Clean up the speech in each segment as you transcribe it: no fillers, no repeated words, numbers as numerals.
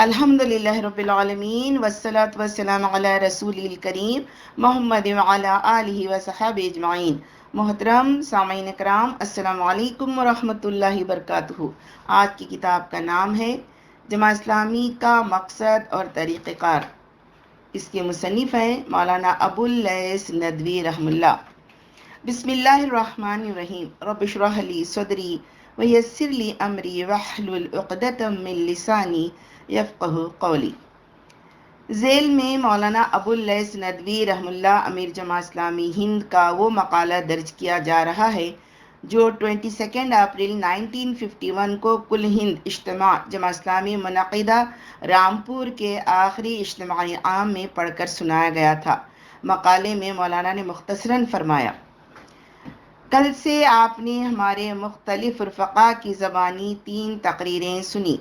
الحمدللہ رب العالمین والصلاة والسلام علی رسول الکریم محمد وعلی آلہ وصحبہ اجمعین۔ محترم سامعین کرام، السلام علیکم ورحمۃ اللہ وبرکاتہ۔ آج کی کتاب کا نام ہے جماعت اسلامی کا مقصد اور طریقہ کار۔ اس کے مصنف ہیں مولانا ابو اللیث ندوی رحم اللہ۔ بسم اللہ الرحمن الرحیم۔ رب اشرح لی صدری ویسر لی امری واحلل عقدۃ من لسانی یفقہ قولی۔ ذیل میں مولانا ابو اللیث ندوی رحم اللہ امیر جماعت اسلامی ہند کا وہ مقالہ درج کیا جا رہا ہے جو 22 اپریل 1951 کو کل ہند اجتماع جماعت اسلامی منعقدہ رامپور کے آخری اجتماع عام میں پڑھ کر سنایا گیا تھا۔ مقالے میں مولانا نے مختصراً فرمایا، کل سے آپ نے ہمارے مختلف رفقا کی زبانی 3 تقریریں سنی۔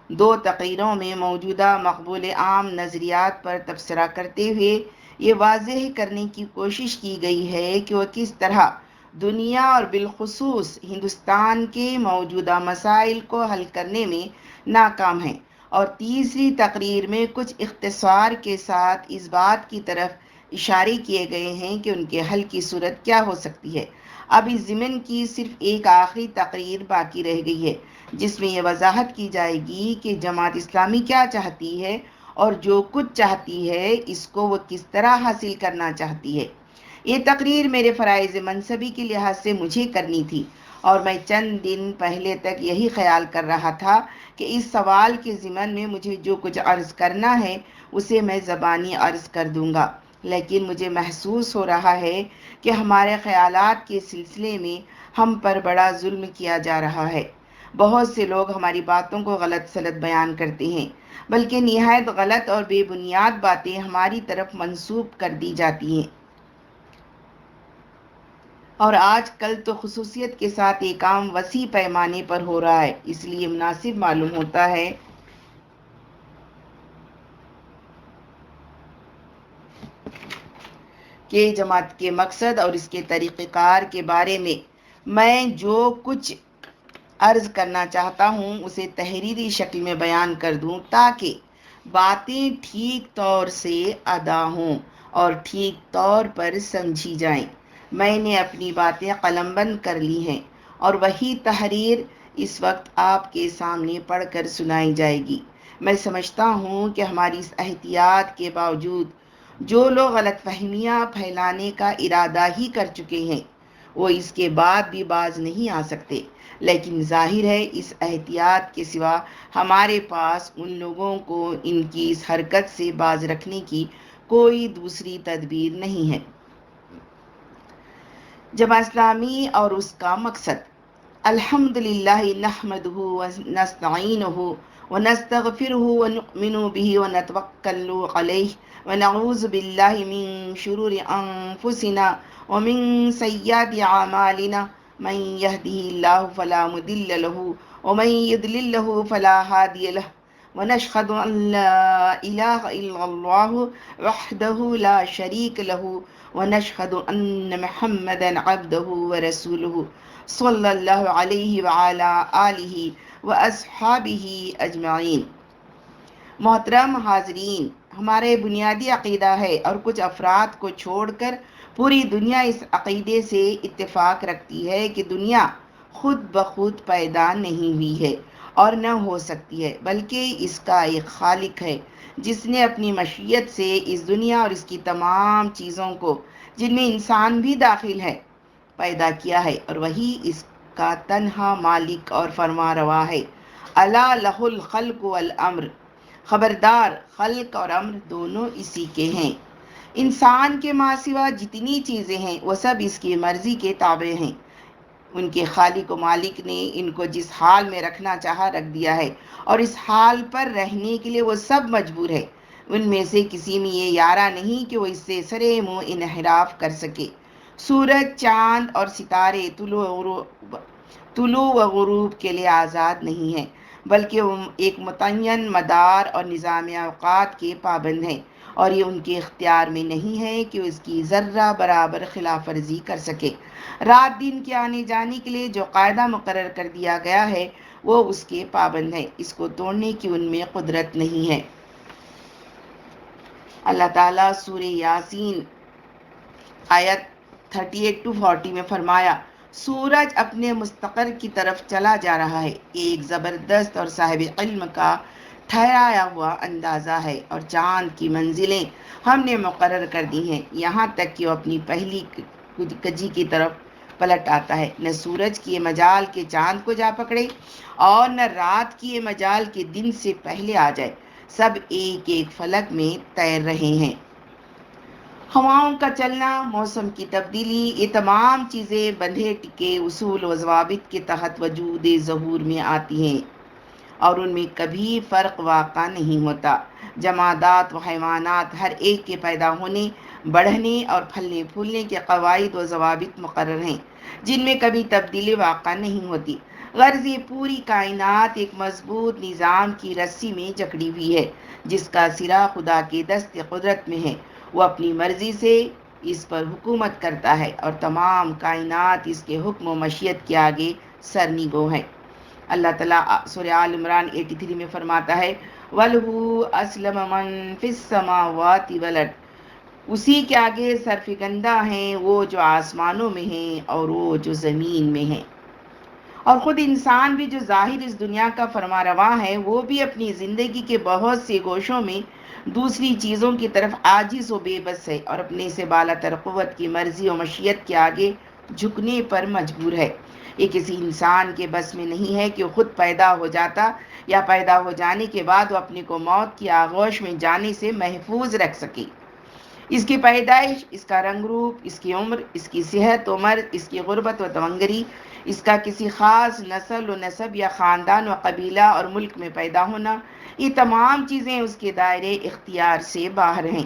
2 تقریروں میں موجودہ مقبول عام نظریات پر تبصرہ کرتے ہوئے یہ واضح کرنے کی کوشش کی گئی ہے کہ وہ کس طرح دنیا اور بالخصوص ہندوستان کے موجودہ مسائل کو حل کرنے میں ناکام ہیں، اور تیسری تقریر میں کچھ اختصار کے ساتھ اس بات کی طرف اشارے کیے گئے ہیں کہ ان کے حل کی صورت کیا ہو سکتی ہے۔ اب اس ضمن کی صرف ایک آخری تقریر باقی رہ گئی ہے جس میں یہ وضاحت کی جائے گی کہ جماعت اسلامی کیا چاہتی ہے اور جو کچھ چاہتی ہے اس کو وہ کس طرح حاصل کرنا چاہتی ہے۔ یہ تقریر میرے فرائض منصبی کے لحاظ سے مجھے کرنی تھی، اور میں چند دن پہلے تک یہی خیال کر رہا تھا کہ اس سوال کے ضمن میں مجھے جو کچھ عرض کرنا ہے اسے میں زبانی عرض کر دوں گا، لیکن مجھے محسوس ہو رہا ہے کہ ہمارے خیالات کے سلسلے میں ہم پر بڑا ظلم کیا جا رہا ہے۔ بہت سے لوگ ہماری باتوں کو غلط سلط بیان کرتے ہیں، بلکہ نہایت غلط اور بے بنیاد باتیں ہماری طرف منسوب کر دی جاتی ہیں، اور آج کل تو خصوصیت کے ساتھ یہ کام وسیع پیمانے پر ہو رہا ہے۔ اس لیے مناسب معلوم ہوتا ہے کہ جماعت کے مقصد اور اس کے طریقہ کار کے بارے میں جو کچھ عرض کرنا چاہتا ہوں اسے تحریری شکل میں بیان کر دوں تاکہ باتیں ٹھیک طور سے ادا ہوں اور ٹھیک طور پر سمجھی جائیں۔ میں نے اپنی باتیں قلم بند کر لی ہیں اور وہی تحریر اس وقت آپ کے سامنے پڑھ کر سنائی جائے گی۔ میں سمجھتا ہوں کہ ہماری اس احتیاط کے باوجود جو لوگ غلط فہمیاں پھیلانے کا ارادہ ہی کر چکے ہیں وہ اس کے بعد بھی باز نہیں آ سکتے، لیکن ظاہر ہے اس احتیاط کے سوا ہمارے پاس ان لوگوں کو ان کی اس حرکت سے باز رکھنے کی کوئی دوسری تدبیر نہیں ہے۔ جماعت اسلامی اور اس کا مقصد۔ الحمدللہ نحمدہ ونستعینہ ونستغفرہ ونؤمن بہ ونتوکل علیہ ونعوذ باللہ من شرور انفسنا ومن سیئات اعمالنا، من یہدہ اللہ فلا مضل لہ ومن یضلل فلا ہادی لہ، ونشہد ان لا الہ الا اللہ وحدہ لا شریک لہ ونشہد ان محمدا عبدہ ورسولہ صلی اللہ علیہ وعلی آلہ واصحابہ اجمعین۔ محترم حاضرین، ہمارے بنیادی عقیدہ ہے اور کچھ افراد کو چھوڑ کر پوری دنیا اس عقیدے سے اتفاق رکھتی ہے کہ دنیا خود بخود پیدا نہیں ہوئی ہے اور نہ ہو سکتی ہے، بلکہ اس کا ایک خالق ہے جس نے اپنی مشیت سے اس دنیا اور اس کی تمام چیزوں کو، جن میں انسان بھی داخل ہے، پیدا کیا ہے، اور وہی اس کا تنہا مالک اور فرما روا ہے۔ الا لہ الخلق والامر، خبردار، خلق اور امر دونوں اسی کے ہیں۔ انسان کے ماں سوا جتنی چیزیں ہیں وہ سب اس کی مرضی کے تابع ہیں۔ ان کے خالق و مالک نے ان کو جس حال میں رکھنا چاہا رکھ دیا ہے، اور اس حال پر رہنے کے لیے وہ سب مجبور ہے۔ ان میں سے کسی میں یہ یارہ نہیں کہ وہ اس سے سرے منہ انحراف کر سکے۔ سورج، چاند اور ستارے طلوع و غروب کے لیے آزاد نہیں ہیں، بلکہ وہ ایک متعین مدار اور نظام اوقات کے پابند ہیں، اور یہ ان کے اختیار میں نہیں ہے کہ وہ اس کی ذرہ برابر خلاف ورزی کر سکے۔ رات دن کے آنے جانے کے لیے جو قاعدہ مقرر کر دیا گیا ہے وہ اس کے پابند ہیں، اس کو توڑنے کی ان میں قدرت نہیں ہے۔ اللہ تعالیٰ سورہ یاسین آیت 38-40 میں فرمایا، سورج اپنے مستقر کی طرف چلا جا رہا ہے، ایک زبردست اور صاحب علم کا ٹھہرایا ہوا اندازہ ہے، اور چاند کی منزلیں ہم نے مقرر کر دی ہیں، یہاں تک کہ وہ اپنی پہلی کجی کی طرف پلٹ آتا ہے، نہ سورج کی مجال کے چاند کو جا پکڑے اور نہ رات کی مجال کے دن سے پہلے آ جائے، سب ایک ایک فلک میں تیر رہے ہیں۔ ہواؤں کا چلنا، موسم کی تبدیلی، یہ تمام چیزیں بندھے ٹکے اصول و ضوابط کے تحت وجود ظہور میں آتی ہیں اور ان میں کبھی فرق واقع نہیں ہوتا۔ جمادات و حیوانات ہر ایک کے پیدا ہونے، بڑھنے اور پھلنے پھولنے کے قواعد و ضوابط مقرر ہیں، جن میں کبھی تبدیلی واقع نہیں ہوتی۔ غرض یہ پوری کائنات ایک مضبوط نظام کی رسی میں جکڑی ہوئی ہے، جس کا سرا خدا کے دست قدرت میں ہے۔ وہ اپنی مرضی سے اس پر حکومت کرتا ہے اور تمام کائنات اس کے حکم و مشیت کے آگے سرنگوں ہے۔ اللہ تعالیٰ سورہ آل عمران 83 میں فرماتا ہے، وَلَهُ أَسْلَمَ مَن فِي السَّمَاوَاتِ وَالْأَرْضِ، اسی کے آگے سرفگندہ ہیں وہ جو آسمانوں میں ہیں اور وہ جو زمین میں ہیں۔ اور خود انسان بھی جو ظاہر اس دنیا کا فرما رواں ہے، وہ بھی اپنی زندگی کے بہت سے گوشوں میں دوسری چیزوں کی طرف عاجز و بے بس ہے اور اپنے سے بالا تر قوت کی مرضی و مشیت کے آگے جھکنے پر مجبور ہے۔ یہ کسی انسان کے بس میں نہیں ہے کہ وہ خود پیدا ہو جاتا یا پیدا ہو جانے کے بعد وہ اپنے کو موت کی آغوش میں جانے سے محفوظ رکھ سکے۔ اس کی پیدائش، اس کا رنگ روپ، اس کی عمر، اس کی صحت و مرض، اس کی غربت و تونگری، اس کا کسی خاص نسل و نسب یا خاندان و قبیلہ اور ملک میں پیدا ہونا، یہ تمام چیزیں اس کے دائرے اختیار سے باہر ہیں۔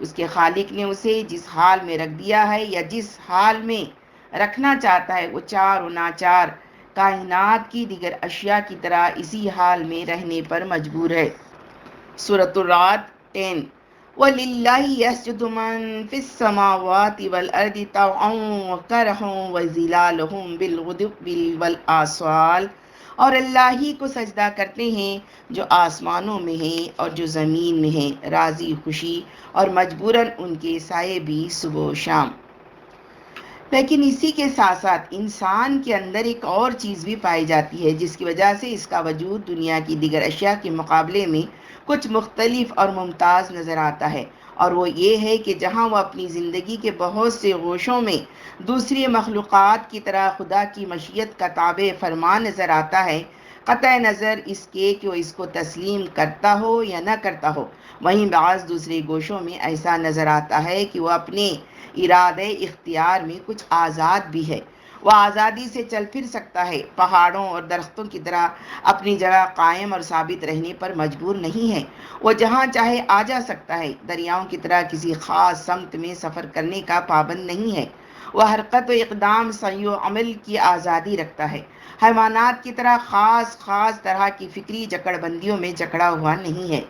اس کے خالق نے اسے جس حال میں رکھ دیا ہے یا جس حال میں رکھنا چاہتا ہے، وہ چار و ناچار کائنات کی دیگر اشیاء کی طرح اسی حال میں رہنے پر مجبور ہے۔ سورۃ الرعد 10 وَلِلَّهِ يَسْجُدُ مَن فِي السَّمَاوَاتِ وَالْأَرْضِ طَوْعًا وَكَرْهًا وَظِلَالُهُم بِالْغُدُوِّ وَالْآصَالِ، اور اللہ ہی کو سجدہ کرتے ہیں جو آسمانوں میں ہیں اور جو زمین میں ہیں، راضی خوشی اور مجبوراً ان کے سائے بھی صبح و شام۔ لیکن اسی کے ساتھ ساتھ انسان کے اندر ایک اور چیز بھی پائی جاتی ہے، جس کی وجہ سے اس کا وجود دنیا کی دیگر اشیاء کے مقابلے میں کچھ مختلف اور ممتاز نظر آتا ہے، اور وہ یہ ہے کہ جہاں وہ اپنی زندگی کے بہت سے گوشوں میں دوسری مخلوقات کی طرح خدا کی مشیت کا تابع فرمان نظر آتا ہے، قطع نظر اس کے کہ وہ اس کو تسلیم کرتا ہو یا نہ کرتا ہو، وہیں بعض دوسرے گوشوں میں ایسا نظر آتا ہے کہ وہ اپنے ارادے اختیار میں کچھ آزاد بھی ہے۔ وہ آزادی سے چل پھر سکتا ہے، پہاڑوں اور درختوں کی طرح اپنی جگہ قائم اور ثابت رہنے پر مجبور نہیں ہے، وہ جہاں چاہے آ جا سکتا ہے، دریاؤں کی طرح کسی خاص سمت میں سفر کرنے کا پابند نہیں ہے، وہ حرکت و اقدام، سعی و عمل کی آزادی رکھتا ہے، حیوانات کی طرح خاص طرح کی فکری جکڑ بندیوں میں جکڑا ہوا نہیں ہے،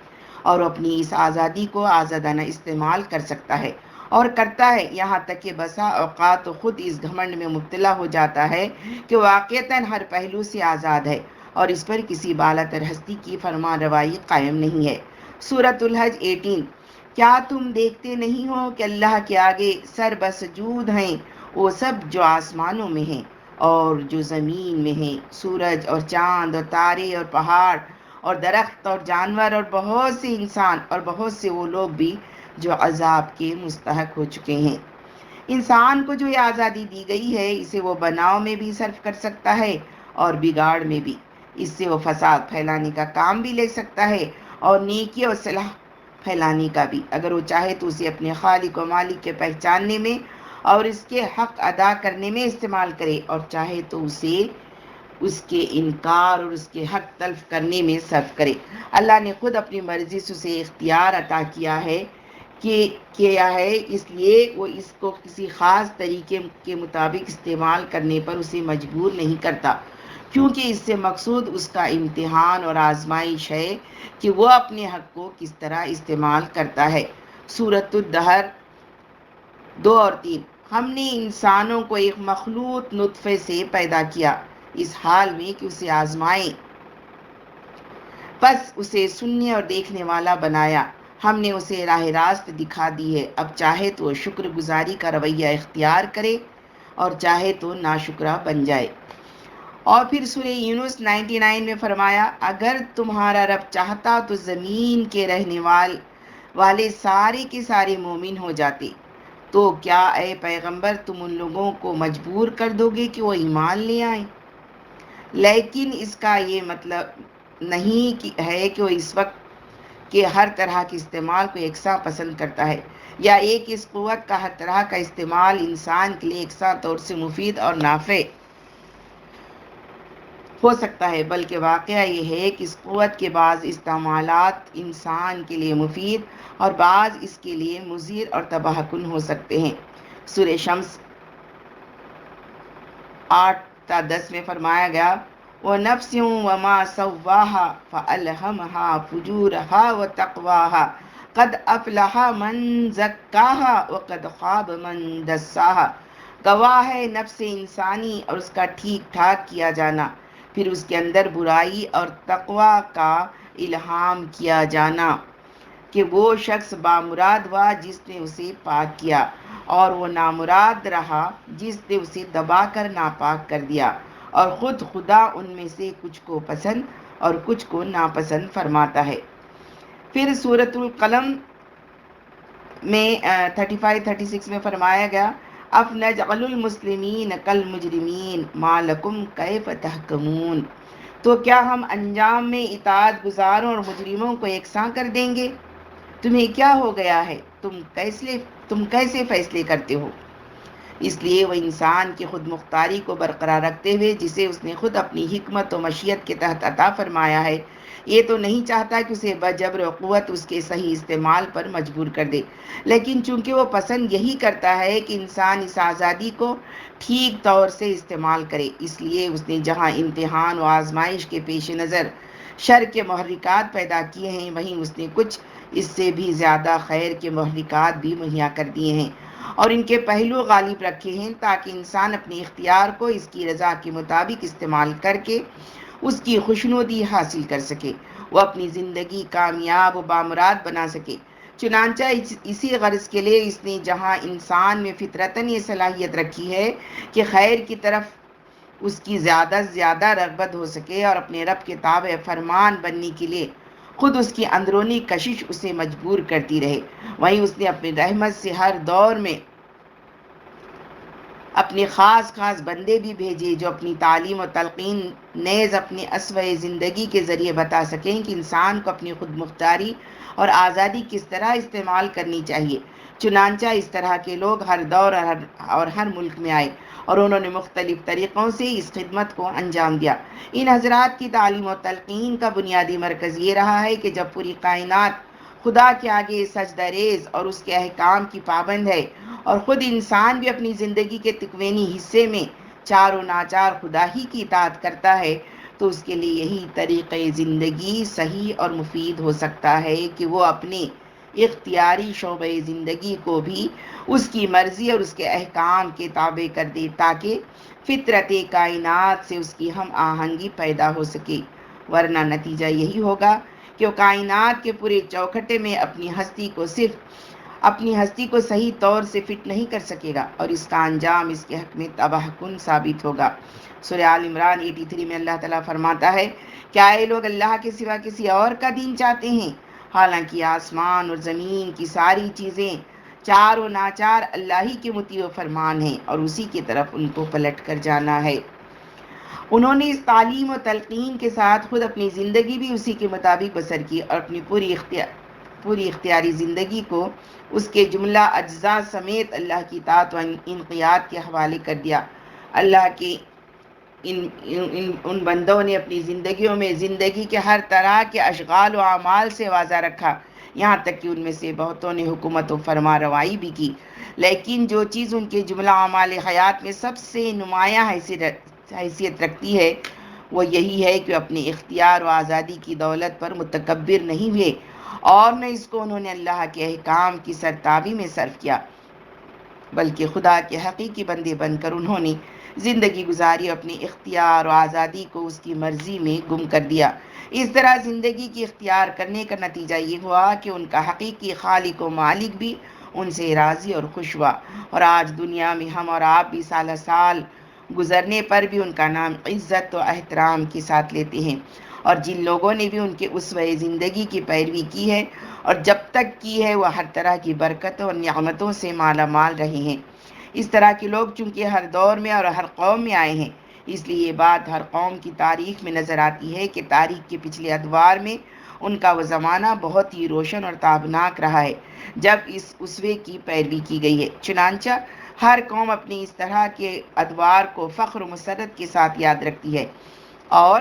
اور وہ اپنی اس آزادی کو آزادانہ استعمال کر سکتا ہے اور کرتا ہے، یہاں تک کہ بسا اوقات تو خود اس گھمنڈ میں مبتلا ہو جاتا ہے کہ واقعتاً ہر پہلو سے آزاد ہے اور اس پر کسی بالاتر ہستی کی فرمان روائی قائم نہیں ہے۔ سورۃ الحج 18 کیا تم دیکھتے نہیں ہو کہ اللہ کے آگے سر بسجود ہیں وہ سب جو آسمانوں میں ہیں اور جو زمین میں ہیں، سورج اور چاند اور تارے اور پہاڑ اور درخت اور جانور اور بہت سے انسان اور بہت سے وہ لوگ بھی جو عذاب کے مستحق ہو چکے ہیں۔ انسان کو جو یہ آزادی دی گئی ہے، اسے وہ بناؤ میں بھی صرف کر سکتا ہے اور بگاڑ میں بھی، اس سے وہ فساد پھیلانے کا کام بھی لے سکتا ہے اور نیکی اور صلاح پھیلانے کا بھی، اگر وہ چاہے تو اسے اپنے خالق و مالک کے پہچاننے میں اور اس کے حق ادا کرنے میں استعمال کرے، اور چاہے تو اسے اس کے انکار اور اس کے حق تلف کرنے میں صرف کرے۔ اللہ نے خود اپنی مرضی سے اسے اختیار عطا کیا ہے، اس لیے وہ اس کو کسی خاص طریقے کے مطابق استعمال کرنے پر اسے مجبور نہیں کرتا، کیونکہ اس سے مقصود اس کا امتحان اور آزمائش ہے کہ وہ اپنے حق کو کس طرح استعمال کرتا ہے۔ سورۃ الدہر 2 اور 3 ہم نے انسانوں کو ایک مخلوط نطفے سے پیدا کیا، اس حال میں کہ اسے آزمائیں، پس اسے سننے اور دیکھنے والا بنایا، ہم نے اسے راہ راست دکھا دی ہے، اب چاہے تو شکر گزاری کا رویہ اختیار کرے اور چاہے تو ناشکرہ بن جائے۔ اور پھر سورہ یونس 99 میں فرمایا، اگر تمہارا رب چاہتا تو زمین کے رہنے والے سارے کے سارے مومن ہو جاتے، تو کیا اے پیغمبر تم ان لوگوں کو مجبور کر دو گے کہ وہ ایمان لے آئیں؟ لیکن اس کا یہ مطلب نہیں ہے کہ وہ اس وقت کے ہر طرح کے استعمال کو یکساں پسند کرتا ہے، یا ایک اس قوت کا ہر طرح کا استعمال انسان کے لیے یکساں طور سے مفید اور نافع ہو سکتا ہے، بلکہ واقعہ یہ ہے کہ اس قوت کے بعض استعمالات انسان کے لیے مفید اور بعض اس کے لیے مضر اور تباہ کن ہو سکتے ہیں۔ سورہ شمس 8-10 میں فرمایا گیا، وَنَفْسٍ وَمَا سَوَّاهَا فَأَلْهَمَهَا فُجُورَهَا وَتَقْوَاهَا قَدْ أَفْلَحَ مَنْ زَكَّاهَا وَقَدْ خَابَ مَنْ دَسَّاهَا۔ گواہ ہے نفس انسانی اور اس کا ٹھیک ٹھاک کیا جانا، پھر اس کے اندر برائی اور تقوی کا الہام کیا جانا کہ وہ شخص بامراد ہوا جس نے اسے پاک کیا، اور وہ نامراد رہا جس نے اسے دبا کر ناپاک کر دیا، اور خود خدا ان میں سے کچھ کو پسند اور کچھ کو ناپسند فرماتا ہے۔ پھر سورۃ القلم میں 35-36 میں فرمایا گیا، أَفَنَجْعَلُ الْمُسْلِمِينَ كَالْمُجْرِمِينَ مَا لَكُمْ كَيْفَ تَحْكُمُونَ۔ تو کیا ہم انجام میں اطاعت گزاروں اور مجرموں کو یکساں کر دیں گے؟ تمہیں کیا ہو گیا ہے؟ تم کیسے فیصلے کرتے ہو؟ اس لیے وہ انسان کی خود مختاری کو برقرار رکھتے ہوئے جسے اس نے خود اپنی حکمت و مشیت کے تحت عطا فرمایا ہے، یہ تو نہیں چاہتا کہ اسے بجبر و قوت اس کے صحیح استعمال پر مجبور کر دے، لیکن چونکہ وہ پسند یہی کرتا ہے کہ انسان اس آزادی کو ٹھیک طور سے استعمال کرے، اس لیے اس نے جہاں امتحان و آزمائش کے پیش نظر شر کے محرکات پیدا کیے ہیں، وہیں اس نے کچھ اس سے بھی زیادہ خیر کے محرکات بھی مہیا کر دیے ہیں اور ان کے پہلو غالب رکھے ہیں، تاکہ انسان اپنے اختیار کو اس کی رضا کے مطابق استعمال کر کے اس کی خوشنودی حاصل کر سکے، وہ اپنی زندگی کامیاب و بامراد بنا سکے۔ چنانچہ اسی غرض کے لیے اس نے جہاں انسان میں فطرتاً یہ صلاحیت رکھی ہے کہ خیر کی طرف اس کی زیادہ سے زیادہ رغبت ہو سکے اور اپنے رب کے تابع فرمان بننے کے لیے خود اس کی اندرونی کشش اسے مجبور کرتی رہے، وہیں اس نے اپنی رحمت سے ہر دور میں اپنے خاص بندے بھی بھیجے جو اپنی تعلیم و تلقین نیز اپنے اسوہ زندگی کے ذریعے بتا سکیں کہ انسان کو اپنی خود مختاری اور آزادی کس طرح استعمال کرنی چاہیے۔ چنانچہ اس طرح کے لوگ ہر دور اور ہر ملک میں آئے اور انہوں نے مختلف طریقوں سے اس خدمت کو انجام دیا۔ ان حضرات کی تعلیم و تلقین کا بنیادی مرکز یہ رہا ہے کہ جب پوری کائنات خدا کے آگے سجدہ ریز اور اس کے احکام کی پابند ہے اور خود انسان بھی اپنی زندگی کے تکوینی حصے میں چار و ناچار خدا ہی کی اطاعت کرتا ہے، تو اس کے لیے یہی طریقہ زندگی صحیح اور مفید ہو سکتا ہے کہ وہ اپنے اختیاری شعبہ زندگی کو بھی اس کی مرضی اور اس کے احکام کے تابع کر دے، تاکہ فطرت کائنات سے اس کی ہم آہنگی پیدا ہو سکے، ورنہ نتیجہ یہی ہوگا کہ وہ کائنات کے پورے چوکھٹے میں اپنی ہستی کو صحیح طور سے فٹ نہیں کر سکے گا، اور اس کا انجام اس کے حق میں تباہ کن ثابت ہوگا۔ سورہ آل عمران 83 میں اللہ تعالیٰ فرماتا ہے، کیا یہ لوگ اللہ کے سوا کسی اور کا دین چاہتے ہیں؟ حالانکہ آسمان اور زمین کی ساری چیزیں چار و ناچار اللہ ہی کے مطیع و فرمان ہیں اور اسی کی طرف ان کو پلٹ کر جانا ہے۔ انہوں نے اس تعلیم و تلقین کے ساتھ خود اپنی زندگی بھی اسی کے مطابق بسر کی اور اپنی پوری اختیاری زندگی کو اس کے جملہ اجزاء سمیت اللہ کی اطاعت و انقیاد کے حوالے کر دیا۔ اللہ کے ان بندوں نے اپنی زندگیوں میں زندگی کے ہر طرح کے اشغال و اعمال سے واضح رکھا، یہاں تک کہ ان میں سے بہتوں نے حکومت و فرما روائی بھی کی، لیکن جو چیز ان کے جملہ اعمال حیات میں سب سے نمایاں حیثیت رکھتی ہے وہ یہی ہے کہ اپنے اختیار و آزادی کی دولت پر متکبر نہیں ہوئے اور نہ اس کو انہوں نے اللہ کے احکام کی سرتابی میں صرف کیا، بلکہ خدا کے حقیقی بندے بن کر انہوں نے زندگی گزاری اور اپنے اختیار و آزادی کو اس کی مرضی میں گم کر دیا۔ اس طرح زندگی کی اختیار کرنے کا نتیجہ یہ ہوا کہ ان کا حقیقی خالق و مالک بھی ان سے راضی اور خوش ہوا، اور آج دنیا میں ہم اور آپ بھی سالہ سال گزرنے پر بھی ان کا نام عزت و احترام کے ساتھ لیتے ہیں، اور جن لوگوں نے بھی ان کے اسوہ زندگی کی پیروی کی ہے اور جب تک کی ہے وہ ہر طرح کی برکتوں اور نعمتوں سے مالا مال رہے ہیں۔ اس طرح کے لوگ چونکہ ہر دور میں اور ہر قوم میں آئے ہیں، اس لیے یہ بات ہر قوم کی تاریخ میں نظر آتی ہے کہ تاریخ کے پچھلے ادوار میں ان کا وہ زمانہ بہت ہی روشن اور تابناک رہا ہے جب اس اسوے کی پیروی کی گئی ہے۔ چنانچہ ہر قوم اپنی اس طرح کے ادوار کو فخر و مسرت کے ساتھ یاد رکھتی ہے، اور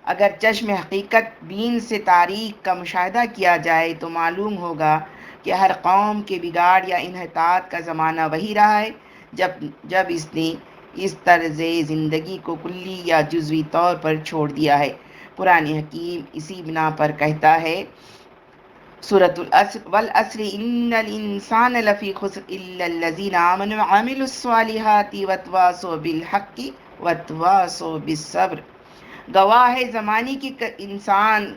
اگر چشم حقیقت بین سے تاریخ کا مشاہدہ کیا جائے تو معلوم ہوگا کہ ہر قوم کے بگاڑ یا انحطاط کا زمانہ وہی رہا ہے جب اس نے اس طرز زندگی کو کلی یا جزوی طور پر چھوڑ دیا ہے۔ قرآن حکیم اسی بنا پر کہتا ہے، سورۃ العصر والعصر ان الانسان لفی خسر الا الذین آمنوا وعملوا الصالحات وتواصوا بالحق وتواصوا بالصبر۔ گواہ ہے زمانے کی انسان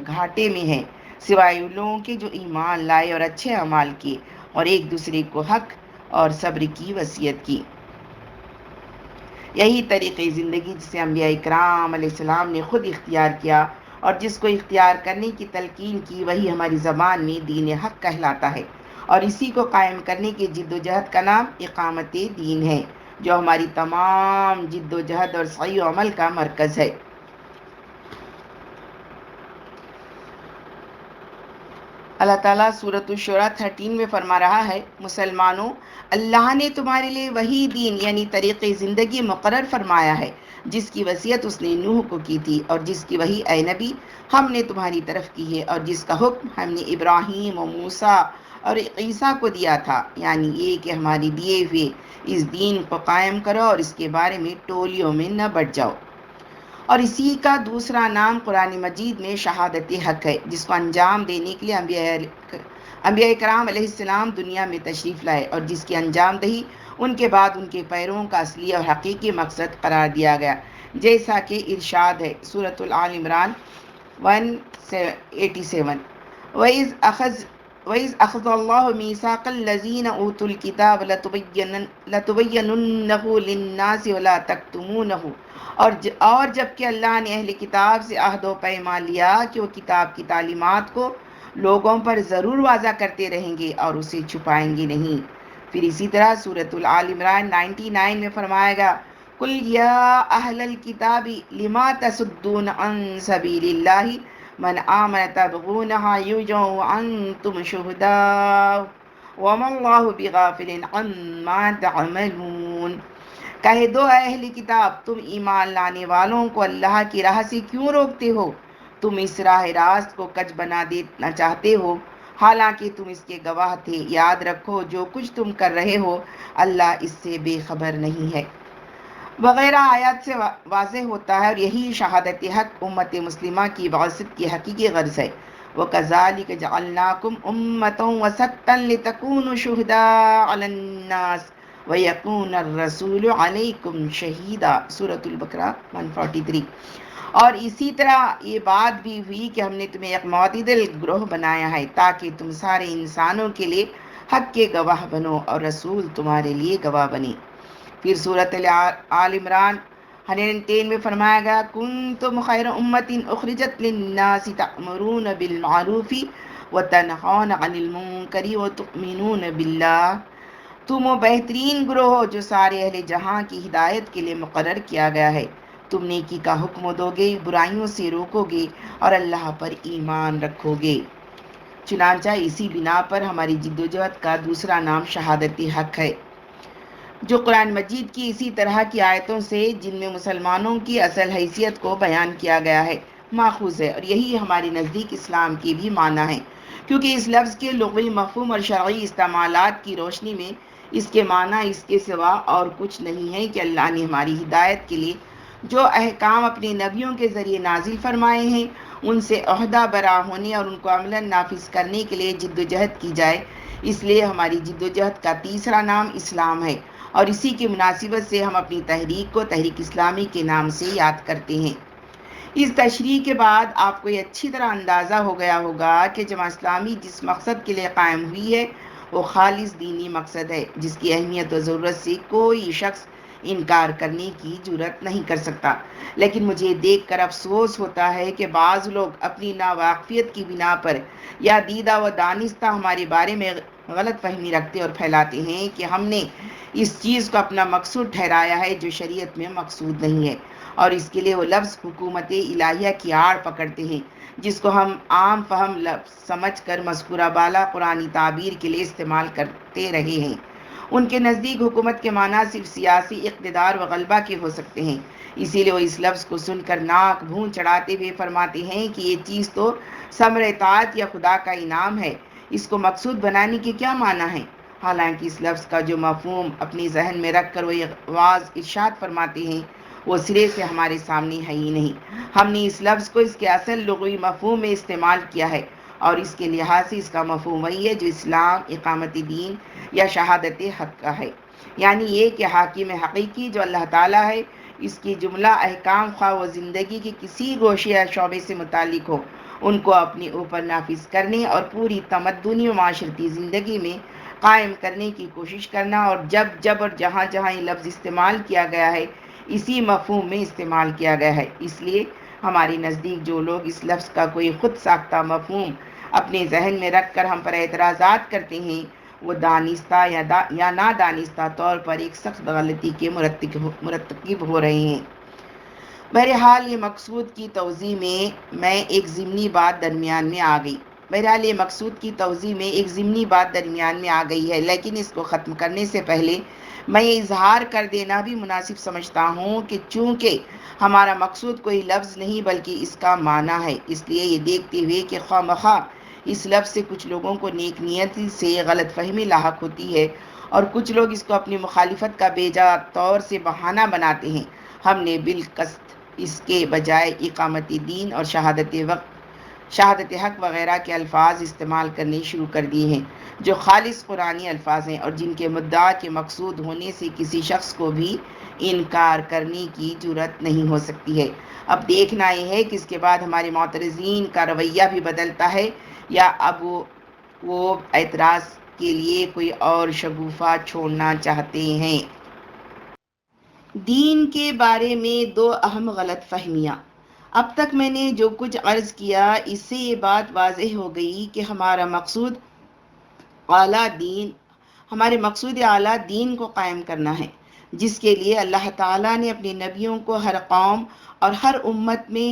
گھاٹے میں ہے سوائے ان لوگوں کے جو ایمان لائے اور اچھے اعمال کیے اور ایک دوسرے کو حق اور صبر کی وصیت کی۔ یہی طریقے زندگی جسے انبیاء اکرام علیہ السلام نے خود اختیار کیا اور جس کو اختیار کرنے کی تلقین کی، وہی ہماری زبان میں دین حق کہلاتا ہے، اور اسی کو قائم کرنے کی جد و جہد کا نام اقامت دین ہے، جو ہماری تمام جد و جہد اور سعی و عمل کا مرکز ہے۔ اللہ تعالیٰ سورۃ الشورى 13 میں فرما رہا ہے، مسلمانوں، اللہ نے تمہارے لیے وہی دین یعنی طریق زندگی مقرر فرمایا ہے جس کی وصیت اس نے نوح کو کی تھی، اور جس کی وحی اے نبی ہم نے تمہاری طرف کی ہے، اور جس کا حکم ہم نے ابراہیم و موسیٰ اور عیسیٰ کو دیا تھا، یعنی یہ کہ ہماری دیے ہوئے اس دین کو قائم کرو اور اس کے بارے میں ٹولیوں میں نہ بٹ جاؤ۔ اور اسی کا دوسرا نام قرآن مجید میں شہادت حق ہے، جس کو انجام دینے کے لیے انبیاء کرام علیہ السلام دنیا میں تشریف لائے، اور جس کی انجام دہی ان کے بعد ان کے پیرووں کا اصلی اور حقیقی مقصد قرار دیا گیا، جیسا کہ ارشاد ہے سورۃ آل عمران 187۔ وَإِذْ أَخَذَ اللَّهُ مِيثَاقَ الَّذِينَ أُوتُوا الْكِتَابَ لَتُبَيِّنُنَّهُ لِلنَّاسِ وَلَا تَكْتُمُونَهُ، اور جب کہ اللہ نے اہل کتاب سے عہد و پیمان لیا کہ وہ کتاب کی تعلیمات کو لوگوں پر ضرور واضح کرتے رہیں گے اور اسے چھپائیں گے نہیں۔ پھر اسی طرح سورۃ آل عمران 99 میں فرمایا گا، قُلْ يَا أَهْلَ الْكِتَابِ لِمَا تَصُدُّونَ عَنْ سَبِيلِ اللَّهِ من آمن تبغونها عوجا وأنتم شهداء وما الله بغافل عما تعملون۔ کہہ دو اے اہل کتاب، تم ایمان لانے والوں کو اللہ کی راہ سے کیوں روکتے ہو؟ تم اس راہ راست کو کج بنا دینا چاہتے ہو، حالانکہ تم اس کے گواہ تھے۔ یاد رکھو جو کچھ تم کر رہے ہو اللہ اس سے بے خبر نہیں ہے۔ وغیرہ آیات سے واضح ہوتا ہے، اور یہی شہادت حق امت مسلمہ کی بعثت کی حقیقی غرض ہے۔ وَكَذَلِكَ جَعَلْنَاكُمْ أُمَّةً وَسَطًا لِتَكُونُوا شُهَدَاءَ عَلَى النَّاسِ وَيَكُونَ الرَّسُولُ عَلَيْكُمْ شَهِيدًا، سورۃ البقرہ 143۔ اور اسی طرح یہ بات بھی ہوئی کہ ہم نے تمہیں ایک معتدل گروہ بنایا ہے تاکہ تم سارے انسانوں کے لیے حق کے گواہ بنو اور رسول تمہارے لیے گواہ بنے۔ پھر سورۃ آل عمران 110 میں فرمایا گیا، کنتم خیر امت اخرجت للناس تأمرون بالمعروف وتنہون عن المنکر وتؤمنون باللہ۔ تم وہ بہترین گروہ ہو جو سارے اہل جہاں کی ہدایت کے لیے مقرر کیا گیا ہے، تم نیکی کا حکم دو گے، برائیوں سے روکو گے اور اللہ پر ایمان رکھو گے۔ چنانچہ اسی بنا پر ہماری جدوجہد کا دوسرا نام شہادت حق ہے، جو قرآن مجید کی اسی طرح کی آیتوں سے جن میں مسلمانوں کی اصل حیثیت کو بیان کیا گیا ہے ماخوذ ہے، اور یہی ہمارے نزدیک اسلام کی بھی معنی ہے، کیونکہ اس لفظ کے لغوی مفہوم اور شرعی استعمالات کی روشنی میں اس کے معنی اس کے سوا اور کچھ نہیں ہے کہ اللہ نے ہماری ہدایت کے لیے جو احکام اپنے نبیوں کے ذریعے نازل فرمائے ہیں ان سے عہدہ برآ ہونے اور ان کو عملاً نافذ کرنے کے لیے جد و جہد کی جائے۔ اس لیے ہماری جد و جہد کا تیسرا نام اسلام ہے، اور اسی کی مناسبت سے ہم اپنی تحریک کو تحریک اسلامی کے نام سے یاد کرتے ہیں۔ اس تشریح کے بعد آپ کو یہ اچھی طرح اندازہ ہو گیا ہوگا کہ جماعت اسلامی جس مقصد کے لیے قائم ہوئی ہے وہ خالص دینی مقصد ہے، جس کی اہمیت و ضرورت سے کوئی شخص انکار کرنے کی جرات نہیں کر سکتا۔ لیکن مجھے دیکھ کر افسوس ہوتا ہے کہ بعض لوگ اپنی ناواقفیت کی بنا پر یا دیدہ و دانستہ ہمارے بارے میں غلط فہمی رکھتے اور پھیلاتے ہیں کہ ہم نے اس چیز کو اپنا مقصود ٹھہرایا ہے جو شریعت میں مقصود نہیں ہے، اور اس کے لیے وہ لفظ حکومت الہیہ کی آڑ پکڑتے ہیں، جس کو ہم عام فہم لفظ سمجھ کر مذکورہ بالا قرآنی تعبیر کے لیے استعمال کرتے رہے ہیں۔ ان کے نزدیک حکومت کے معنی صرف سیاسی اقتدار و غلبہ کے ہو سکتے ہیں، اسی لیے وہ اس لفظ کو سن کر ناک بھون چڑھاتے ہوئے فرماتے ہیں کہ یہ چیز تو ثمر اطاعت یا خدا کا انعام ہے، اس کو مقصود بنانے کے کیا معنی ہے؟ حالانکہ اس لفظ کا جو مفہوم اپنے ذہن میں رکھ کر وہ واضح ارشاد فرماتے ہیں وہ سرے سے ہمارے سامنے ہے ہی نہیں۔ ہم نے اس لفظ کو اس کے اصل لغوی مفہوم میں استعمال کیا ہے، اور اس کے لحاظ سے اس کا مفہوم وہی ہے جو اسلام، اقامت دین یا شہادت حق کا ہے، یعنی یہ کہ حاکم حقیقی جو اللہ تعالیٰ ہے، اس کی جملہ احکام خواہ و زندگی کی کسی گوشے یا شعبے سے متعلق ہو، ان کو اپنے اوپر نافذ کرنے اور پوری تمدنی و معاشرتی زندگی میں قائم کرنے کی کوشش کرنا، اور جب اور جہاں جہاں یہ لفظ استعمال کیا گیا ہے اسی مفہوم میں استعمال کیا گیا ہے۔ اس لیے ہمارے نزدیک جو لوگ اس لفظ کا کوئی خود ساختہ مفہوم اپنے ذہن میں رکھ کر ہم پر اعتراضات کرتے ہیں وہ دانستہ یا نادانستہ طور پر ایک سخت غلطی کے مرتکب ہو رہے ہیں۔ بہرحال یہ مقصود کی توضیح میں ایک ضمنی بات درمیان میں آ گئی ہے، لیکن اس کو ختم کرنے سے پہلے میں یہ اظہار کر دینا بھی مناسب سمجھتا ہوں کہ چونکہ ہمارا مقصود کوئی لفظ نہیں بلکہ اس کا معنی ہے، اس لیے یہ دیکھتے ہوئے کہ خواہ مخواہ اس لفظ سے کچھ لوگوں کو نیک نیتی سے غلط فہمی لاحق ہوتی ہے اور کچھ لوگ اس کو اپنی مخالفت کا بے جا طور سے بہانہ بناتے ہیں، ہم نے بالقصد اس کے بجائے اقامت دین اور شہادت حق وغیرہ کے الفاظ استعمال کرنے شروع کر دیے ہیں، جو خالص قرآنی الفاظ ہیں اور جن کے مدعا کے مقصود ہونے سے کسی شخص کو بھی انکار کرنے کی جرات نہیں ہو سکتی ہے۔ اب دیکھنا یہ ہے کہ اس کے بعد ہمارے معترضین کا رویہ بھی بدلتا ہے یا اب وہ اعتراض کے لیے کوئی اور شگوفہ چھوڑنا چاہتے ہیں۔ دین کے بارے میں دو اہم غلط فہمیاں۔ اب تک میں نے جو کچھ عرض کیا اس سے یہ بات واضح ہو گئی کہ ہمارے مقصود اعلیٰ دین کو قائم کرنا ہے، جس کے لیے اللہ تعالیٰ نے اپنے نبیوں کو ہر قوم اور ہر امت میں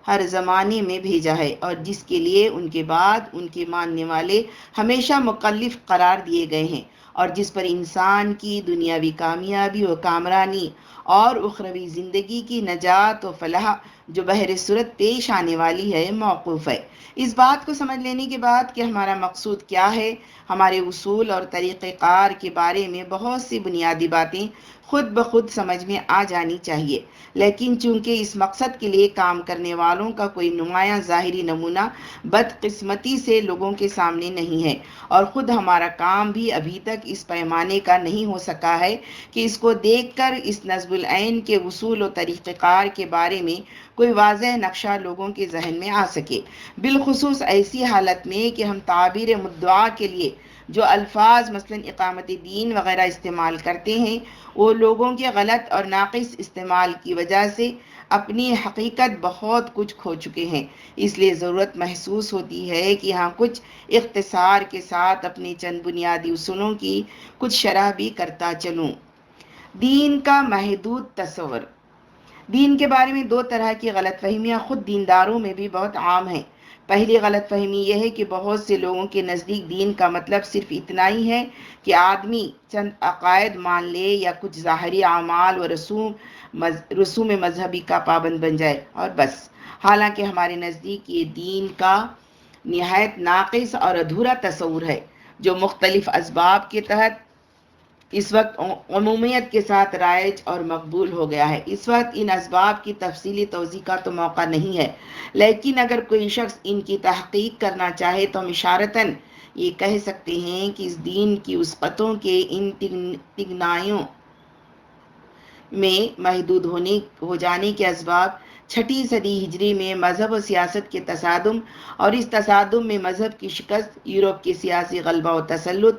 ہر زمانے میں بھیجا ہے، اور جس کے لیے ان کے بعد ان کے ماننے والے ہمیشہ مکلف قرار دیے گئے ہیں، اور جس پر انسان کی دنیاوی کامیابی و کامرانی اور اخروی زندگی کی نجات و فلاح جو بہر صورت پیش آنے والی ہے موقوف ہے۔ اس بات کو سمجھ لینے کے بعد کہ ہمارا مقصود کیا ہے، ہمارے اصول اور طریقہ کار کے بارے میں بہت سی بنیادی باتیں خود بخود سمجھ میں آ جانی چاہیے، لیکن چونکہ اس مقصد کے لیے کام کرنے والوں کا کوئی نمایاں ظاہری نمونہ بدقسمتی سے لوگوں کے سامنے نہیں ہے، اور خود ہمارا کام بھی ابھی تک اس پیمانے کا نہیں ہو سکا ہے کہ اس کو دیکھ کر اس نصب العین کے اصول و طریقہ کار کے بارے میں کوئی واضح نقشہ لوگوں کے ذہن میں آ سکے، بالخصوص ایسی حالت میں کہ ہم تعبیر مدعا کے لیے جو الفاظ مثلاً اقامت دین وغیرہ استعمال کرتے ہیں وہ لوگوں کے غلط اور ناقص استعمال کی وجہ سے اپنی حقیقت بہت کچھ کھو چکے ہیں۔ اس لیے ضرورت محسوس ہوتی ہے کہ ہاں کچھ اختصار کے ساتھ اپنے چند بنیادی اصولوں کی کچھ شرح بھی کرتا چلوں۔ دین کا محدود تصور۔ دین کے بارے میں دو طرح کی غلط فہمیاں خود دینداروں میں بھی بہت عام ہیں۔ پہلی غلط فہمی یہ ہے کہ بہت سے لوگوں کے نزدیک دین کا مطلب صرف اتنا ہی ہے کہ آدمی چند عقائد مان لے یا کچھ ظاہری اعمال و رسوم مذہبی کا پابند بن جائے اور بس۔ حالانکہ ہمارے نزدیک یہ دین کا نہایت ناقص اور ادھورا تصور ہے جو مختلف اسباب کے تحت اس وقت عمومیت کے ساتھ رائج اور مقبول ہو گیا ہے۔ اس وقت ان اسباب کی تفصیلی توضیح کا تو موقع نہیں ہے، لیکن اگر کوئی شخص ان کی تحقیق کرنا چاہے تو ہم اشارتاً یہ کہہ سکتے ہیں کہ اس دین کی وسعتوں کے ان تگنائیوں میں محدود ہو جانے کے اسباب 6 صدی ہجری میں مذہب و سیاست کے تصادم اور اس تصادم میں مذہب کی شکست، یورپ کے سیاسی غلبہ و تسلط،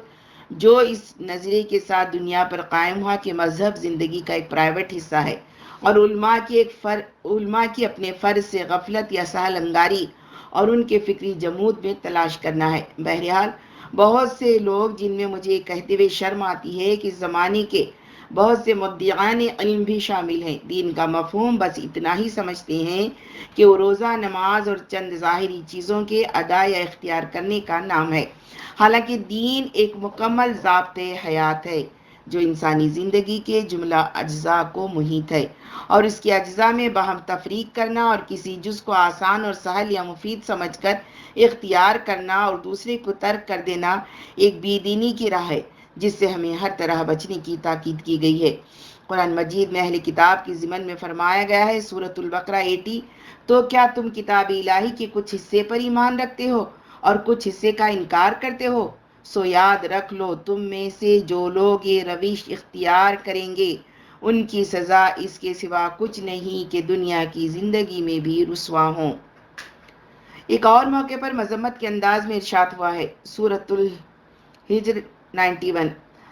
جو اس نظریے کے ساتھ دنیا پر قائم ہوا کہ مذہب زندگی کا ایک پرائیویٹ حصہ ہے اور علماء کی اپنے فرض سے غفلت یا سہل انگاری اور ان کے فکری جمود میں تلاش کرنا ہے۔ بہرحال بہت سے لوگ، جن میں مجھے کہتے ہوئے شرم آتی ہے کہ اس زمانے کے بہت سے مدعیان علم بھی شامل ہیں، دین کا مفہوم بس اتنا ہی سمجھتے ہیں کہ وہ روزہ، نماز اور چند ظاہری چیزوں کے ادا یا اختیار کرنے کا نام ہے، حالانکہ دین ایک مکمل ضابطۂ حیات ہے جو انسانی زندگی کے جملہ اجزاء کو محیط ہے، اور اس کے اجزاء میں باہم تفریق کرنا اور کسی جز کو آسان اور سہل یا مفید سمجھ کر اختیار کرنا اور دوسرے کو ترک کر دینا ایک بے دینی کی راہ ہے جس سے ہمیں ہر طرح بچنے کی تاکید کی گئی ہے۔ قرآن مجید میں اہل کتاب کے ضمن میں فرمایا گیا ہے، سورۃ البقرہ 80، تو کیا تم کتاب الہی کے کچھ حصے پر ایمان رکھتے ہو اور کچھ حصے کا انکار کرتے ہو؟ سو یاد رکھ لو، تم میں سے جو لوگ یہ روش اختیار کریں گے ان کی سزا اس کے سوا کچھ نہیں کہ دنیا کی زندگی میں بھی رسوا ہوں۔ ایک اور موقع پر مذمت کے انداز میں ارشاد ہوا ہے، سورۃ الحجر 91،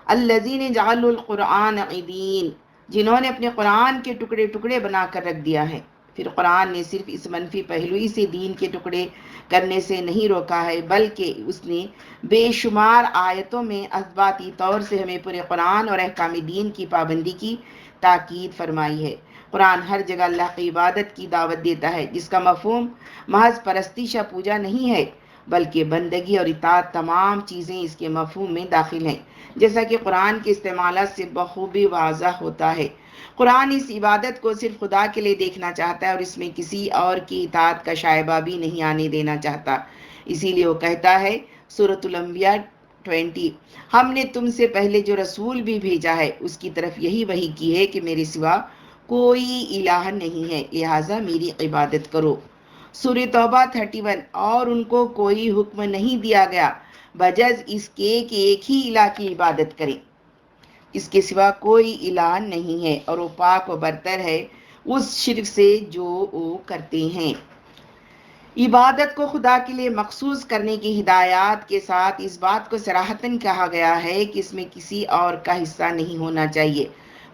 الذین جعلوا القرآن عضین، جنہوں نے اپنے قرآن کے ٹکڑے ٹکڑے بنا کر رکھ دیا ہے۔ پھر قرآن نے صرف اس منفی پہلوئی سے دین کے ٹکڑے کرنے سے نہیں روکا ہے، بلکہ اس نے بے شمار آیتوں میں اثباتی طور سے ہمیں پورے قرآن اور احکام دین کی پابندی کی تاکید فرمائی ہے۔ قرآن ہر جگہ اللہ کی عبادت کی دعوت دیتا ہے، جس کا مفہوم محض پرستش یا پوجا نہیں ہے، بلکہ بندگی اور اطاعت، تمام چیزیں اس کے مفہوم میں داخل ہیں، جیسا کہ قرآن کے استعمالات سے بخوبی واضح ہوتا ہے۔ قرآن اس عبادت کو صرف خدا کے لیے دیکھنا چاہتا ہے اور اس میں کسی اور کی اطاعت کا شائبہ بھی نہیں آنے دینا چاہتا۔ اسی لیے وہ کہتا ہے، سورۃ الانبیاء 20، ہم نے تم سے پہلے جو رسول بھی بھیجا ہے اس کی طرف یہی وحی کی ہے کہ میرے سوا کوئی الہ نہیں ہے، لہٰذا میری عبادت کرو۔ سورہ توبہ 31، اور ان کو کوئی حکم نہیں دیا گیا بجز اس کے کہ ایک ہی الہ کی عبادت کریں، اس کے سوا کوئی الہ نہیں ہے اور وہ پاک و برتر ہے اس شرک سے جو وہ کرتے ہیں۔ عبادت کو خدا کے لیے مخصوص کرنے کی ہدایات کے ساتھ اس بات کو صراحتاً کہا گیا ہے کہ اس میں کسی اور کا حصہ نہیں ہونا چاہیے۔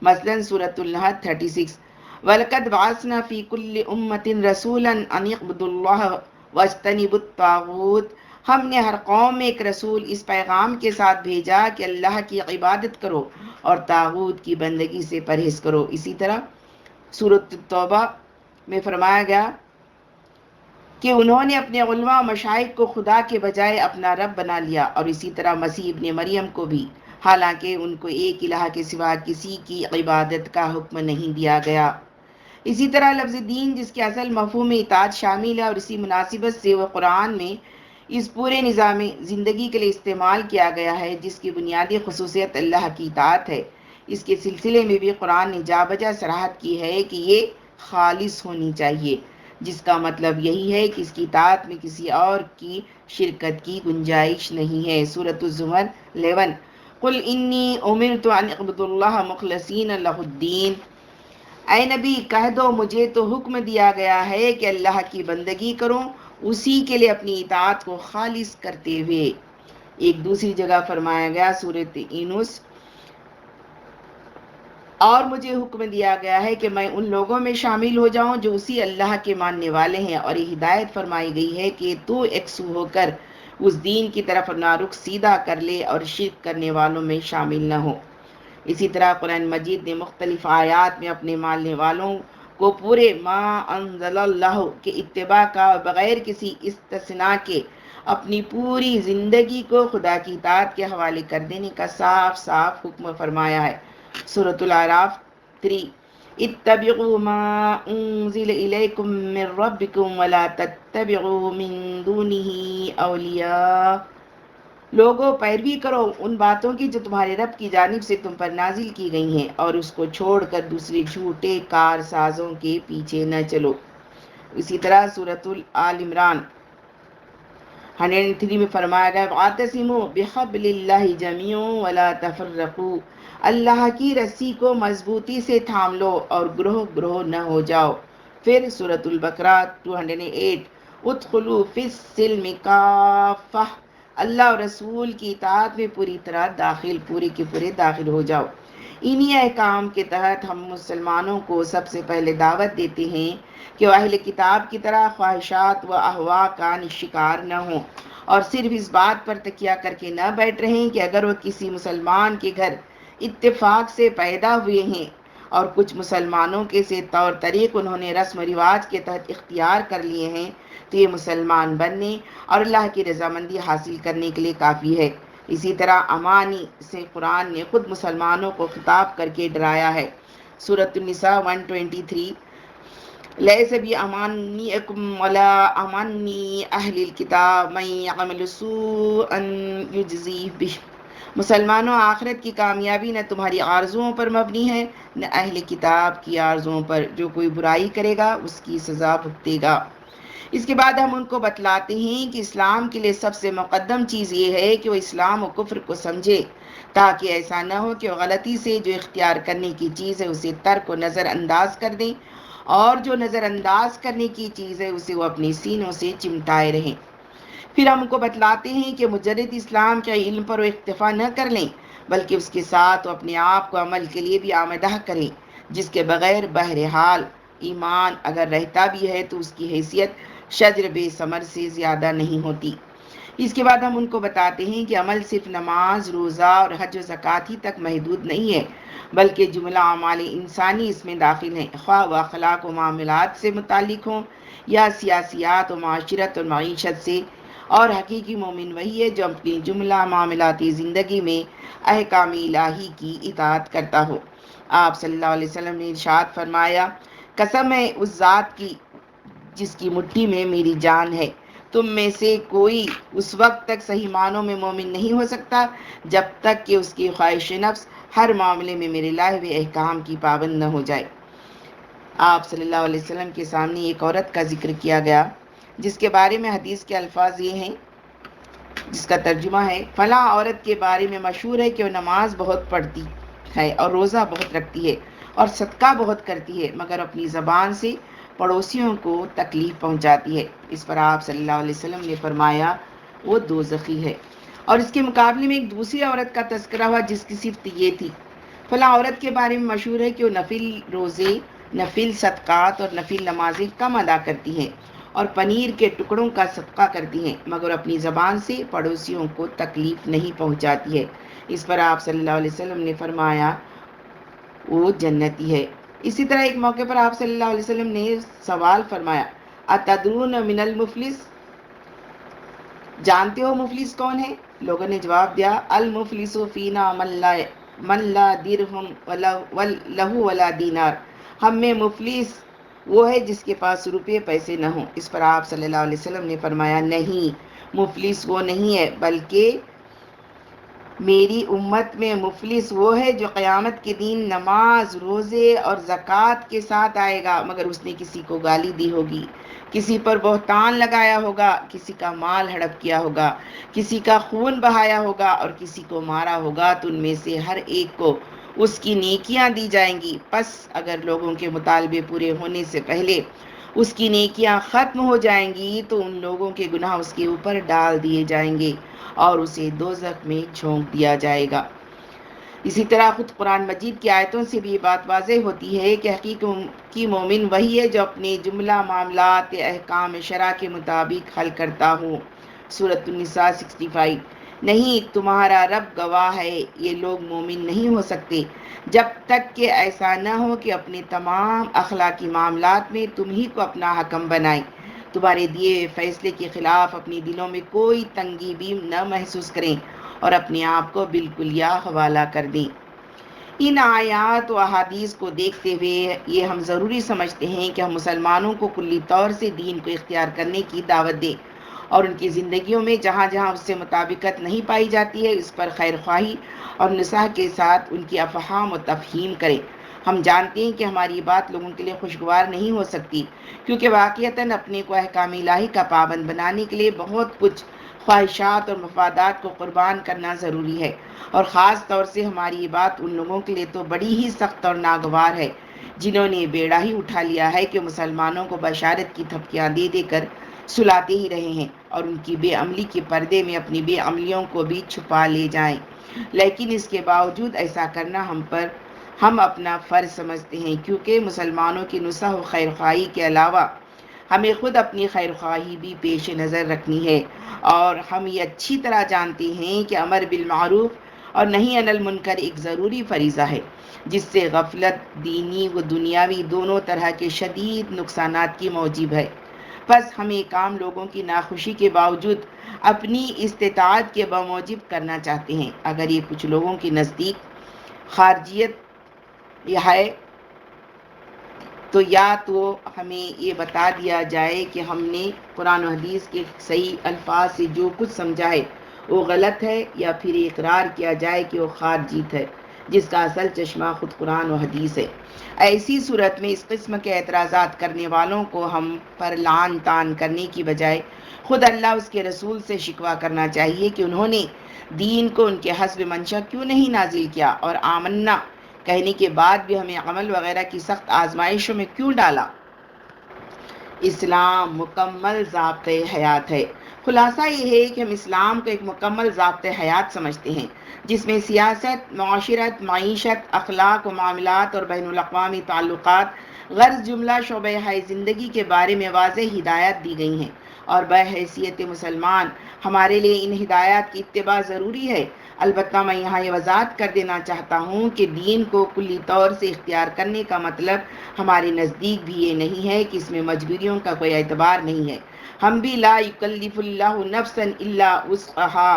مثلاً سورۃ النحل 36، وَلَقَدْ بَعَثْنَا فِي كُلِّ أُمَّةٍ رَسُولًا أَنِ اعْبُدُوا اللَّهَ وَاجْتَنِبُوا الطَّاغُوتَ، ہم نے ہر قوم میں ایک رسول اس پیغام کے ساتھ بھیجا کہ اللہ کی عبادت کرو اور طاغوت کی بندگی سے پرہیز کرو۔ اسی طرح سورۃ التوبہ میں فرمایا گیا کہ انہوں نے اپنے علماء و مشائخ کو خدا کے بجائے اپنا رب بنا لیا، اور اسی طرح مسیح ابن مریم کو بھی، حالانکہ ان کو ایک الہ کے سوا کسی کی عبادت کا حکم نہیں دیا گیا۔ اسی طرح لفظ دین، جس کے اصل مفہوم میں اطاعت شامل ہے، اور اسی مناسبت سے وہ قرآن میں اس پورے نظام زندگی کے لیے استعمال کیا گیا ہے جس کی بنیادی خصوصیت اللہ کی اطاعت ہے، اس کے سلسلے میں بھی قرآن نے جا بجا صراحت کی ہے کہ یہ خالص ہونی چاہیے، جس کا مطلب یہی ہے کہ اس کی اطاعت میں کسی اور کی شرکت کی گنجائش نہیں ہے۔ سورۃ الزمر 11، قُلْ إِنِّي أُمِرْتُ أَنْ اعْبُدُوا اللَّهَ مُخْلِصِينَ لَهُ الدِّينَ، اے نبی کہہ دو مجھے تو حکم دیا گیا ہے کہ اللہ کی بندگی کروں، اسی کے لیے اپنی اطاعت کو خالص کرتے ہوئے۔ ایک دوسری جگہ فرمایا گیا، سورۃ یونس، اور مجھے حکم دیا گیا ہے کہ میں ان لوگوں میں شامل ہو جاؤں جو اسی اللہ کے ماننے والے ہیں، اور یہ ہدایت فرمائی گئی ہے کہ تو یکسو ہو کر اس دین کی طرف اپنا رخ سیدھا کر لے اور شرک کرنے والوں میں شامل نہ ہو۔ اسی طرح قرآن مجید نے مختلف آیات میں اپنے ماننے والوں کو پورے ما انزل اللہ کے اتباع کا اور بغیر کسی استثناء کے اپنی پوری زندگی کو خدا کی اطاعت کے حوالے کر دینے کا صاف صاف حکم فرمایا ہے۔ سورۃ الاعراف 3، اتبعوا ما انزل الیکم من ربکم ولا تتبعوا من دونہ اولیاء، لوگوں پیروی کرو ان باتوں کی جو تمہارے رب کی جانب سے تم پر نازل کی گئی ہیں، اور اس کو چھوڑ کر دوسرے جھوٹے کار سازوں کے پیچھے نہ چلو۔ اسی طرح سورۃ آل عمران 103 میں فرمایا گیا، وَاعْتَصِمُوا بِحَبْلِ اللَّهِ جَمِيعًا وَلَا تَفَرَّقُوا، اللہ کی رسی کو مضبوطی سے تھام لو اور گروہ گروہ نہ ہو جاؤ۔ پھر سورۃ البقرہ 208، ادخلوا فی السلم کافہ، اللہ اور رسول کی اطاعت میں پوری طرح پورے کے پورے داخل ہو جاؤ۔ انہی احکام کے تحت ہم مسلمانوں کو سب سے پہلے دعوت دیتے ہیں کہ وہ اہل کتاب کی طرح خواہشات و اہواء کا شکار نہ ہوں، اور صرف اس بات پر تکیہ کر کے نہ بیٹھ رہیں کہ اگر وہ کسی مسلمان کے گھر اتفاق سے پیدا ہوئے ہیں اور کچھ مسلمانوں کے سے طور طریق انہوں نے رسم و رواج کے تحت اختیار کر لیے ہیں تو یہ مسلمان بننے اور اللہ کی رضامندی حاصل کرنے کے لیے کافی ہے۔ اسی طرح امانی سے قرآن نے خود مسلمانوں کو خطاب کر کے ڈرایا ہے۔ سورۃ النساء 123، لیس بِأَمَانِّئِکُمْ وَلَا أَمَانِّ أَہْلِ الْکِتَابِ مَن یعمل سوءًا یجزہ بہ۔ مسلمانوں، آخرت کی کامیابی نہ تمہاری آرزوؤں پر مبنی ہے نہ اہل کتاب کی آرزوؤں پر، جو کوئی برائی کرے گا اس کی سزا بھگتے گا۔ اس کے بعد ہم ان کو بتلاتے ہیں کہ اسلام کے لیے سب سے مقدم چیز یہ ہے کہ وہ اسلام و کفر کو سمجھے، تاکہ ایسا نہ ہو کہ وہ غلطی سے جو اختیار کرنے کی چیز ہے اسے ترک و نظر انداز کر دیں، اور جو نظر انداز کرنے کی چیز ہے اسے وہ اپنے سینوں سے چمٹائے رہیں۔ پھر ہم ان کو بتلاتے ہیں کہ مجرد اسلام کے علم پر وہ اکتفا نہ کر لیں، بلکہ اس کے ساتھ وہ اپنے آپ کو عمل کے لیے بھی آمادہ کریں، جس کے بغیر بہرحال ایمان اگر رہتا بھی ہے تو اس کی حیثیت شجر بے ثمر سے زیادہ نہیں ہوتی۔ اس کے بعد ہم ان کو بتاتے ہیں کہ عمل صرف نماز، روزہ اور حج و زکوٰۃ ہی تک محدود نہیں ہے، بلکہ جملہ اعمال انسانی اس میں داخل ہیں، خواہ وہ اخلاق و معاملات سے متعلق ہوں یا سیاسیات و معاشرت اور معیشت سے۔ اور حقیقی مومن وہی ہے جو اپنی جملہ معاملاتی زندگی میں احکام الہی کی اطاعت کرتا ہو۔ آپ صلی اللہ علیہ وسلم نے ارشاد فرمایا، قسم ہے اس ذات کی جس کی مٹھی میں میری جان ہے، تم میں سے کوئی اس وقت تک صحیح معنوں میں مومن نہیں ہو سکتا جب تک کہ اس کی خواہش نفس ہر معاملے میں میرے لائے ہوئے احکام کی پابند نہ ہو جائے۔ آپ صلی اللہ علیہ وسلم کے سامنے ایک عورت کا ذکر کیا گیا جس کے بارے میں حدیث کے الفاظ یہ ہیں، جس کا ترجمہ ہے، فلاں عورت کے بارے میں مشہور ہے کہ وہ نماز بہت پڑھتی ہے اور روزہ بہت رکھتی ہے اور صدقہ بہت کرتی ہے، مگر اپنی زبان سے پڑوسیوں کو تکلیف پہنچاتی ہے۔ اس پر آپ صلی اللہ علیہ وسلم نے فرمایا وہ دوزخی ہے۔ اور اس کے مقابلے میں ایک دوسری عورت کا تذکرہ ہوا جس کی صفت یہ تھی، فلاں عورت کے بارے میں مشہور ہے کہ وہ نفل روزے، نفل صدقات اور نفل نمازیں کم ادا کرتی ہیں اور پنیر کے ٹکڑوں کا صدقہ کرتی ہیں، مگر اپنی زبان سے پڑوسیوں کو تکلیف نہیں پہنچاتی ہے۔ اس پر آپ صلی اللہ علیہ وسلم نے فرمایا وہ جنتی ہے۔ اسی طرح ایک موقع پر آپ صلی اللہ علیہ وسلم نے سوال فرمایا، اتدرون من المفلس، جانتے ہو مفلس کون ہے؟ لوگوں نے جواب دیا، المفلس فینا من لا درہم لہ ولا دینار، ہم میں مفلس وہ ہے جس کے پاس روپے پیسے نہ ہوں۔ اس پر آپ صلی اللہ علیہ وسلم نے فرمایا، نہیں، مفلس وہ نہیں ہے، بلکہ میری امت میں مفلس وہ ہے جو قیامت کے دن نماز، روزے اور زکوٰۃ کے ساتھ آئے گا، مگر اس نے کسی کو گالی دی ہوگی، کسی پر بہتان لگایا ہوگا، کسی کا مال ہڑپ کیا ہوگا، کسی کا خون بہایا ہوگا اور کسی کو مارا ہوگا، تو ان میں سے ہر ایک کو اس کی نیکیاں دی جائیں گی، پس اگر لوگوں کے مطالبے پورے ہونے سے پہلے اس کی نیکیاں ختم ہو جائیں گی تو ان لوگوں کے گناہ اس کے اوپر ڈال دیے جائیں گے اور اسے دوزخ میں جھونک دیا جائے گا۔ اسی طرح خود قرآن مجید کی آیتوں سے بھی یہ بات واضح ہوتی ہے کہ حقیقی مومن وہی ہے جو اپنے جملہ معاملات احکام شرع کے مطابق حل کرتا ہو۔ سورۃ النساء 65، نہیں، تمہارا رب گواہ ہے، یہ لوگ مومن نہیں ہو سکتے جب تک کہ ایسا نہ ہو کہ اپنے تمام اخلاقی معاملات میں تم ہی کو اپنا حکم بنائیں، تمہارے دیے ہوئے فیصلے کے خلاف اپنے دلوں میں کوئی تنگی بھی نہ محسوس کریں اور اپنے آپ کو بالکل یا حوالہ کر دیں۔ ان آیات و احادیث کو دیکھتے ہوئے یہ ہم ضروری سمجھتے ہیں کہ ہم مسلمانوں کو کلی طور سے دین کو اختیار کرنے کی دعوت دیں اور ان کی زندگیوں میں جہاں جہاں اس سے مطابقت نہیں پائی جاتی ہے اس پر خیر خواہی اور نصح کے ساتھ ان کی افہام و تفہیم کریں۔ ہم جانتے ہیں کہ ہماری بات لوگوں کے لیے خوشگوار نہیں ہو سکتی، کیونکہ واقعتاً اپنے کو احکام الہی کا پابند بنانے کے لیے بہت کچھ خواہشات اور مفادات کو قربان کرنا ضروری ہے، اور خاص طور سے ہماری یہ بات ان لوگوں کے لیے تو بڑی ہی سخت اور ناگوار ہے جنہوں نے بیڑا ہی اٹھا لیا ہے کہ مسلمانوں کو بشارت کی تھپکیاں دے دے کر سلاتے ہی رہے ہیں اور ان کی بے عملی کے پردے میں اپنی بے عملیوں کو بھی چھپا لے جائیں، لیکن اس کے باوجود ایسا کرنا ہم اپنا فرض سمجھتے ہیں، کیونکہ مسلمانوں کی نصح و خیرخواہی کے علاوہ ہمیں خود اپنی خیرخواہی بھی پیش نظر رکھنی ہے، اور ہم یہ اچھی طرح جانتے ہیں کہ امر بالمعروف اور نہی عن المنکر ایک ضروری فریضہ ہے جس سے غفلت دینی و دنیاوی دونوں طرح کے شدید نقصانات کی موجب ہے۔ بس ہم ایک عام لوگوں کی ناخوشی کے باوجود اپنی استطاعت کے بموجب کرنا چاہتے ہیں۔ اگر یہ کچھ لوگوں کے نزدیک خارجیت ہے تو یا تو ہمیں یہ بتا دیا جائے کہ ہم نے قرآن و حدیث کے صحیح الفاظ سے جو کچھ سمجھا ہے وہ غلط ہے، یا پھر اقرار کیا جائے کہ وہ خارجیت ہے جس کا اصل چشمہ خود قرآن و حدیث ہے۔ ایسی صورت میں اس قسم کے اعتراضات کرنے والوں کو ہم پر لعن طعن کرنے کی بجائے خود اللہ اس کے رسول سے شکوہ کرنا چاہیے کہ انہوں نے دین کو ان کے حسب منشا کیوں نہیں نازل کیا، اور آمنا کہنے کے بعد بھی ہمیں عمل وغیرہ کی سخت آزمائشوں میں کیوں ڈالا۔ اسلام مکمل ضابطۂ حیات ہے۔ خلاصہ یہ ہے کہ ہم اسلام کو ایک مکمل ضابطۂ حیات سمجھتے ہیں جس میں سیاست، معاشرت، معیشت، اخلاق و معاملات اور بین الاقوامی تعلقات غرض جملہ شعبۂ حیاتی زندگی کے بارے میں واضح ہدایات دی گئی ہیں، اور بحیثیت مسلمان ہمارے لیے ان ہدایات کی اتباع ضروری ہے۔ البتہ میں یہاں یہ وضاحت کر دینا چاہتا ہوں کہ دین کو کلی طور سے اختیار کرنے کا مطلب ہمارے نزدیک بھی یہ نہیں ہے کہ اس میں مجبوریوں کا کوئی اعتبار نہیں ہے۔ ہم بھی لا یکلف اللہ نفسا الا وسعہا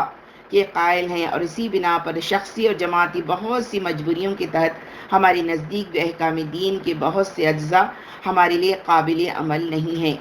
کے قائل ہیں، اور اسی بنا پر شخصی اور جماعتی بہت سی مجبوریوں کے تحت ہمارے نزدیک بھی احکام دین کے بہت سے اجزاء ہمارے لیے قابل عمل نہیں ہیں۔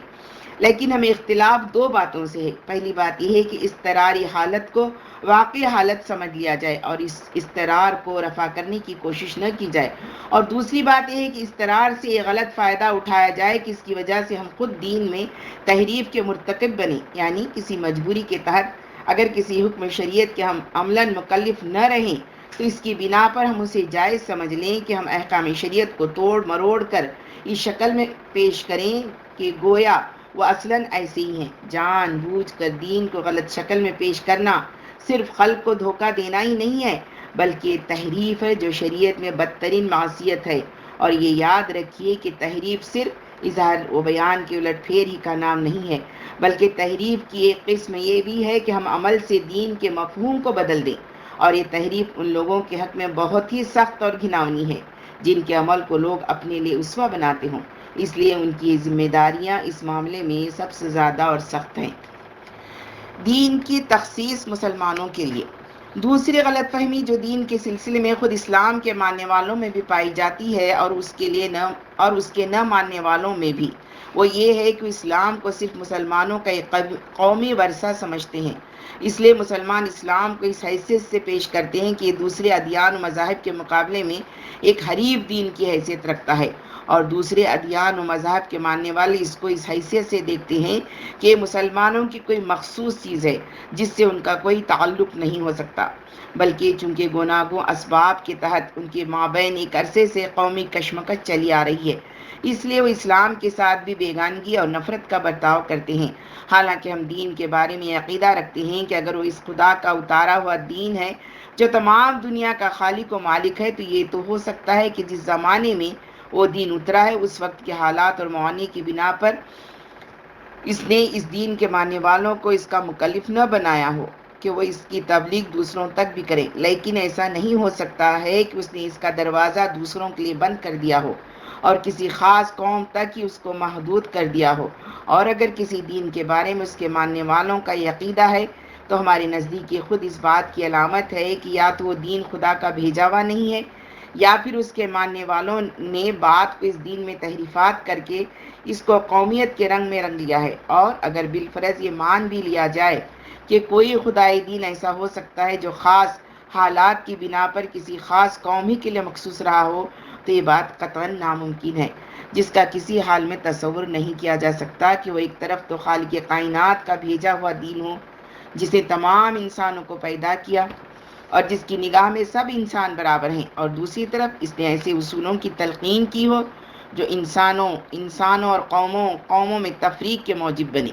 لیکن ہمیں اختلاف دو باتوں سے ہے۔ پہلی بات یہ ہے کہ اضطراری حالت کو واقعی حالت سمجھ لیا جائے اور اس اضطرار کو رفع کرنے کی کوشش نہ کی جائے، اور دوسری بات یہ ہے کہ اضطرار سے یہ غلط فائدہ اٹھایا جائے کہ اس کی وجہ سے ہم خود دین میں تحریف کے مرتکب بنیں، یعنی کسی مجبوری کے تحت اگر کسی حکم شریعت کے ہم عملاً مکلف نہ رہیں تو اس کی بنا پر ہم اسے جائز سمجھ لیں کہ ہم احکام شریعت کو توڑ مروڑ کر اس شکل میں پیش کریں کہ گویا وہ اصلاً ایسے ہی ہیں۔ جان بوجھ کر دین کو غلط شکل میں پیش کرنا صرف خلق کو دھوکہ دینا ہی نہیں ہے بلکہ تحریف ہے جو شریعت میں بدترین معصیت ہے، اور یہ یاد رکھیے کہ تحریف صرف اظہار و بیان کے الٹ پھیر ہی کا نام نہیں ہے، بلکہ تحریف کی ایک قسم یہ بھی ہے کہ ہم عمل سے دین کے مفہوم کو بدل دیں، اور یہ تحریف ان لوگوں کے حق میں بہت ہی سخت اور گھناؤنی ہے جن کے عمل کو لوگ اپنے لیے اسوہ بناتے ہوں، اس لیے ان کی ذمہ داریاں اس معاملے میں سب سے زیادہ اور سخت ہیں۔ دین کی تخصیص مسلمانوں کے لیے۔ دوسری غلط فہمی جو دین کے سلسلے میں خود اسلام کے ماننے والوں میں بھی پائی جاتی ہے اور اس کے نہ ماننے والوں میں بھی، وہ یہ ہے کہ اسلام کو صرف مسلمانوں کا ایک قومی ورثہ سمجھتے ہیں، اس لیے مسلمان اسلام کو اس حیثیت سے پیش کرتے ہیں کہ یہ دوسرے ادیان و مذاہب کے مقابلے میں ایک حریف دین کی حیثیت رکھتا ہے، اور دوسرے ادیان و مذاہب کے ماننے والے اس کو اس حیثیت سے دیکھتے ہیں کہ یہ مسلمانوں کی کوئی مخصوص چیز ہے جس سے ان کا کوئی تعلق نہیں ہو سکتا، بلکہ چونکہ گناگوں اسباب کے تحت ان کے مابین ایک عرصے سے قومی کشمکش چلی آ رہی ہے، اس لیے وہ اسلام کے ساتھ بھی بیگانگی اور نفرت کا برتاؤ کرتے ہیں۔ حالانکہ ہم دین کے بارے میں عقیدہ رکھتے ہیں کہ اگر وہ اس خدا کا اتارا ہوا دین ہے جو تمام دنیا کا خالق و مالک ہے، تو یہ تو ہو سکتا ہے کہ جس زمانے میں وہ دین اترا ہے اس وقت کے حالات اور معانی کی بنا پر اس نے اس دین کے ماننے والوں کو اس کا مکلف نہ بنایا ہو کہ وہ اس کی تبلیغ دوسروں تک بھی کریں، لیکن ایسا نہیں ہو سکتا ہے کہ اس نے اس کا دروازہ دوسروں کے لیے بند کر دیا ہو اور کسی خاص قوم تک ہی اس کو محدود کر دیا ہو، اور اگر کسی دین کے بارے میں اس کے ماننے والوں کا یہ عقیدہ ہے تو ہمارے نزدیک یہ خود اس بات کی علامت ہے کہ یا تو وہ دین خدا کا بھیجا ہوا نہیں ہے، یا پھر اس کے ماننے والوں نے بات کو اس دین میں تحریفات کر کے اس کو قومیت کے رنگ میں رنگ لیا ہے، اور اگر بالفرض یہ مان بھی لیا جائے کہ کوئی خدائی دین ایسا ہو سکتا ہے جو خاص حالات کی بنا پر کسی خاص قوم ہی کے لیے مخصوص رہا ہو، تو یہ بات قطعاً ناممکن ہے، جس کا کسی حال میں تصور نہیں کیا جا سکتا کہ وہ ایک طرف تو خالق کائنات کا بھیجا ہوا دین ہو، جس نے تمام انسانوں کو پیدا کیا اور جس کی نگاہ میں سب انسان برابر ہیں، اور دوسری طرف اس نے ایسے اصولوں کی تلقین کی ہو جو انسانوں اور قوموں میں تفریق کے موجب بنے۔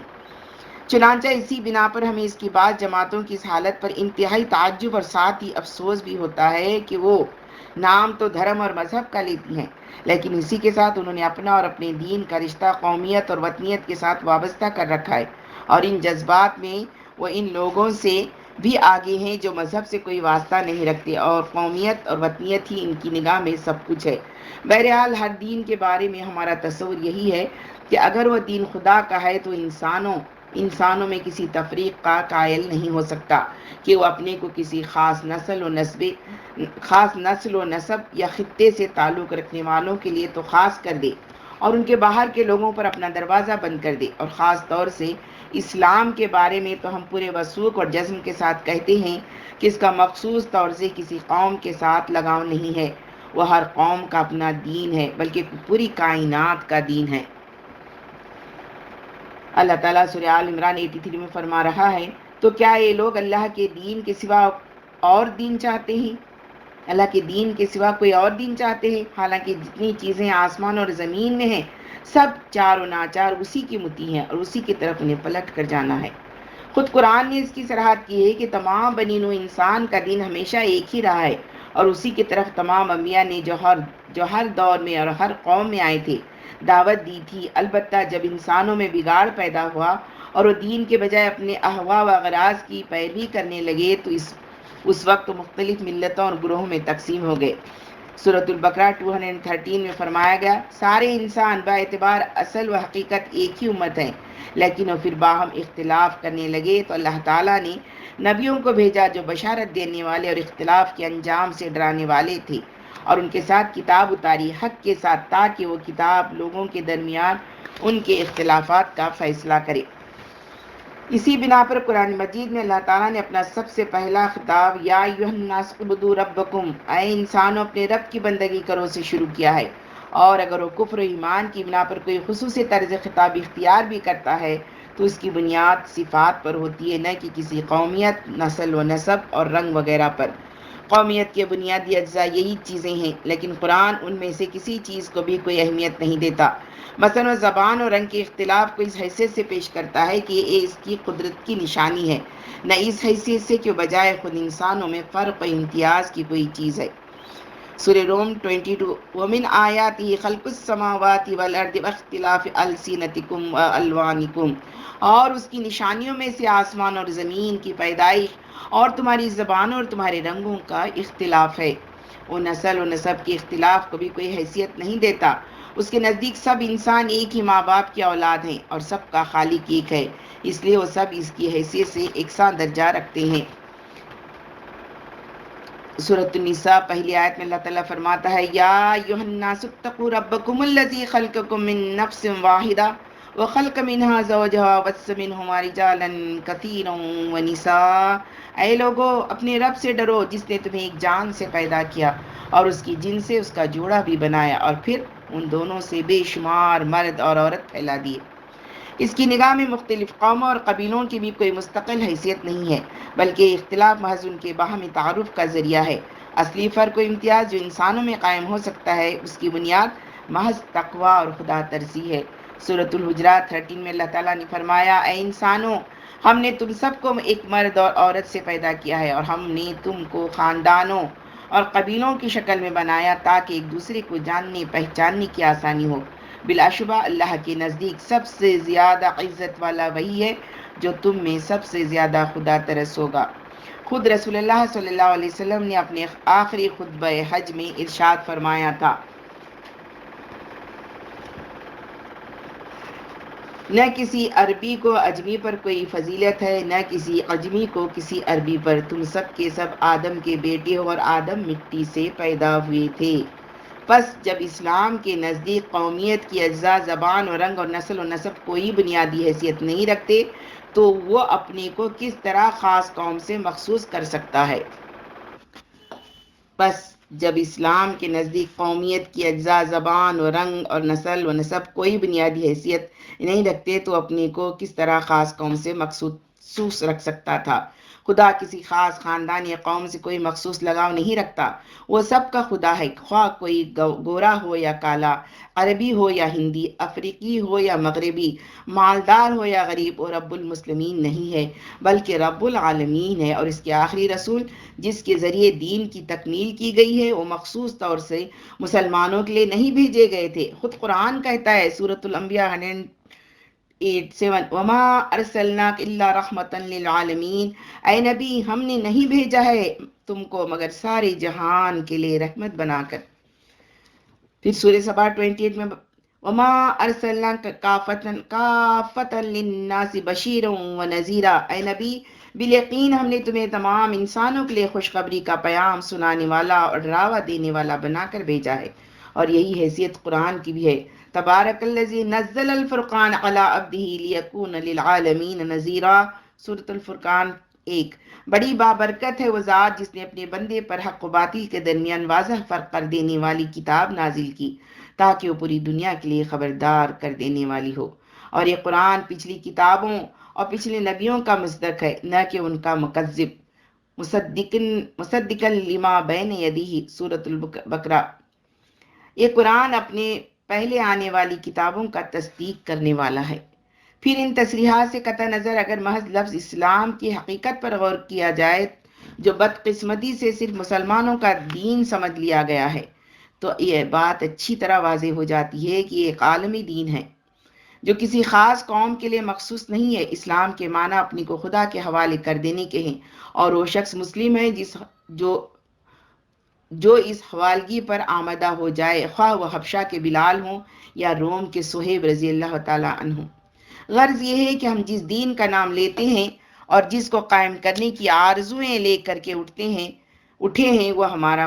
چنانچہ اسی بنا پر ہمیں اس کی بعض جماعتوں کی اس حالت پر انتہائی تعجب اور ساتھ ہی افسوس بھی ہوتا ہے کہ وہ نام تو دھرم اور مذہب کا لیتی ہیں، لیکن اسی کے ساتھ انہوں نے اپنا اور اپنے دین کا رشتہ قومیت اور وطنیت کے ساتھ وابستہ کر رکھا ہے، اور ان جذبات میں وہ ان لوگوں سے بھی آگے ہیں جو مذہب سے کوئی واسطہ نہیں رکھتے، اور قومیت اور وطنیت ہی ان کی نگاہ میں سب کچھ ہے۔ بہرحال ہر دین کے بارے میں ہمارا تصور یہی ہے کہ اگر وہ دین خدا کا ہے تو انسانوں میں کسی تفریق کا قائل نہیں ہو سکتا کہ وہ اپنے کو کسی خاص نسل و نسب یا خطے سے تعلق رکھنے والوں کے لیے تو خاص کر دے اور ان کے باہر کے لوگوں پر اپنا دروازہ بند کر دے، اور خاص طور سے اسلام کے بارے میں تو ہم پورے وثوق اور جزم کے ساتھ کہتے ہیں کہ اس کا مخصوص طور سے کسی قوم کے ساتھ لگاؤ نہیں ہے، وہ ہر قوم کا اپنا دین ہے، بلکہ پوری کائنات کا دین ہے۔ اللہ تعالیٰ سورہ آل عمران 83 میں فرما رہا ہے، تو کیا یہ لوگ اللہ کے دین کے سوا اور دین چاہتے ہیں؟ اللہ کے دین کے سوا کوئی اور دین چاہتے ہیں، حالانکہ جتنی چیزیں آسمان اور زمین میں ہیں سب چار و ناچار اسی کی متی ہیں اور اسی کی طرف انہیں پلٹ کر جانا ہے۔ خود قرآن نے اس کی صراحت کی ہے کہ تمام بنی نوع انسان کا دین ہمیشہ ایک ہی رہا ہے، اور اسی کی طرف تمام انبیاء نے جو ہر دور میں اور ہر قوم میں آئے تھے دعوت دی تھی۔ البتہ جب انسانوں میں بگاڑ پیدا ہوا اور وہ دین کے بجائے اپنے اہواء و اغراض کی پیروی کرنے لگے تو اس وقت مختلف ملتوں اور گروہوں میں تقسیم ہو گئے۔ سورۃ البقرہ 213 میں فرمایا گیا، سارے انسان با اعتبار اصل و حقیقت ایک ہی امت ہیں، لیکن وہ پھر باہم اختلاف کرنے لگے تو اللہ تعالیٰ نے نبیوں کو بھیجا جو بشارت دینے والے اور اختلاف کے انجام سے ڈرانے والے تھے، اور ان کے ساتھ کتاب اتاری حق کے ساتھ تاکہ وہ کتاب لوگوں کے درمیان ان کے اختلافات کا فیصلہ کرے۔ اسی بنا پر قرآن مجید میں اللہ تعالیٰ نے اپنا سب سے پہلا خطاب یا ایھا الناس اعبدوا ربکم، اے انسانوں اپنے رب کی بندگی کرو سے شروع کیا ہے، اور اگر وہ کفر و ایمان کی بنا پر کوئی خصوصی طرز خطاب اختیار بھی کرتا ہے تو اس کی بنیاد صفات پر ہوتی ہے، نہ کہ کسی قومیت، نسل و نسب اور رنگ وغیرہ پر۔ قومیت کے بنیادی اجزاء یہی چیزیں ہیں، لیکن قرآن ان میں سے کسی چیز کو بھی کوئی اہمیت نہیں دیتا۔ مثلا وہ زبان اور رنگ کے اختلاف کو اس حیثیت سے پیش کرتا ہے کہ یہ اس کی قدرت کی نشانی ہے، نہ اس حیثیت سے کہ بجائے خود انسانوں میں فرق و امتیاز کی کوئی چیز ہے۔ سورہ روم 22، وَمِنْ آیَاتِهِ خَلْقُ السَّمَاوَاتِ وَالْأَرْضِ وَاخْتِلَافِ أَلْسِنَتِكُمْ وَأَلْوَانِكُمْ، اور اس کی نشانیوں میں سے آسمان اور زمین کی پیدائش اور تمہاری زبانوں اور تمہارے رنگوں کا اختلاف ہے۔ وہ نسل و نسب کے اختلاف کو بھی کوئی حیثیت نہیں دیتا، اس کے نزدیک سب انسان ایک ہی ماں باپ کی اولاد ہیں اور سب کا خالق ایک ہے، اس لیے وہ سب اس کی حیثیت سے یکساں درجہ رکھتے ہیں۔ سورۃ النساء پہلی آیت میں اللہ تعالیٰ فرماتا ہے، یا ایھا الناس اتقوا ربکم الذی خلقکم من نفس واحدہ وخلق منها زوجها وبث منہما رجالا کثیرا ونساء، اے لوگو اپنے رب سے ڈرو جس نے تمہیں ایک جان سے پیدا کیا اور اس کی جن سے اس کا جوڑا بھی بنایا، اور پھر ان دونوں سے بے شمار مرد اور عورت پھیلا دیے۔ اس کی نگاہ میں مختلف قوموں اور قبیلوں کی بھی کوئی مستقل حیثیت نہیں ہے، بلکہ اختلاف محض ان کے باہمی تعارف کا ذریعہ ہے۔ اصلی فرق و امتیاز جو انسانوں میں قائم ہو سکتا ہے اس کی بنیاد محض تقوی اور خدا ترسی ہے۔ سورۃ الحجرات 13 میں اللہ تعالیٰ نے فرمایا، اے انسانوں ہم نے تم سب کو ایک مرد اور عورت سے پیدا کیا ہے، اور ہم نے تم کو خاندانوں اور قبیلوں کی شکل میں بنایا تاکہ ایک دوسرے کو جاننے پہچاننے کی آسانی ہو۔ بلا شبہ اللہ کے نزدیک سب سے زیادہ عزت والا وہی ہے جو تم میں سب سے زیادہ خدا ترس ہوگا۔ خود رسول اللہ صلی اللہ علیہ وسلم نے اپنے آخری خطبہ حج میں ارشاد فرمایا تھا، نہ کسی عربی کو عجمی پر کوئی فضیلت ہے، نہ کسی عجمی کو کسی عربی پر، تم سب کے سب آدم کے بیٹے ہو اور آدم مٹی سے پیدا ہوئے تھے۔ پس جب اسلام کے نزدیک قومیت کی اجزاء زبان اور رنگ اور نسل و نسب کوئی بنیادی حیثیت نہیں رکھتے تو وہ اپنے کو کس طرح خاص قوم سے مخصوص کر سکتا ہے؟ پس جب اسلام کے نزدیک قومیت کی اجزاء زبان و رنگ اور نسل و نسب کوئی بنیادی حیثیت نہیں رکھتے تو اپنے کو کس طرح خاص قوم سے مخصوص رکھ سکتا تھا۔ خدا کسی خاص خاندان یا قوم سے کوئی مخصوص لگاؤ نہیں رکھتا، وہ سب کا خدا ہے، خواہ کوئی گورا ہو یا کالا، عربی ہو یا ہندی، افریقی ہو یا مغربی، مالدار ہو یا غریب، وہ رب المسلمین نہیں ہے بلکہ رب العالمین ہے۔ اور اس کے آخری رسول جس کے ذریعے دین کی تکمیل کی گئی ہے وہ مخصوص طور سے مسلمانوں کے لیے نہیں بھیجے گئے تھے۔ خود قرآن کہتا ہے سورۃ الانبیاء 187 وما ارسلناک الا رحمتا للعالمین، اے نبی ہم نے نہیں بھیجا ہے تم کو مگر سارے جہان کے لیے رحمت بنا کر۔ پھر سورہ سبا 28 میں وما ارسلناک کافتا للناس بشیرا ونذیرا، اے نبی بالیقین ہم نے تمہیں تمام انسانوں کے لیے خوشخبری کا پیام سنانے والا اور ڈراوا دینے والا بنا کر بھیجا ہے۔ اور یہی حیثیت قرآن کی بھی ہے۔ تبارک الذی نزل الفرقان علی عبدہ لیکون للعالمین نذیرا، سورۃ الفرقان 1۔ بڑی بابرکت ہے وہ ذات جس نے اپنے بندے پر حق و باطل کے درمیان واضح فرق کر دینے والی کتاب نازل کی تاکہ وہ پوری دنیا کے لیے خبردار کر دینے والی ہو۔ اور یہ قرآن پچھلی کتابوں اور پچھلے نبیوں کا مصداق ہے، نہ کہ ان کا مکذب۔ مصدقا لما بین یدیہ، سورۃ البقرہ۔ یہ قرآن اپنے پہلے آنے والی کتابوں کا تصدیق کرنے والا ہے۔ پھر ان تصریحات سے قطع نظر اگر محض لفظ اسلام کی حقیقت پر غور کیا جائے جو بدقسمتی سے صرف مسلمانوں کا دین سمجھ لیا گیا ہے تو یہ بات اچھی طرح واضح ہو جاتی ہے کہ یہ ایک عالمی دین ہے جو کسی خاص قوم کے لیے مخصوص نہیں ہے۔ اسلام کے معنی اپنی کو خدا کے حوالے کر دینے کے ہیں، اور وہ شخص مسلم ہے جو اس حوالگی پر آمدہ ہو جائے، خواہ وہ حبشہ کے بلال ہوں یا روم کے صہیب رضی اللہ تعالیٰ عنہ۔ غرض یہ ہے کہ ہم جس دین کا نام لیتے ہیں اور جس کو قائم کرنے کی آرزویں لے کر کے اٹھے ہیں وہ ہمارا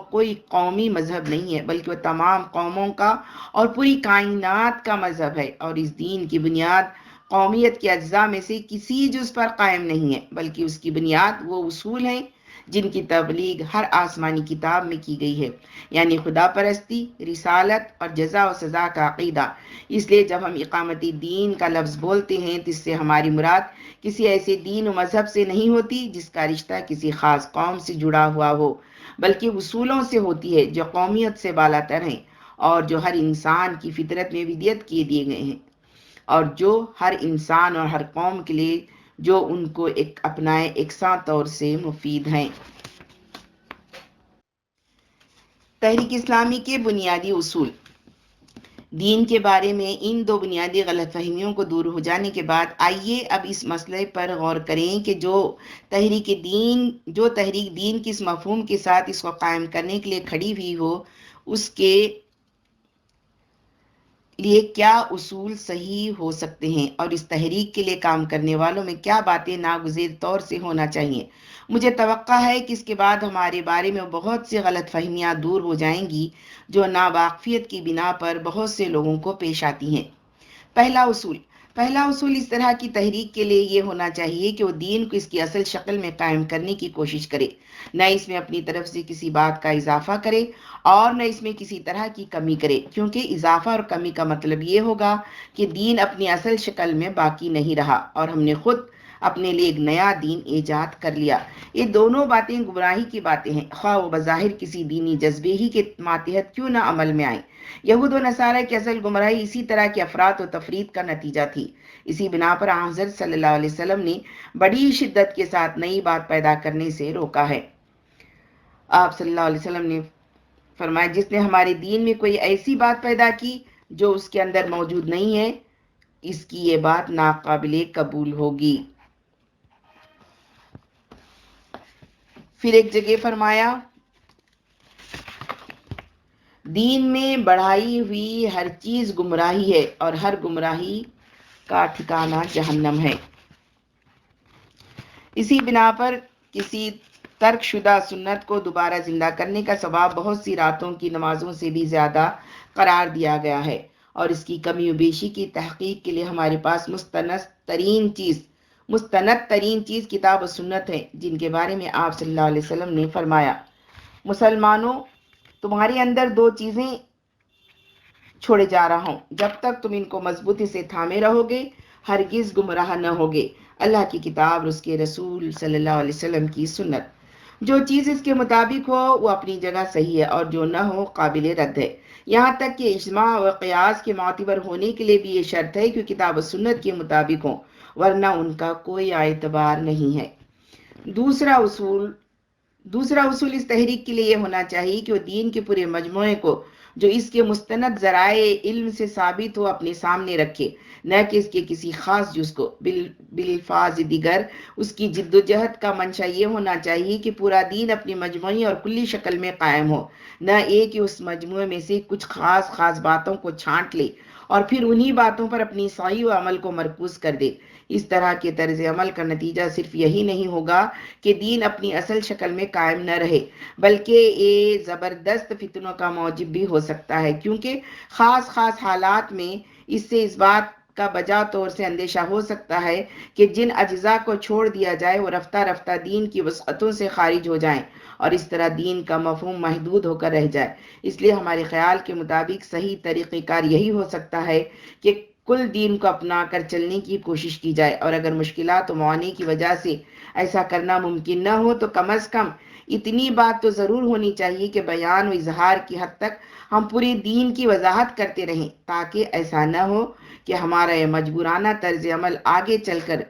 کوئی قومی مذہب نہیں ہے بلکہ وہ تمام قوموں کا اور پوری کائنات کا مذہب ہے۔ اور اس دین کی بنیاد قومیت کے اجزاء میں سے کسی جز پر قائم نہیں ہے بلکہ اس کی بنیاد وہ اصول ہیں جن کی تبلیغ ہر آسمانی کتاب میں کی گئی ہے، یعنی خدا پرستی، رسالت اور جزا و سزا کا عقیدہ۔ اس لیے جب ہم اقامت دین کا لفظ بولتے ہیں تو اس سے ہماری مراد کسی ایسے دین و مذہب سے نہیں ہوتی جس کا رشتہ کسی خاص قوم سے جڑا ہوا ہو، بلکہ اصولوں سے ہوتی ہے جو قومیت سے بالا تر ہیں اور جو ہر انسان کی فطرت میں ودیت کیے دیے گئے ہیں، اور جو ہر انسان اور ہر قوم کے لیے جو ان کو اپنائے یکساں طور سے مفید ہیں۔ تحریک اسلامی کے بنیادی اصول۔ دین کے بارے میں ان دو بنیادی غلط فہمیوں کو دور ہو جانے کے بعد آئیے اب اس مسئلے پر غور کریں کہ جو تحریک دین کس مفہوم کے ساتھ اس کو قائم کرنے کے لیے کھڑی ہوئی ہو اس کے لیے کیا اصول صحیح ہو سکتے ہیں اور اس تحریک کے لیے کام کرنے والوں میں کیا باتیں ناگزیر طور سے ہونا چاہیے۔ مجھے توقع ہے کہ اس کے بعد ہمارے بارے میں بہت سی غلط فہمیاں دور ہو جائیں گی جو ناواقفیت کی بنا پر بہت سے لوگوں کو پیش آتی ہیں۔ پہلا اصول اس طرح کی تحریک کے لیے یہ ہونا چاہیے کہ وہ دین کو اس کی اصل شکل میں قائم کرنے کی کوشش کرے، نہ اس میں اپنی طرف سے کسی بات کا اضافہ کرے اور نہ اس میں کسی طرح کی کمی کرے، کیونکہ اضافہ اور کمی کا مطلب یہ ہوگا کہ دین اپنی اصل شکل میں باقی نہیں رہا اور ہم نے خود اپنے لیے ایک نیا دین ایجاد کر لیا۔ یہ دونوں باتیں گمراہی کی باتیں ہیں، خواہ وہ بظاہر کسی دینی جذبے ہی کے ماتحت کیوں نہ عمل میں آئیں۔ یہود و نصارہ کی اصل گمراہی اسی طرح کے افراط و تفرید کا نتیجہ تھی۔ اسی بنا پر حضرت صلی اللہ علیہ وسلم نے بڑی شدت کے ساتھ نئی بات پیدا کرنے سے روکا ہے۔ آپ صلی اللہ علیہ وسلم نے فرمایا جس نے ہمارے دین میں کوئی ایسی بات پیدا کی جو اس کے اندر موجود نہیں ہے اس کی یہ بات ناقابل قبول ہوگی۔ پھر ایک جگہ فرمایا دین میں بڑھائی ہوئی ہر چیز گمراہی ہے اور ہر گمراہی کا ٹھکانہ جہنم ہے۔ اسی بنا پر کسی ترک شدہ سنت کو دوبارہ زندہ کرنے کا ثواب بہت سی راتوں کی نمازوں سے بھی زیادہ قرار دیا گیا ہے، اور اس کی کمی و بیشی کی تحقیق کے لیے ہمارے پاس مستند ترین چیز کتاب و سنت ہے، جن کے بارے میں آپ صلی اللہ علیہ وسلم نے فرمایا مسلمانوں تمہارے اندر دو چیزیں چھوڑے جا رہا ہوں، جب تک تم ان کو مضبوطی سے تھامے رہو گے ہرگز گمراہ نہ ہوگے۔ اللہ کی کتاب اور اس کے رسول صلی اللہ علیہ وسلم کی سنت۔ جو چیز اس کے مطابق ہو وہ اپنی جگہ صحیح ہے، اور جو نہ ہو قابل رد ہے، یہاں تک کہ اجماع و قیاس کے معتبر ہونے کے لیے بھی یہ شرط ہے کہ کتاب و سنت کے مطابق ہوں، ورنہ ان کا کوئی اعتبار نہیں ہے۔ دوسرا اصول دوسرا اصول اس تحریک کے لیے یہ ہونا چاہیے کہ وہ دین کے پورے مجموعے کو جو اس کے مستند ذرائع علم سے ثابت ہو اپنے سامنے رکھے، نہ کہ اس کے کسی خاص جز کو۔ بالفاظ دیگر اس کی جد و جہد کا منشا یہ ہونا چاہیے کہ پورا دین اپنی مجموعی اور کلی شکل میں قائم ہو، نہ ایک کہ اس مجموعے میں سے کچھ خاص باتوں کو چھانٹ لے اور پھر انہی باتوں پر اپنی سعی و عمل کو مرکوز کر دے۔ اس طرح کے طرز عمل کا نتیجہ صرف یہی نہیں ہوگا کہ دین اپنی اصل شکل میں قائم نہ رہے، بلکہ یہ زبردست فتنوں کا موجب بھی ہو سکتا ہے، کیونکہ خاص حالات میں اس سے اس بات کا بجا طور سے اندیشہ ہو سکتا ہے کہ جن اجزاء کو چھوڑ دیا جائے وہ رفتہ رفتہ دین کی وسعتوں سے خارج ہو جائیں، اور اس طرح دین کا مفہوم محدود ہو کر رہ جائے۔ اس لیے ہمارے خیال کے مطابق صحیح طریقہ کار یہی ہو سکتا ہے کہ کل دین کو اپنا کر چلنے کی کوشش کی جائے، اور اگر مشکلات و معانی کی وجہ سے ایسا کرنا ممکن نہ ہو تو کم از کم اتنی بات تو ضرور ہونی چاہیے کہ بیان و اظہار کی حد تک ہم پورے دین کی وضاحت کرتے رہیں، تاکہ ایسا نہ ہو کہ ہمارا یہ مجبورانہ طرز عمل آگے چل کر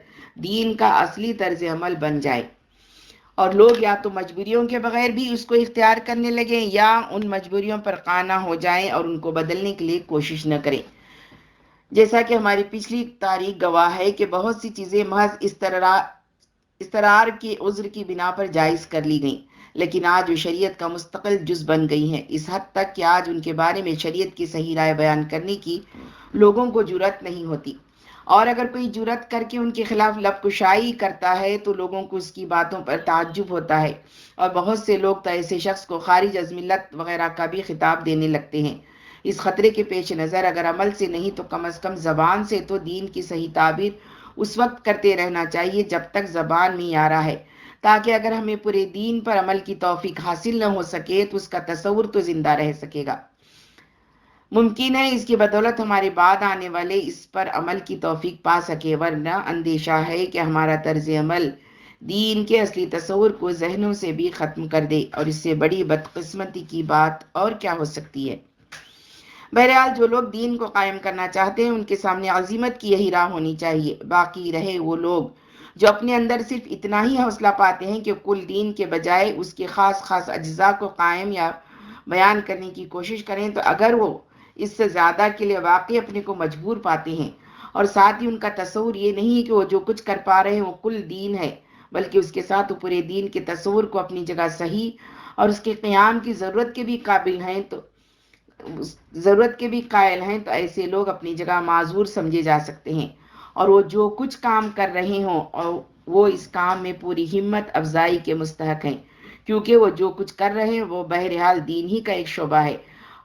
دین کا اصلی طرز عمل بن جائے، اور لوگ یا تو مجبوریوں کے بغیر بھی اس کو اختیار کرنے لگیں یا ان مجبوریوں پر قانع ہو جائیں اور ان کو بدلنے کے لیے کوشش نہ کریں۔ جیسا کہ ہماری پچھلی تاریخ گواہ ہے کہ بہت سی چیزیں محض استرار کے عذر کی بنا پر جائز کر لی گئیں، لیکن آج وہ شریعت کا مستقل جز بن گئی ہیں، اس حد تک کہ آج ان کے بارے میں شریعت کی صحیح رائے بیان کرنے کی لوگوں کو جرأت نہیں ہوتی، اور اگر کوئی جرأت کر کے ان کے خلاف لب کشائی کرتا ہے تو لوگوں کو اس کی باتوں پر تعجب ہوتا ہے، اور بہت سے لوگ تو ایسے شخص کو خارج از ملت وغیرہ کا بھی خطاب دینے لگتے ہیں۔ اس خطرے کے پیش نظر اگر عمل سے نہیں تو کم از کم زبان سے تو دین کی صحیح تعبیر اس وقت کرتے رہنا چاہیے جب تک زبان میں آ رہا ہے، تاکہ اگر ہمیں پورے دین پر عمل کی توفیق حاصل نہ ہو سکے تو اس کا تصور تو زندہ رہ سکے گا۔ ممکن ہے اس کی بدولت ہمارے بعد آنے والے اس پر عمل کی توفیق پا سکے، ورنہ اندیشہ ہے کہ ہمارا طرز عمل دین کے اصلی تصور کو ذہنوں سے بھی ختم کر دے، اور اس سے بڑی بدقسمتی کی بات اور کیا ہو سکتی ہے۔ بہرحال جو لوگ دین کو قائم کرنا چاہتے ہیں ان کے سامنے عزیمت کی یہی راہ ہونی چاہیے۔ باقی رہے وہ لوگ جو اپنے اندر صرف اتنا ہی حوصلہ پاتے ہیں کہ کل دین کے بجائے اس کے خاص اجزاء کو قائم یا بیان کرنے کی کوشش کریں، تو اگر وہ اس سے زیادہ کے لیے واقعی اپنے کو مجبور پاتے ہیں، اور ساتھ ہی ان کا تصور یہ نہیں ہے کہ وہ جو کچھ کر پا رہے ہیں وہ کل دین ہے، بلکہ اس کے ساتھ وہ پورے دین کے تصور کو اپنی جگہ صحیح اور اس کے قیام کی ضرورت کے بھی قائل ہیں، تو ایسے لوگ اپنی جگہ معذور سمجھے جا سکتے ہیں، اور وہ جو کچھ کام کر رہے ہوں اور وہ اس کام میں پوری ہمت افزائی کے مستحق ہیں، کیونکہ وہ جو کچھ کر رہے ہیں وہ بہرحال دین ہی کا ایک شعبہ ہے،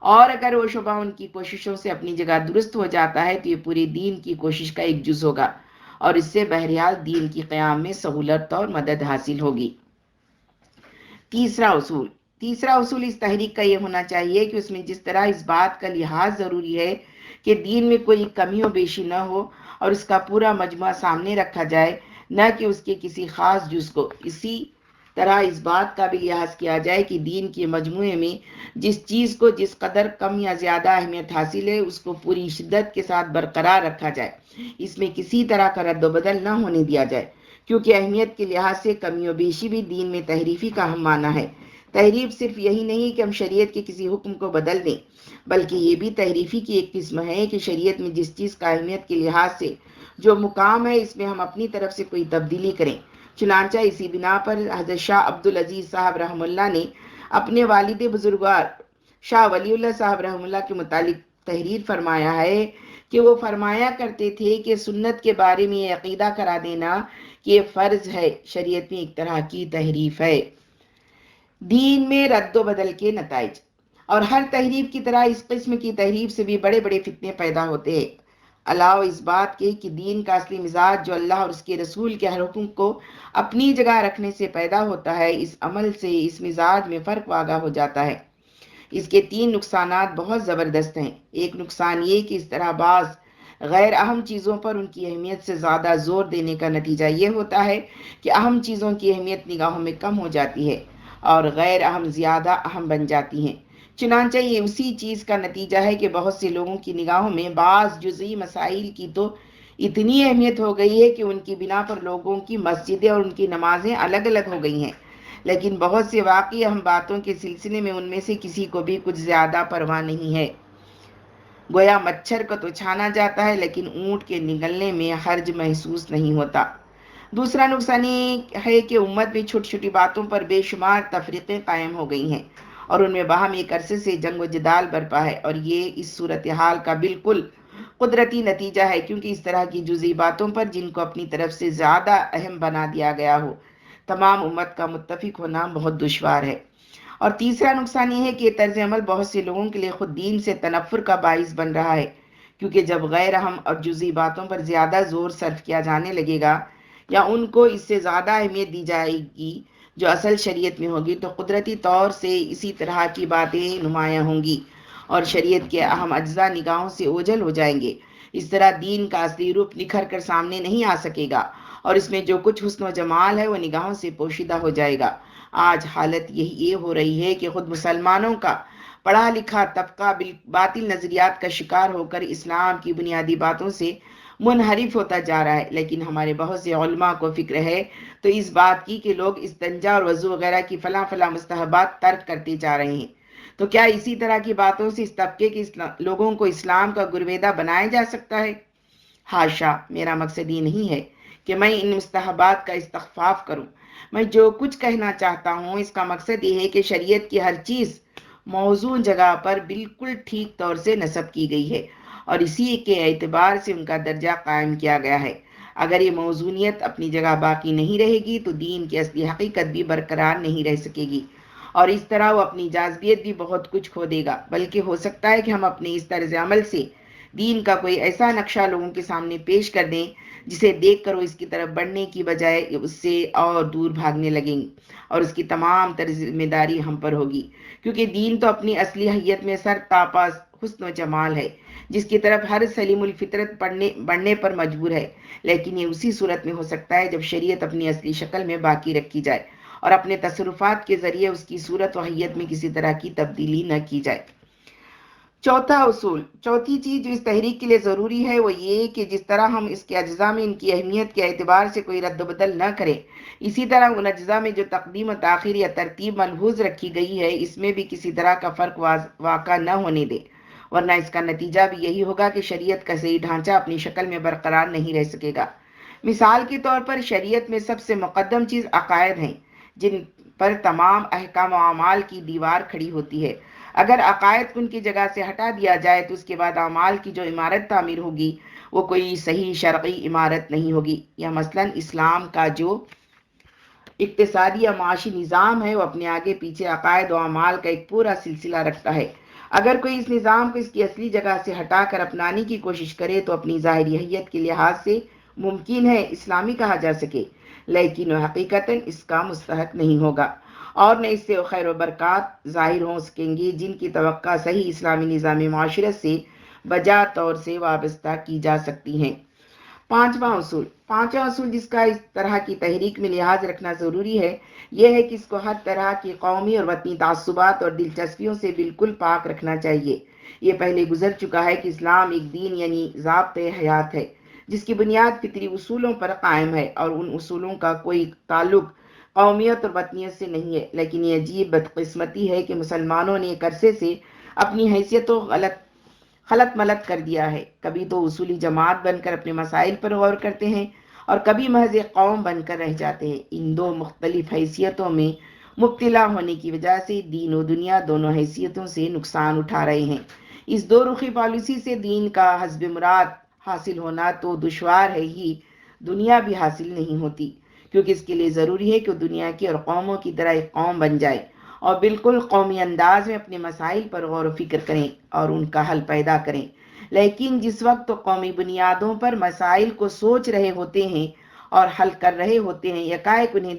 اور اگر وہ شعبہ ان کی کوششوں سے اپنی جگہ درست ہو جاتا ہے تو یہ پوری دین کی کوشش کا ایک جز ہوگا، اور اس سے بہرحال دین کی قیام میں سہولت اور مدد حاصل ہوگی۔ تیسرا اصول اس تحریک کا یہ ہونا چاہیے کہ اس میں جس طرح اس بات کا لحاظ ضروری ہے کہ دین میں کوئی کمی و بیشی نہ ہو اور اس کا پورا مجموعہ سامنے رکھا جائے، نہ کہ اس کے کسی خاص جز کو، اسی طرح اس بات کا بھی لحاظ کیا جائے کہ دین کے مجموعے میں جس چیز کو جس قدر کم یا زیادہ اہمیت حاصل ہے اس کو پوری شدت کے ساتھ برقرار رکھا جائے، اس میں کسی طرح کا رد و بدل نہ ہونے دیا جائے، کیونکہ اہمیت کے لحاظ سے کمی و بیشی بھی دین میں تحریفی کا ہم معنی ہے۔ تحریف صرف یہی نہیں کہ ہم شریعت کے کسی حکم کو بدل دیں، بلکہ یہ بھی تحریفی کی ایک قسم ہے کہ شریعت میں جس چیز کا اہمیت کے لحاظ سے جو مقام ہے اس میں ہم اپنی طرف سے کوئی تبدیلی کریں۔ چنانچہ اسی بنا پر حضرت شاہ عبدالعزیز صاحب رحم اللہ نے اپنے والد بزرگوار شاہ ولی اللہ صاحب رحم اللہ کے متعلق تحریر فرمایا ہے کہ وہ فرمایا کرتے تھے کہ سنت کے بارے میں یہ عقیدہ کرا دینا کہ یہ فرض ہے، شریعت میں ایک طرح کی تحریف ہے۔ دین میں رد و بدل کے نتائج، اور ہر تحریف کی طرح اس قسم کی تحریف سے بھی بڑے بڑے فتنے پیدا ہوتے ہیں، علاوہ اس بات کے کہ دین کا اصلی مزاج جو اللہ اور اس کے رسول کے ہر حکم کو اپنی جگہ رکھنے سے پیدا ہوتا ہے، اس عمل سے اس مزاج میں فرق واقع ہو جاتا ہے۔ اس کے 3 نقصانات بہت زبردست ہیں۔ ایک نقصان یہ کہ اس طرح بعض غیر اہم چیزوں پر ان کی اہمیت سے زیادہ زور دینے کا نتیجہ یہ ہوتا ہے کہ اہم چیزوں کی اہمیت نگاہوں میں کم ہو جاتی ہے اور غیر اہم زیادہ اہم بن جاتی ہیں۔ چنانچہ یہ اسی چیز کا نتیجہ ہے کہ بہت سے لوگوں کی نگاہوں میں بعض جزئی مسائل کی تو اتنی اہمیت ہو گئی ہے کہ ان کی بنا پر لوگوں کی مسجدیں اور ان کی نمازیں الگ الگ ہو گئی ہیں، لیکن بہت سے واقعی اہم باتوں کے سلسلے میں ان میں سے کسی کو بھی کچھ زیادہ پرواہ نہیں ہے۔ گویا مچھر کو تو چھانا جاتا ہے لیکن اونٹ کے نگلنے میں حرج محسوس نہیں ہوتا۔ دوسرا نقصان یہ ہے کہ امت میں چھوٹی چھوٹی باتوں پر بے شمار تفریقیں قائم ہو گئی ہیں اور ان میں باہم ایک عرصے سے جنگ و جدال برپا ہے، اور یہ اس صورتحال کا بالکل قدرتی نتیجہ ہے، کیونکہ اس طرح کی جزئی باتوں پر جن کو اپنی طرف سے زیادہ اہم بنا دیا گیا ہو، تمام امت کا متفق ہونا بہت دشوار ہے۔ اور تیسرا نقصان یہ ہے کہ یہ طرز عمل بہت سے لوگوں کے لیے خود دین سے تنفر کا باعث بن رہا ہے، کیونکہ جب غیر اہم اور جزئی باتوں پر زیادہ زور صرف کیا جانے لگے گا یا ان کو اس سے زیادہ اہمیت دی جائے گی جو اصل شریعت میں ہوگی، تو قدرتی طور سے اسی طرح کی باتیں نمایاں ہوں گی اور شریعت کے اہم اجزاء نگاہوں سے اوجھل ہو جائیں گے۔ اس طرح دین کا اصلی روپ نکھر کر سامنے نہیں آ سکے گا اور اس میں جو کچھ حسن و جمال ہے وہ نگاہوں سے پوشیدہ ہو جائے گا۔ آج حالت یہ ہو رہی ہے کہ خود مسلمانوں کا پڑھا لکھا طبقہ باطل نظریات کا شکار ہو کر اسلام کی بنیادی باتوں سے منحرف ہوتا جا رہا ہے، لیکن ہمارے بہت سے علماء کو فکر ہے تو اس بات کی کہ لوگ استنجا اور وضو وغیرہ کی فلاں فلاں مستحبات ترک کرتے جا رہے ہیں، تو کیا اسی طرح کی باتوں سے اس طبقے کے لوگوں کو اسلام کا گرویدہ بنایا جا سکتا ہے؟ حاشا، میرا مقصد یہ نہیں ہے کہ میں ان مستحبات کا استخفاف کروں۔ میں جو کچھ کہنا چاہتا ہوں اس کا مقصد یہ ہے کہ شریعت کی ہر چیز موزوں جگہ پر بالکل ٹھیک طور سے نصب کی گئی ہے اور اسی کے اعتبار سے ان کا درجہ قائم کیا گیا ہے۔ اگر یہ موزونیت اپنی جگہ باقی نہیں رہے گی تو دین کی اصلی حقیقت بھی برقرار نہیں رہ سکے گی اور اس طرح وہ اپنی جاذبیت بھی بہت کچھ کھو دے گا، بلکہ ہو سکتا ہے کہ ہم اپنے اس طرز عمل سے دین کا کوئی ایسا نقشہ لوگوں کے سامنے پیش کر دیں جسے دیکھ کر وہ اس کی طرف بڑھنے کی بجائے اس سے اور دور بھاگنے لگیں گے، اور اس کی تمام ذمہ داری ہم پر ہوگی، کیونکہ دین تو اپنی اصلی حیت میں سر تاپا حسن و جمال ہے جس کی طرف ہر سلیم الفطرت بڑھنے پر مجبور ہے، لیکن یہ اسی صورت میں ہو سکتا ہے جب شریعت اپنی اصلی شکل میں باقی رکھی جائے اور اپنے تصرفات کے ذریعے اس کی صورت و حیت میں کسی طرح کی تبدیلی نہ کی جائے۔ چوتھی چیز جو اس تحریک کے لیے ضروری ہے وہ یہ کہ جس طرح ہم اس کے اجزاء میں ان کی اہمیت کے اعتبار سے کوئی رد و بدل نہ کریں، اسی طرح ان اجزاء میں جو تقدیم و تاخیر یا ترتیب ملحوظ رکھی گئی ہے اس میں بھی کسی طرح کا فرق واقع نہ ہونے دیں، ورنہ اس کا نتیجہ بھی یہی ہوگا کہ شریعت کا صحیح ڈھانچہ اپنی شکل میں برقرار نہیں رہ سکے گا۔ مثال کے طور پر شریعت میں سب سے مقدم چیز عقائد ہیں جن پر تمام احکام و اعمال کی دیوار کھڑی ہوتی ہے۔ اگر عقائد کو ان کی جگہ سے ہٹا دیا جائے تو اس کے بعد اعمال کی جو عمارت تعمیر ہوگی وہ کوئی صحیح شرعی عمارت نہیں ہوگی۔ یا مثلاً اسلام کا جو اقتصادی یا معاشی نظام ہے وہ اپنے آگے پیچھے عقائد و اعمال کا ایک پورا سلسلہ رکھتا ہے۔ اگر کوئی اس نظام کو اس کی اصلی جگہ سے ہٹا کر اپنانے کی کوشش کرے تو اپنی ظاہری حیت کے لحاظ سے ممکن ہے اسلامی کہا جا سکے، لیکن وہ حقیقتاً اس کا مستحق نہیں ہوگا اور نہ اس سے خیر و برکات ظاہر ہو سکیں گی جن کی توقع صحیح اسلامی نظام معاشرت سے بجا طور سے وابستہ کی جا سکتی ہیں۔ پانچواں اصول جس کا اس طرح کی تحریک میں لحاظ رکھنا ضروری ہے یہ ہے کہ اس کو ہر طرح کی قومی اور وطنی تعصبات اور دلچسپیوں سے بالکل پاک رکھنا چاہیے۔ یہ پہلے گزر چکا ہے کہ اسلام ایک دین یعنی ضابطۂ حیات ہے جس کی بنیاد فطری اصولوں پر قائم ہے اور ان اصولوں کا کوئی تعلق قومیت اور وطنیت سے نہیں ہے، لیکن یہ عجیب بدقسمتی ہے کہ مسلمانوں نے ایک عرصے سے اپنی حیثیت و خلط ملط کر دیا ہے، کبھی تو اصولی جماعت بن کر اپنے مسائل پر غور کرتے ہیں اور کبھی محض ایک قوم بن کر رہ جاتے ہیں۔ ان دو مختلف حیثیتوں میں مبتلا ہونے کی وجہ سے دین و دنیا دونوں حیثیتوں سے نقصان اٹھا رہے ہیں۔ اس دو رخی پالیسی سے دین کا حسب مراد حاصل ہونا تو دشوار ہے ہی، دنیا بھی حاصل نہیں ہوتی، کیونکہ اس کے لیے ضروری ہے کہ وہ دنیا کی اور قوموں کی طرح ایک قوم بن جائے اور بالکل قومی انداز میں اپنے مسائل پر غور و فکر کریں اور ان کا حل پیدا کریں، لیکن جس وقت تو قومی بنیادوں پر مسائل کو سوچ رہے ہوتے ہیں اور حل کر رہے ہوتے ہیں، یکایک انہیں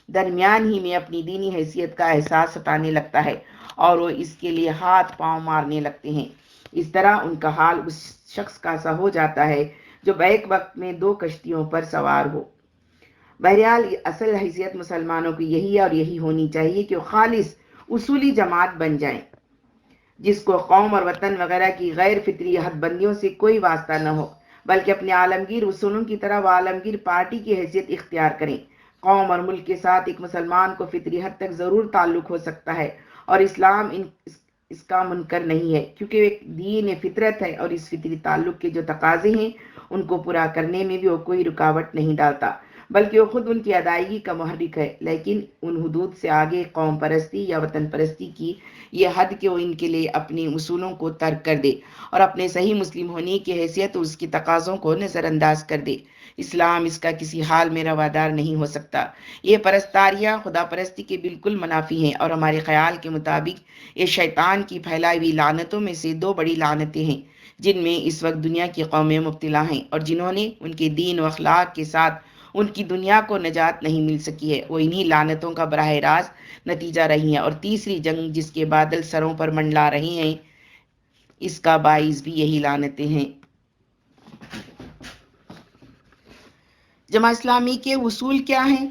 درمیان ہی میں اپنی دینی حیثیت کا احساس ستانے لگتا ہے اور وہ اس کے لیے ہاتھ پاؤں مارنے لگتے ہیں۔ اس طرح ان کا حال اس شخص کا سا ہو جاتا ہے جو بیک وقت میں 2 کشتیوں پر سوار ہو۔ بہرحال اصل حیثیت مسلمانوں کی یہی ہے اور یہی ہونی چاہیے کہ وہ خالص اصولی جماعت بن جائیں، جس کو قوم اور وطن وغیرہ کی غیر فطری حد بندیوں سے کوئی واسطہ نہ ہو، بلکہ اپنے عالمگیر اصولوں کی طرح وہ عالمگیر پارٹی کی حیثیت اختیار کریں۔ قوم اور ملک کے ساتھ ایک مسلمان کو فطری حد تک ضرور تعلق ہو سکتا ہے، اور اسلام اس کا منکر نہیں ہے، کیونکہ ایک دین فطرت ہے، اور اس فطری تعلق کے جو تقاضے ہیں ان کو پورا کرنے میں بھی وہ کوئی رکاوٹ نہیں ڈالتا، بلکہ وہ خود ان کی ادائیگی کا محرک ہے۔ لیکن ان حدود سے آگے قوم پرستی یا وطن پرستی کی یہ حد کہ وہ ان کے لیے اپنے اصولوں کو ترک کر دے اور اپنے صحیح مسلم ہونے کی حیثیت اور اس کی تقاضوں کو نظر انداز کر دے۔ اسلام اس کا کسی حال میں روادار نہیں ہو سکتا۔ یہ پرستاریاں خدا پرستی کے بالکل منافی ہیں، اور ہمارے خیال کے مطابق یہ شیطان کی پھیلائی ہوئی لعنتوں میں سے 2 بڑی لعنتیں ہیں، جن میں اس وقت دنیا کی قومیں مبتلا ہیں، اور جنہوں نے ان کے دین و اخلاق کے ساتھ ان کی دنیا کو نجات نہیں مل سکی ہے، وہ انہی لعنتوں کا براہ راست نتیجہ رہی ہیں۔ اور تیسری جنگ جس کے بادل سروں پر منڈلا رہے ہیں، اس کا باعث بھی یہی لعنتیں ہیں۔ جماعت اسلامی کے اصول کیا ہیں؟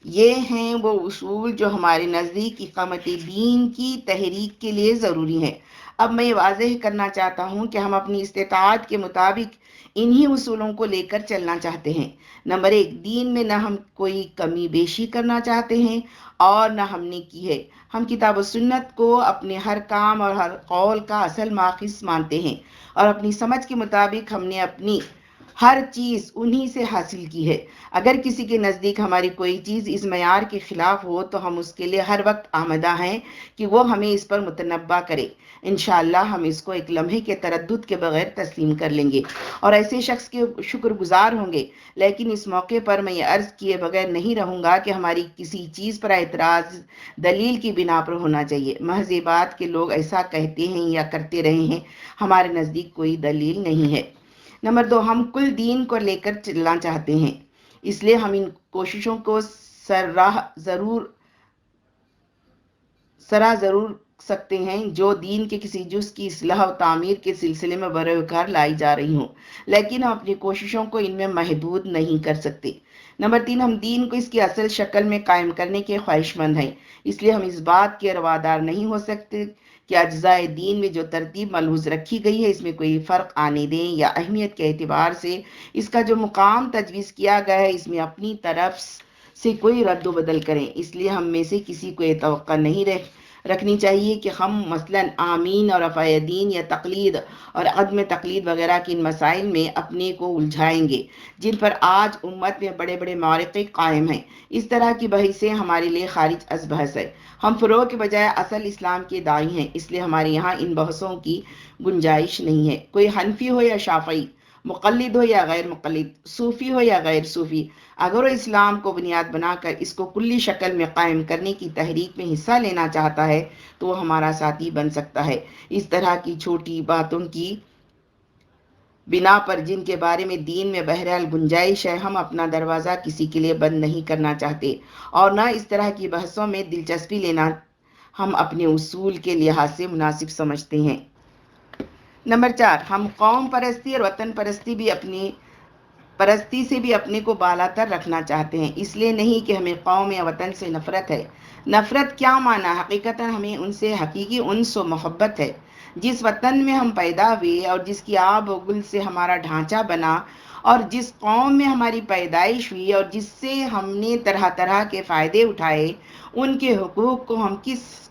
یہ ہیں وہ اصول جو ہمارے نزدیک اقامت دین کی تحریک کے لیے ضروری ہیں۔ اب میں یہ واضح کرنا چاہتا ہوں کہ ہم اپنی استطاعت کے مطابق انہی اصولوں کو لے کر چلنا چاہتے ہیں۔ نمبر 1، دین میں نہ ہم کوئی کمی بیشی کرنا چاہتے ہیں اور نہ ہم نے کی ہے۔ ہم کتاب و سنت کو اپنے ہر کام اور ہر قول کا اصل ماخذ مانتے ہیں، اور اپنی سمجھ کے مطابق ہم نے اپنی ہر چیز انہی سے حاصل کی ہے۔ اگر کسی کے نزدیک ہماری کوئی چیز اس معیار کے خلاف ہو تو ہم اس کے لیے ہر وقت آمادہ ہیں کہ وہ ہمیں اس پر متنبہ کرے۔ انشاءاللہ ہم اس کو ایک لمحے کے تردد کے بغیر تسلیم کر لیں گے اور ایسے شخص کے شکر گزار ہوں گے۔ لیکن اس موقع پر میں یہ عرض کیے بغیر نہیں رہوں گا کہ ہماری کسی چیز پر اعتراض دلیل کی بنا پر ہونا چاہیے۔ محض یہ بات کہ لوگ ایسا کہتے ہیں یا کرتے رہے ہیں، ہمارے نزدیک کوئی دلیل نہیں ہے۔ نمبر 2، ہم کل دین کو لے کر چلنا چاہتے ہیں، اس لیے ہم ان کوششوں کو سرا ضرور سکتے ہیں جو دین کے کسی جز کی اصلاح و تعمیر کے سلسلے میں بروکار لائی جا رہی ہوں، لیکن ہم اپنی کوششوں کو ان میں محدود نہیں کر سکتے۔ نمبر 3، ہم دین کو اس کی اصل شکل میں قائم کرنے کے خواہش مند ہیں، اس لیے ہم اس بات کے روادار نہیں ہو سکتے کہ اجزاء دین میں جو ترتیب ملحوظ رکھی گئی ہے اس میں کوئی فرق آنے دیں، یا اہمیت کے اعتبار سے اس کا جو مقام تجویز کیا گیا ہے اس میں اپنی طرف سے کوئی رد و بدل کریں۔ اس لیے ہم میں سے کسی کو یہ توقع نہیں رکھنی چاہیے کہ ہم مثلاً آمین اور رفع دین یا تقلید اور عدم تقلید وغیرہ کے ان مسائل میں اپنے کو الجھائیں گے جن پر آج امت میں بڑے بڑے معرکے قائم ہیں۔ اس طرح کی بحثیں ہمارے لیے خارج از بحث ہے۔ ہم فروغ کے بجائے اصل اسلام کے داعی ہیں، اس لیے ہمارے یہاں ان بحثوں کی گنجائش نہیں ہے۔ کوئی حنفی ہو یا شافعی، مقلد ہو یا غیر مقلد، صوفی ہو یا غیر صوفی، اگر وہ اسلام کو بنیاد بنا کر اس کو کلی شکل میں قائم کرنے کی تحریک میں حصہ لینا چاہتا ہے تو وہ ہمارا ساتھی بن سکتا ہے۔ اس طرح کی چھوٹی باتوں کی بنا پر جن کے بارے میں دین میں بہرحال گنجائش ہے، ہم اپنا دروازہ کسی کے لیے بند نہیں کرنا چاہتے، اور نہ اس طرح کی بحثوں میں دلچسپی لینا ہم اپنے اصول کے لحاظ سے مناسب سمجھتے ہیں۔ نمبر 4، ہم قوم پرستی اور وطن پرستی سے بھی اپنے کو بالا تر رکھنا چاہتے ہیں۔ اس لیے نہیں کہ ہمیں قوم یا وطن سے نفرت ہے۔ نفرت کیا معنی؟ حقیقتاً ہمیں ان سے حقیقی انس و محبت ہے۔ جس وطن میں ہم پیدا ہوئے اور جس کی آب و گل سے ہمارا ڈھانچہ بنا، اور جس قوم میں ہماری پیدائش ہوئی اور جس سے ہم نے طرح طرح کے فائدے اٹھائے، ان کے حقوق کو ہم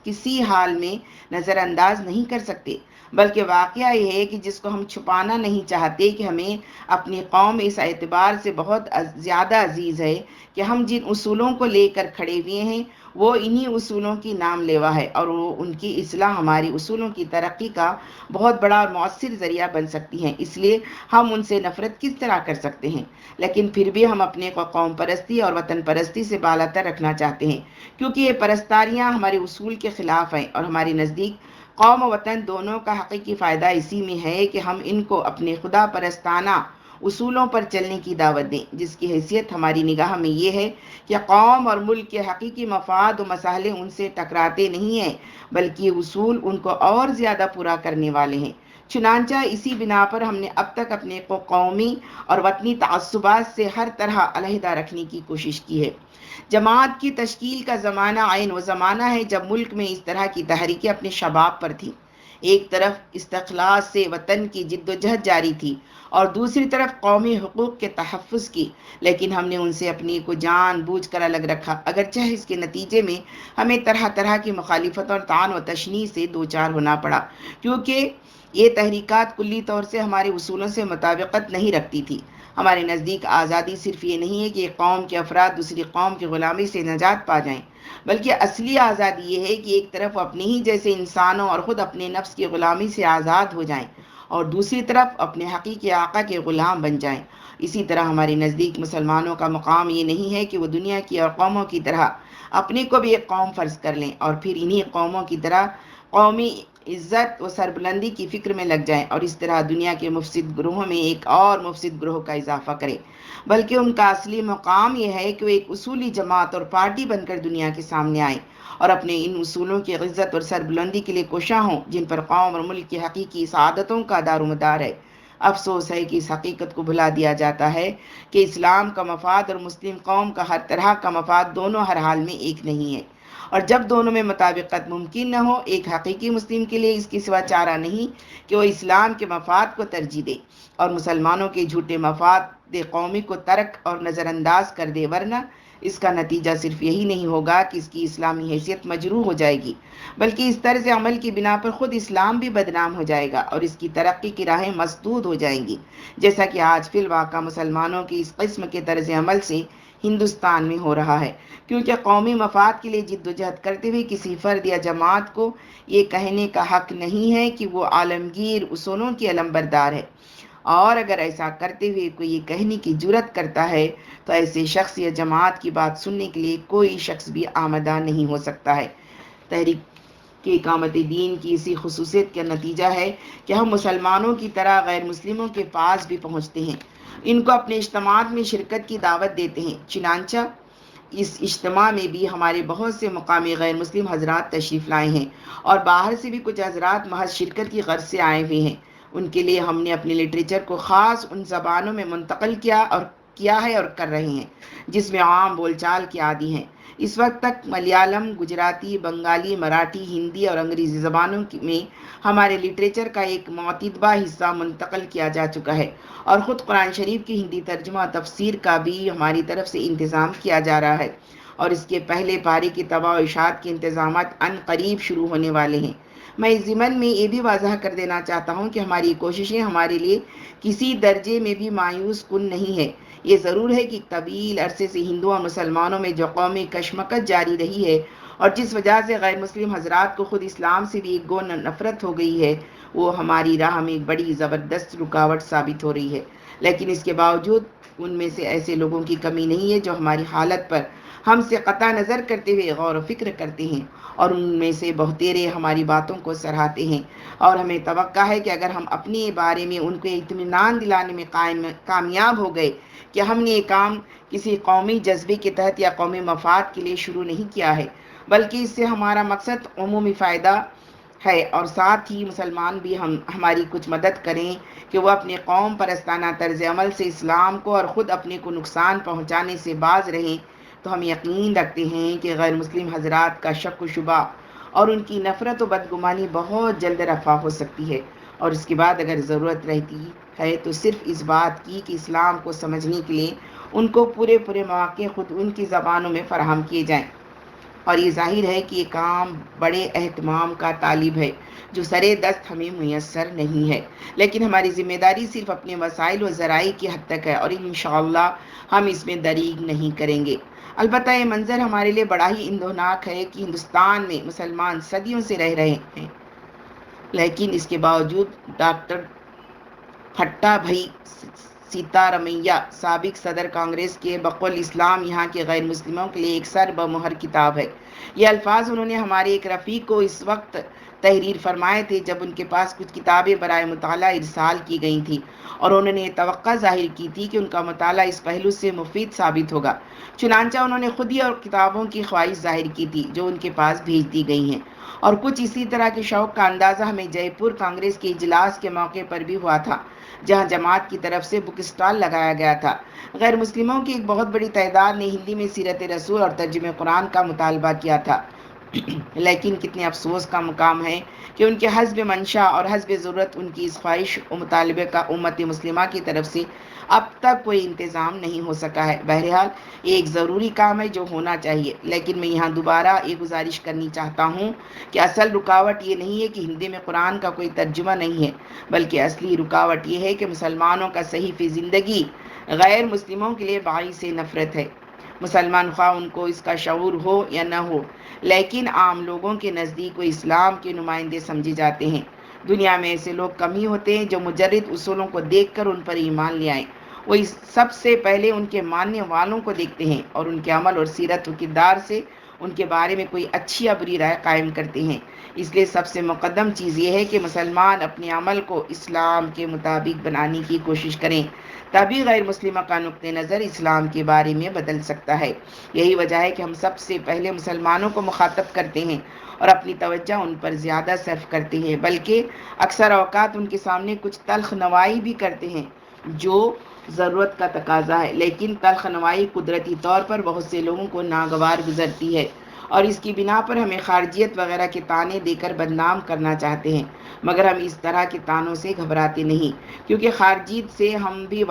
کسی حال میں نظر انداز نہیں کر سکتے، بلکہ واقعہ یہ ہے کہ جس کو ہم چھپانا نہیں چاہتے کہ ہمیں اپنی قوم اس اعتبار سے بہت زیادہ عزیز ہے کہ ہم جن اصولوں کو لے کر کھڑے ہوئے ہیں وہ انہی اصولوں کی نام لیوا ہے، اور وہ ان کی اصلاح ہماری اصولوں کی ترقی کا بہت بڑا اور مؤثر ذریعہ بن سکتی ہیں۔ اس لیے ہم ان سے نفرت کس طرح کر سکتے ہیں؟ لیکن پھر بھی ہم اپنے کو قوم پرستی اور وطن پرستی سے بالا تر رکھنا چاہتے ہیں، کیونکہ یہ پرستاریاں ہمارے اصول کے خلاف ہیں، اور ہمارے نزدیک قوم و وطن دونوں کا حقیقی فائدہ اسی میں ہے کہ ہم ان کو اپنے خدا پرستانہ اصولوں پر چلنے کی دعوت دیں، جس کی حیثیت ہماری نگاہ میں یہ ہے کہ قوم اور ملک کے حقیقی مفاد و مصالحے ان سے ٹکراتے نہیں ہیں، بلکہ اصول ان کو اور زیادہ پورا کرنے والے ہیں۔ چنانچہ اسی بنا پر ہم نے اب تک اپنے کو قومی اور وطنی تعصبات سے ہر طرح علیحدہ رکھنے کی کوشش کی ہے۔ جماعت کی تشکیل کا زمانہ عین وہ زمانہ ہے جب ملک میں اس طرح کی تحریکیں اپنے شباب پر تھیں۔ ایک طرف استخلاص سے وطن کی جد و جہد جاری تھی اور دوسری طرف قومی حقوق کے تحفظ کی، لیکن ہم نے ان سے اپنی کو جان بوجھ کر الگ رکھا، اگرچہ اس کے نتیجے میں ہمیں طرح طرح کی مخالفت اور طعن و تشنیع سے دوچار ہونا پڑا، کیونکہ یہ تحریکات کلی طور سے ہمارے اصولوں سے مطابقت نہیں رکھتی تھی۔ ہمارے نزدیک آزادی صرف یہ نہیں ہے کہ ایک قوم کے افراد دوسری قوم کی غلامی سے نجات پا جائیں، بلکہ اصلی آزادی یہ ہے کہ ایک طرف اپنے ہی جیسے انسانوں اور خود اپنے نفس کی غلامی سے آزاد ہو جائیں اور دوسری طرف اپنے حقیقی آقا کے غلام بن جائیں۔ اسی طرح ہمارے نزدیک مسلمانوں کا مقام یہ نہیں ہے کہ وہ دنیا کی اور قوموں کی طرح اپنے کو بھی ایک قوم فرض کر لیں اور پھر انہی قوموں کی طرح قومی عزت و سربلندی کی فکر میں لگ جائیں اور اس طرح دنیا کے مفسد گروہوں میں ایک اور مفسد گروہ کا اضافہ کریں، بلکہ ان کا اصلی مقام یہ ہے کہ وہ ایک اصولی جماعت اور پارٹی بن کر دنیا کے سامنے آئیں اور اپنے ان اصولوں کی عزت اور سربلندی کے لیے کوشاں ہوں جن پر قوم اور ملک کی حقیقی سعادتوں کا دار و مدار ہے۔ افسوس ہے کہ اس حقیقت کو بھلا دیا جاتا ہے کہ اسلام کا مفاد اور مسلم قوم کا ہر طرح کا مفاد دونوں ہر حال میں ایک نہیں ہے، اور جب دونوں میں مطابقت ممکن نہ ہو، ایک حقیقی مسلم کے لیے اس کے سوا چارہ نہیں کہ وہ اسلام کے مفاد کو ترجیح دے اور مسلمانوں کے جھوٹے مفاد قومی کو ترک اور نظر انداز کر دے، ورنہ اس کا نتیجہ صرف یہی نہیں ہوگا کہ اس کی اسلامی حیثیت مجروح ہو جائے گی، بلکہ اس طرز عمل کی بنا پر خود اسلام بھی بدنام ہو جائے گا اور اس کی ترقی کی راہیں مسدود ہو جائیں گی، جیسا کہ آج فی الواقع مسلمانوں کی اس قسم کے طرز عمل سے ہندوستان میں ہو رہا ہے، کیونکہ قومی مفاد کے لیے جد و جہد کرتے ہوئے کسی فرد یا جماعت کو یہ کہنے کا حق نہیں ہے کہ وہ عالمگیر اصولوں کی علمبردار ہے، اور اگر ایسا کرتے ہوئے کوئی یہ کہنے کی جرات کرتا ہے تو ایسے شخص یا جماعت کی بات سننے کے لیے کوئی شخص بھی آمادہ نہیں ہو سکتا ہے۔ تحریک اقامت دین کی اسی خصوصیت کا نتیجہ ہے کہ ہم مسلمانوں کی طرح غیر مسلموں کے پاس بھی پہنچتے ہیں، ان کو اپنے اجتماعات میں شرکت کی دعوت دیتے ہیں۔ چنانچہ اس اجتماع میں بھی ہمارے بہت سے مقامی غیر مسلم حضرات تشریف لائے ہیں اور باہر سے بھی کچھ حضرات محض شرکت کی غرض سے آئے ہوئے ہیں۔ ان کے لیے ہم نے اپنے لٹریچر کو خاص ان زبانوں میں منتقل کیا ہے اور کر رہے ہیں جس میں عام بول چال کے عادی ہیں۔ اس وقت تک ملیالم، گجراتی، بنگالی، مراٹھی، ہندی اور انگریزی زبانوں میں ہمارے لٹریچر کا ایک معتدبہ حصہ منتقل کیا جا چکا ہے اور خود قرآن شریف کی ہندی ترجمہ و تفسیر کا بھی ہماری طرف سے انتظام کیا جا رہا ہے اور اس کے پہلے پارے کی طبع و اشاعت کے انتظامات ان قریب شروع ہونے والے ہیں۔ میں اس ضمن میں یہ بھی واضح کر دینا چاہتا ہوں کہ ہماری کوششیں ہمارے لیے کسی درجے میں بھی مایوس کن نہیں ہے۔ یہ ضرور ہے کہ طویل عرصے سے ہندوؤں اور مسلمانوں میں جو قومی کشمکش جاری رہی ہے اور جس وجہ سے غیر مسلم حضرات کو خود اسلام سے بھی ایک گو نفرت ہو گئی ہے، وہ ہماری راہ میں ایک بڑی زبردست رکاوٹ ثابت ہو رہی ہے، لیکن اس کے باوجود ان میں سے ایسے لوگوں کی کمی نہیں ہے جو ہماری حالت پر ہم سے قطع نظر کرتے ہوئے غور و فکر کرتے ہیں، اور ان میں سے بہتیرے ہماری باتوں کو سراہتے ہیں، اور ہمیں توقع ہے کہ اگر ہم اپنے بارے میں ان کو اطمینان دلانے میں کامیاب ہو گئے کہ ہم نے یہ کام کسی قومی جذبے کے تحت یا قومی مفاد کے لیے شروع نہیں کیا ہے، بلکہ اس سے ہمارا مقصد عمومی فائدہ ہے، اور ساتھ ہی مسلمان بھی ہماری کچھ مدد کریں کہ وہ اپنے قوم پرستانہ طرز عمل سے اسلام کو اور خود اپنے کو نقصان پہنچانے سے باز رہیں، تو ہم یقین رکھتے ہیں کہ غیر مسلم حضرات کا شک و شبہ اور ان کی نفرت و بدگمانی بہت جلد رفع ہو سکتی ہے، اور اس کے بعد اگر ضرورت رہتی ہے تو صرف اس بات کی کہ اسلام کو سمجھنے کے لیے ان کو پورے مواقع خود ان کی زبانوں میں فراہم کیے جائیں۔ اور یہ ظاہر ہے کہ یہ کام بڑے اہتمام کا طالب ہے جو سرے دست ہمیں میسر نہیں ہے، لیکن ہماری ذمہ داری صرف اپنے وسائل و ذرائع کی حد تک ہے اور انشاءاللہ ہم اس میں دریغ نہیں کریں گے۔ البتہ یہ منظر ہمارے لیے بڑا ہی اندوہناک ہے کہ ہندوستان میں مسلمان صدیوں سے رہ رہے ہیں، لیکن اس کے باوجود ڈاکٹر پھٹا بھائی سیتارمیا، سابق صدر کانگریس کے بقول اسلام یہاں کے غیر مسلموں کے لیے ایک سر بمہر کتاب ہے۔ یہ الفاظ انہوں نے ہمارے ایک رفیق کو اس وقت تحریر فرمائے تھے جب ان کے پاس کچھ کتابیں برائے مطالعہ ارسال کی گئی تھیں اور انہوں نے یہ توقع ظاہر کی تھی کہ ان کا مطالعہ اس پہلو سے مفید ثابت ہوگا، چنانچہ انہوں نے خود ہی اور کتابوں کی خواہش ظاہر کی تھی جو ان کے پاس بھیج دی گئی ہیں، اور کچھ اسی طرح کے شوق کا اندازہ ہمیں جے پور کانگریس کے اجلاس کے موقع پر بھی ہوا تھا، جہاں جماعت کی طرف سے بک اسٹال لگایا گیا تھا۔ غیر مسلموں کی ایک بہت بڑی تعداد نے ہندی میں سیرت رسول اور ترجمہ قرآن کا مطالبہ کیا تھا، لیکن کتنے افسوس کا مقام ہے کہ ان کے حسب منشا اور حسب ضرورت ان کی اس خواہش و مطالبے کا امت مسلمہ کی طرف سے اب تک کوئی انتظام نہیں ہو سکا ہے۔ بہرحال یہ ایک ضروری کام ہے جو ہونا چاہیے، لیکن میں یہاں دوبارہ یہ گزارش کرنی چاہتا ہوں کہ اصل رکاوٹ یہ نہیں ہے کہ ہندی میں قرآن کا کوئی ترجمہ نہیں ہے، بلکہ اصلی رکاوٹ یہ ہے کہ مسلمانوں کا صحیفِ زندگی غیر مسلموں کے لیے باعث نفرت ہے۔ مسلمان خواہ ان کو اس کا شعور ہو یا نہ ہو، لیکن عام لوگوں کے نزدیک وہ اسلام کے نمائندے سمجھے جاتے ہیں۔ دنیا میں ایسے لوگ کم ہی ہوتے ہیں جو مجرد اصولوں کو دیکھ کر ان پر ایمان لے آئیں، وہ سب سے پہلے ان کے ماننے والوں کو دیکھتے ہیں اور ان کے عمل اور سیرت و کردار سے ان کے بارے میں کوئی اچھی یا بری رائے قائم کرتے ہیں۔ اس لیے سب سے مقدم چیز یہ ہے کہ مسلمان اپنے عمل کو اسلام کے مطابق بنانے کی کوشش کریں، تبھی غیر مسلمہ کا نقطہ نظر اسلام کے بارے میں بدل سکتا ہے۔ یہی وجہ ہے کہ ہم سب سے پہلے مسلمانوں کو مخاطب کرتے ہیں اور اپنی توجہ ان پر زیادہ صرف کرتے ہیں، بلکہ اکثر اوقات ان کے سامنے کچھ تلخ نوائی بھی کرتے ہیں جو ضرورت کا تقاضا ہے، لیکن تلخ نوائی قدرتی طور پر بہت سے لوگوں کو ناگوار گزرتی ہے اور اس کی بنا پر ہمیں خارجیت وغیرہ کے طعنے دے کر بدنام کرنا چاہتے ہیں، مگر ہم اس طرح کے طعنوں سے گھبراتے نہیں، کیونکہ خارجیت سے ہم بھی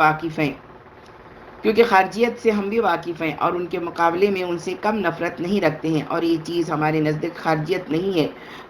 واقف ہیں اور ان کے مقابلے میں ان سے کم نفرت نہیں رکھتے ہیں، اور یہ چیز ہمارے نزدیک خارجیت نہیں ہے۔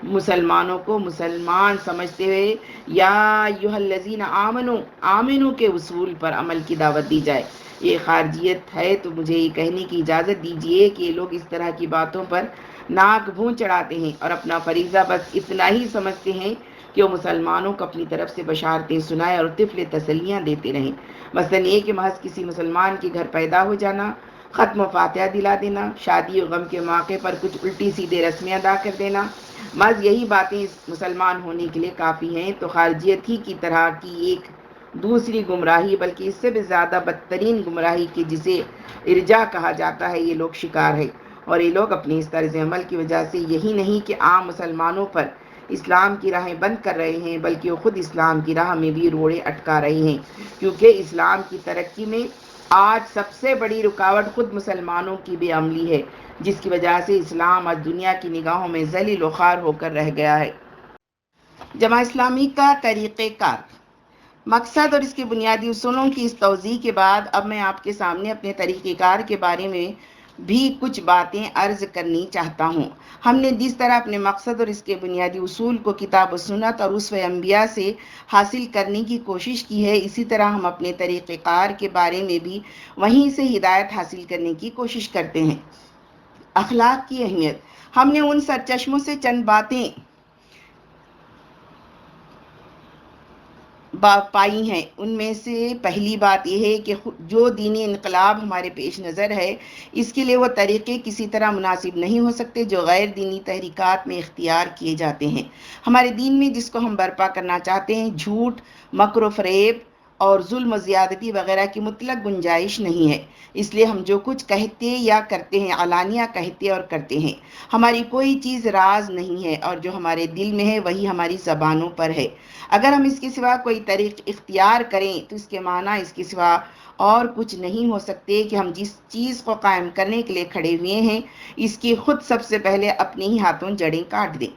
مسلمانوں کو مسلمان سمجھتے ہوئے یا ایھا الذین آمنو کے اصول پر عمل کی دعوت دی جائے، یہ خارجیت ہے۔ تو مجھے یہ کہنے کی اجازت دیجیے کہ یہ لوگ اس طرح کی باتوں پر ناک بھون چڑھاتے ہیں اور اپنا فریضہ بس اتنا ہی سمجھتے ہیں کہ وہ مسلمانوں کو اپنی طرف سے بشارتیں سنائے اور طفل تسلیاں دیتے رہیں۔ مثلاً یہ کہ محض کسی مسلمان کے گھر پیدا ہو جانا، ختم و فاتحہ دلا دینا، شادی و غم کے موقع پر کچھ الٹی سیدھے رسمیں ادا کر دینا، محض یہی باتیں مسلمان ہونے کے لیے کافی ہیں، تو خارجیت ہی کی طرح کی ایک دوسری گمراہی، بلکہ اس سے بھی زیادہ بدترین گمراہی کہ جسے ارجاء کہا جاتا ہے، یہ لوگ شکار ہے۔ اور یہ لوگ اپنے اس طرز عمل کی وجہ سے یہی نہیں کہ عام مسلمانوں پر اسلام کی راہیں بند کر رہے ہیں، بلکہ وہ خود اسلام کی راہ میں بھی روڑے اٹکا رہے ہیں، کیونکہ اسلام کی ترقی میں آج سب سے بڑی رکاوٹ خود مسلمانوں کی بے عملی ہے، جس کی وجہ سے اسلام آج دنیا کی نگاہوں میں ذلیل و خوار ہو کر رہ گیا ہے۔ جماعت اسلامی کا طریقہ کار، مقصد اور اس کے بنیادی اصولوں کی اس توضیح کے بعد اب میں آپ کے سامنے اپنے طریقہ کار کے بارے میں بھی کچھ باتیں عرض کرنی چاہتا ہوں۔ ہم نے جس طرح اپنے مقصد اور اس کے بنیادی اصول کو کتاب و سنت اور اسوہ انبیاء سے حاصل کرنے کی کوشش کی ہے، اسی طرح ہم اپنے طریقہ کار کے بارے میں بھی وہیں سے ہدایت حاصل کرنے کی کوشش کرتے ہیں۔ اخلاق کی اہمیت، ہم نے ان سرچشموں سے چند باتیں پائی ہیں۔ ان میں سے پہلی بات یہ ہے کہ جو دینی انقلاب ہمارے پیش نظر ہے، اس کے لیے وہ طریقے کسی طرح مناسب نہیں ہو سکتے جو غیر دینی تحریکات میں اختیار کیے جاتے ہیں۔ ہمارے دین میں جس کو ہم برپا کرنا چاہتے ہیں، جھوٹ، مکر و فریب اور ظلم و زیادتی وغیرہ کی مطلق گنجائش نہیں ہے۔ اس لیے ہم جو کچھ کہتے یا کرتے ہیں، علانیہ کہتے اور کرتے ہیں۔ ہماری کوئی چیز راز نہیں ہے، اور جو ہمارے دل میں ہے وہی ہماری زبانوں پر ہے۔ اگر ہم اس کے سوا کوئی طریق اختیار کریں تو اس کے معنی اس کے سوا اور کچھ نہیں ہو سکتے کہ ہم جس چیز کو قائم کرنے کے لیے کھڑے ہوئے ہیں، اس کی خود سب سے پہلے اپنے ہی ہاتھوں جڑیں کاٹ دیں۔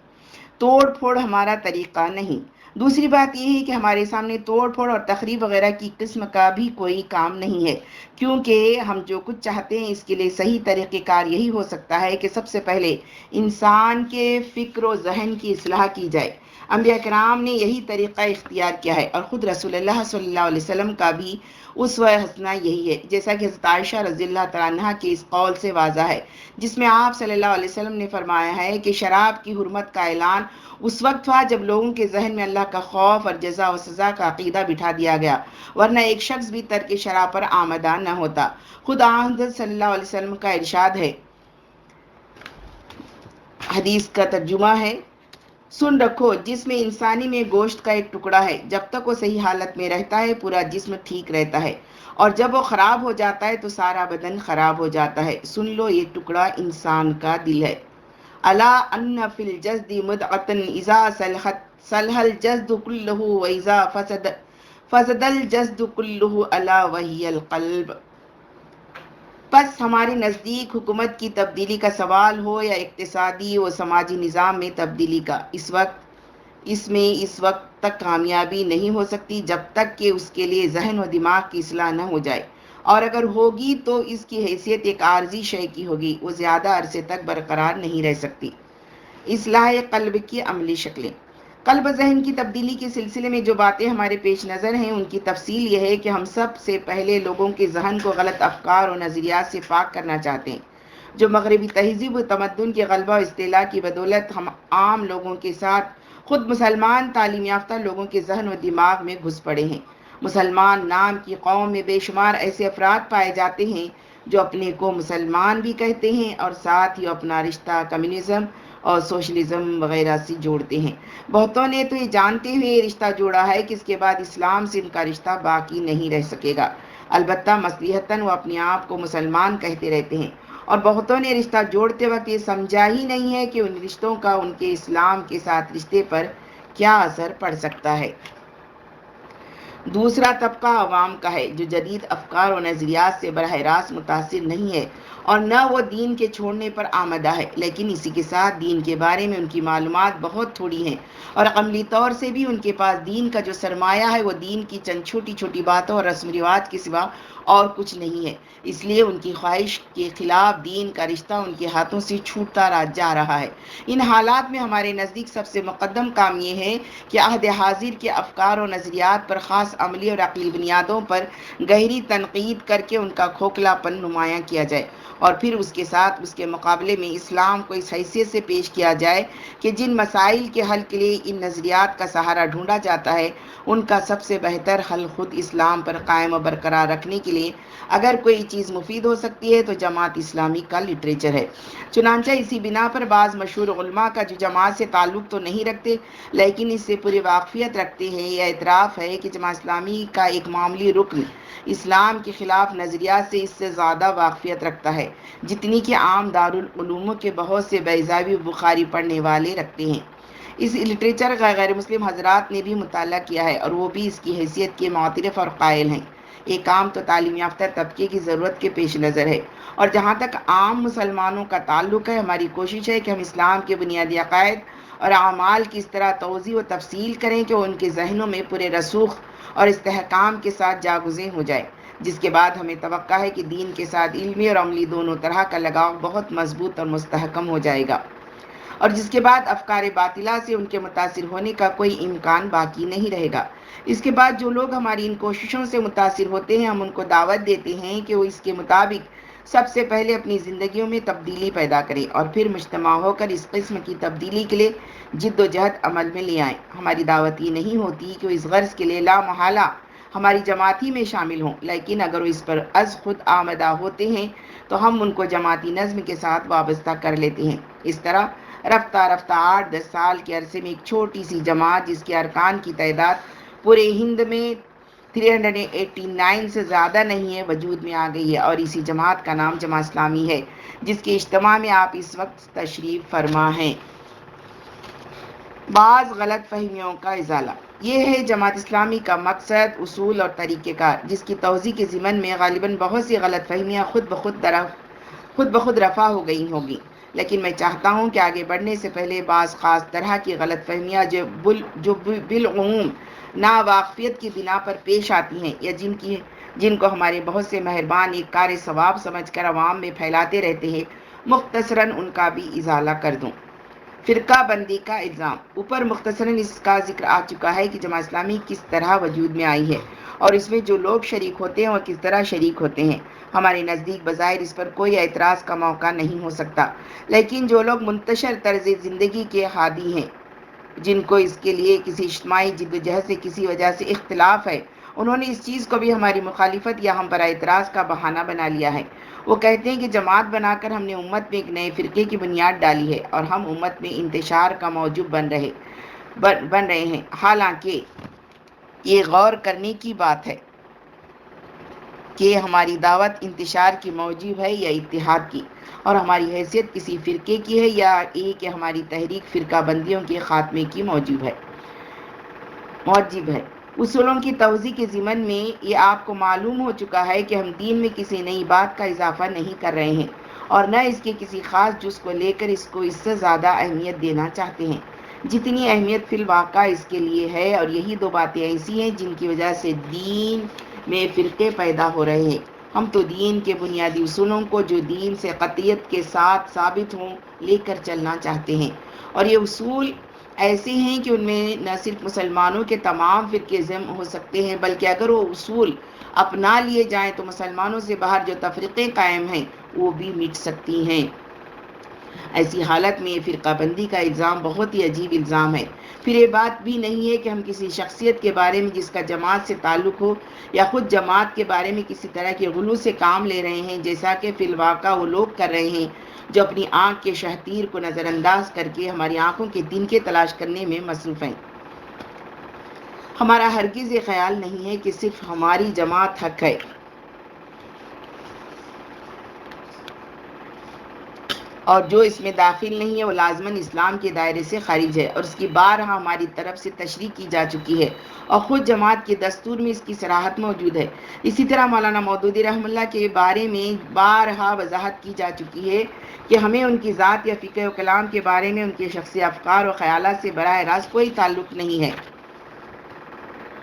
توڑ پھوڑ ہمارا طریقہ نہیں۔ دوسری بات یہ ہے کہ ہمارے سامنے توڑ پھوڑ اور تخریب وغیرہ کی قسم کا بھی کوئی کام نہیں ہے، کیونکہ ہم جو کچھ چاہتے ہیں اس کے لیے صحیح طریقہ کار یہی ہو سکتا ہے کہ سب سے پہلے انسان کے فکر و ذہن کی اصلاح کی جائے۔ انبیاء کرام نے یہی طریقہ اختیار کیا ہے، اور خود رسول اللہ صلی اللہ علیہ وسلم کا بھی اسوہ حسنہ یہی ہے، جیسا کہ حضرت عائشہ رضی اللہ تعالیٰ عنہا کے اس قول سے واضح ہے، جس میں آپ صلی اللہ علیہ وسلم نے فرمایا ہے کہ شراب کی حرمت کا اعلان اس وقت ہوا جب لوگوں کے ذہن میں اللہ کا خوف اور جزا و سزا کا عقیدہ بٹھا دیا گیا، ورنہ ایک شخص بھی ترک شراب پر آمدہ نہ ہوتا۔ خود حضرت صلی اللہ علیہ وسلم کا ارشاد ہے، حدیث کا ترجمہ ہے، سن رکھو، جسم انسانی میں گوشت کا ایک ٹکڑا ہے، جب تک وہ صحیح حالت میں رہتا ہے پورا جسم ٹھیک رہتا ہے، اور جب وہ خراب ہو جاتا ہے تو سارا بدن خراب ہو جاتا ہے۔ سن لو، یہ ٹکڑا انسان کا دل ہے۔ الا ان فی الجسد مدغۃ اذا صلح الجسد کلہ واذا فسد الجسد کلہ الا وہی القلب۔ پس ہمارے نزدیک حکومت کی تبدیلی کا سوال ہو یا اقتصادی و سماجی نظام میں تبدیلی کا، اس وقت تک کامیابی نہیں ہو سکتی جب تک کہ اس کے لیے ذہن و دماغ کی اصلاح نہ ہو جائے، اور اگر ہوگی تو اس کی حیثیت ایک عارضی شے کی ہوگی، وہ زیادہ عرصے تک برقرار نہیں رہ سکتی۔ اصلاح قلب کی عملی شکلیں۔ قلب و ذہن کی تبدیلی کے سلسلے میں جو باتیں ہمارے پیش نظر ہیں ان کی تفصیل یہ ہے کہ ہم سب سے پہلے لوگوں کے ذہن کو غلط افکار و نظریات سے پاک کرنا چاہتے ہیں، جو مغربی تہذیب و تمدن کے غلبہ و استعلاء کی بدولت ہم عام لوگوں کے ساتھ خود مسلمان تعلیم یافتہ لوگوں کے ذہن و دماغ میں گھس پڑے ہیں۔ مسلمان نام کی قوم میں بے شمار ایسے افراد پائے جاتے ہیں جو اپنے کو مسلمان بھی کہتے ہیں اور ساتھ ہی اپنا رشتہ کمیونزم اور سوشلزم وغیرہ سے جوڑتے ہیں۔ بہتوں نے تو یہ جانتے ہوئے یہ رشتہ جوڑا ہے کہ اس کے بعد اسلام سے ان کا رشتہ باقی نہیں رہ سکے گا، البتہ مصلحتاً وہ اپنے آپ کو مسلمان کہتے رہتے ہیں، اور بہتوں نے رشتہ جوڑتے وقت یہ سمجھا ہی نہیں ہے کہ ان رشتوں کا ان کے اسلام کے ساتھ رشتے پر کیا اثر پڑ سکتا ہے۔ دوسرا طبقہ عوام کا ہے، جو جدید افکار و نظریات سے براہ راست متاثر نہیں ہے اور نہ وہ دین کے چھوڑنے پر آمادہ ہے، لیکن اسی کے ساتھ دین کے بارے میں ان کی معلومات بہت تھوڑی ہیں، اور عملی طور سے بھی ان کے پاس دین کا جو سرمایہ ہے وہ دین کی چند چھوٹی چھوٹی باتوں اور رسم و رواج کے سوا اور کچھ نہیں ہے۔ اس لیے ان کی خواہش کے خلاف دین کا رشتہ ان کے ہاتھوں سے چھوٹتا جا رہا ہے۔ ان حالات میں ہمارے نزدیک سب سے مقدم کام یہ ہے کہ عہد حاضر کے افکار و نظریات پر خاص عملی اور عقلی بنیادوں پر گہری تنقید کر کے ان کا کھوکھلا پن نمایاں کیا جائے، اور پھر اس کے ساتھ اس کے مقابلے میں اسلام کو اس حیثیت سے پیش کیا جائے کہ جن مسائل کے حل کے لیے ان نظریات کا سہارا ڈھونڈا جاتا ہے ان کا سب سے بہتر حل خود اسلام پر قائم و برقرار رکھنے کے لیے اگر کوئی چیز مفید ہو سکتی ہے تو جماعت اسلامی کا لٹریچر ہے۔ چنانچہ اسی بنا پر بعض مشہور علماء کا جو جماعت سے تعلق تو نہیں رکھتے لیکن اس سے پوری واقفیت رکھتے ہیں، یہ اعتراف ہے کہ جماعت اسلامی کا ایک معمولی رکن اسلام کے خلاف نظریات سے اس سے زیادہ واقفیت رکھتا ہے جتنی کہ عام دارالعلوموں کے بہت سے بیضاوی بخاری پڑھنے والے رکھتے ہیں۔ اس لٹریچر کا غیر مسلم حضرات نے بھی مطالعہ کیا ہے اور وہ بھی اس کی حیثیت کے معترف اور قائل ہیں۔ یہ کام تو تعلیم یافتہ طبقے کی ضرورت کے پیش نظر ہے، اور جہاں تک عام مسلمانوں کا تعلق ہے ہماری کوشش ہے کہ ہم اسلام کے بنیادی عقائد اور اعمال کی اس طرح توضیح و تفصیل کریں کہ وہ ان کے ذہنوں میں پورے رسوخ اور استحکام کے ساتھ جاگزیں ہو جائے، جس کے بعد ہمیں توقع ہے کہ دین کے ساتھ علمی اور عملی دونوں طرح کا لگاؤ بہت مضبوط اور مستحکم ہو جائے گا، اور جس کے بعد افکار باطلہ سے ان کے متاثر ہونے کا کوئی امکان باقی نہیں رہے گا۔ اس کے بعد جو لوگ ہماری ان کوششوں سے متاثر ہوتے ہیں ہم ان کو دعوت دیتے ہیں کہ وہ اس کے مطابق سب سے پہلے اپنی زندگیوں میں تبدیلی پیدا کریں اور پھر مجتمع ہو کر اس قسم کی تبدیلی کے لیے جد و جہد عمل میں لے آئیں۔ ہماری دعوت یہ نہیں ہوتی کہ وہ اس غرض کے لیے لا محالہ ہماری جماعتی میں شامل ہوں، لیکن اگر وہ اس پر از خود آمدہ ہوتے ہیں تو ہم ان کو جماعتی نظم کے ساتھ وابستہ کر لیتے ہیں۔ اس طرح رفتہ رفتہ 8-10 سال کے عرصے میں ایک چھوٹی سی جماعت جس کے ارکان کی تعداد پورے ہند میں 389 سے زیادہ نہیں ہے وجود میں آ گئی ہے، اور اسی جماعت کا نام جماعت اسلامی ہے جس کے اجتماع میں آپ اس وقت تشریف فرما ہیں۔ بعض غلط فہمیوں کا ازالہ۔ یہ ہے جماعت اسلامی کا مقصد، اصول اور طریقہ کار، جس کی توضیح کے ضمن میں غالباً بہت سی غلط فہمیاں خود بخود رفع ہو گئی ہوں گی، لیکن میں چاہتا ہوں کہ آگے بڑھنے سے پہلے بعض خاص طرح کی غلط فہمیاں جو بالعموم ناواقفیت کی بنا پر پیش آتی ہیں یا جن کو ہمارے بہت سے مہربان ایک کار ثواب سمجھ کر عوام میں پھیلاتے رہتے ہیں، مختصراً ان کا بھی ازالہ کر دوں۔ فرقہ بندی کا الزام۔ اوپر مختصراً اس کا ذکر آ چکا ہے کہ جماعت اسلامی کس طرح وجود میں آئی ہے اور اس میں جو لوگ شریک ہوتے ہیں وہ کس طرح شریک ہوتے ہیں۔ ہمارے نزدیک بظاہر اس پر کوئی اعتراض کا موقع نہیں ہو سکتا، لیکن جو لوگ منتشر طرز زندگی کے حادی ہیں، جن کو اس کے لیے کسی اجتماعی جدوجہد سے کسی وجہ سے اختلاف ہے، انہوں نے اس چیز کو بھی ہماری مخالفت یا ہم پر اعتراض کا بہانہ بنا لیا ہے۔ وہ کہتے ہیں کہ جماعت بنا کر ہم نے امت میں ایک نئے فرقے کی بنیاد ڈالی ہے اور ہم امت میں انتشار کا موجب بن رہے ہیں، حالانکہ یہ غور کرنے کی بات ہے کہ ہماری دعوت انتشار کی موجب ہے یا اتحاد کی، اور ہماری حیثیت کسی فرقے کی ہے یا یہ کہ ہماری تحریک فرقہ بندیوں کے خاتمے کی موجب ہے۔ اصولوں کی توضیح کے ضمن میں یہ آپ کو معلوم ہو چکا ہے کہ ہم دین میں کسی نئی بات کا اضافہ نہیں کر رہے ہیں اور نہ اس کے کسی خاص جز کو لے کر اس کو اس سے زیادہ اہمیت دینا چاہتے ہیں جتنی اہمیت فی الواقع اس کے لیے ہے، اور یہی دو باتیں ایسی ہیں جن کی وجہ سے دین میں فرقے پیدا ہو رہے ہیں۔ ہم تو دین کے بنیادی اصولوں کو جو دین سے قطعیت کے ساتھ ثابت ہوں لے کر چلنا چاہتے ہیں، اور یہ اصول ایسے ہیں کہ ان میں نہ صرف مسلمانوں کے تمام فرقے ضم ہو سکتے ہیں، بلکہ اگر وہ اصول اپنا لیے جائیں تو مسلمانوں سے باہر جو تفریقیں قائم ہیں وہ بھی مٹ سکتی ہیں۔ ایسی حالت میں یہ فرقہ بندی کا الزام بہت ہی عجیب الزام ہے۔ پھر یہ بات بھی نہیں ہے کہ ہم کسی شخصیت کے بارے میں جس کا جماعت سے تعلق ہو یا خود جماعت کے بارے میں کسی طرح کے غلو سے کام لے رہے ہیں، جیسا کہ فی الواقع وہ لوگ کر رہے ہیں جو اپنی آنکھ کے شہتیر کو نظر انداز کر کے ہماری آنکھوں کے تنکے تلاش کرنے میں مصروف ہیں۔ ہمارا ہرگز یہ خیال نہیں ہے کہ صرف ہماری جماعت حق ہے اور جو اس میں داخل نہیں ہے وہ لازماً اسلام کے دائرے سے خارج ہے، اور اس کی بارہا ہماری طرف سے تشریح کی جا چکی ہے اور خود جماعت کے دستور میں اس کی صراحت موجود ہے۔ اسی طرح مولانا مودودی رحمہ اللہ کے بارے میں بارہا وضاحت کی جا چکی ہے کہ ہمیں ان کی ذات یا فقہ و کلام کے بارے میں ان کے شخصی افکار و خیالات سے براہ راست کوئی تعلق نہیں ہے،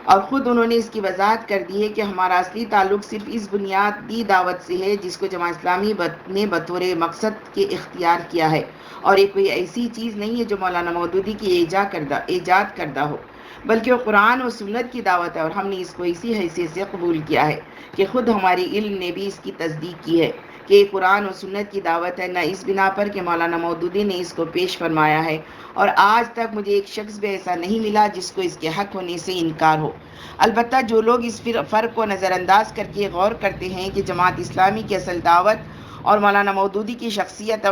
اور خود انہوں نے اس کی وضاحت کر دی ہے کہ ہمارا اصلی تعلق صرف اس بنیادی دعوت سے ہے جس کو جماعت اسلامی نے بطور مقصد کے اختیار کیا ہے، اور یہ کوئی ایسی چیز نہیں ہے جو مولانا مودودی کی ایجاد کردہ ہو، بلکہ وہ قرآن و سنت کی دعوت ہے، اور ہم نے اس کو اسی حیثیت سے قبول کیا ہے کہ خود ہماری علم نے بھی اس کی تصدیق کی ہے کہ یہ قرآن و سنت کی دعوت ہے، نہ اس بنا پر کہ مولانا مودودی نے اس کو پیش فرمایا ہے، اور آج تک مجھے ایک شخص بھی ایسا نہیں ملا جس کو اس کے حق ہونے سے انکار ہو۔ البتہ جو لوگ اس فرق کو نظر انداز کر کے غور کرتے ہیں کہ جماعت اسلامی کی اصل دعوت اور مولانا مودودی کی شخصیت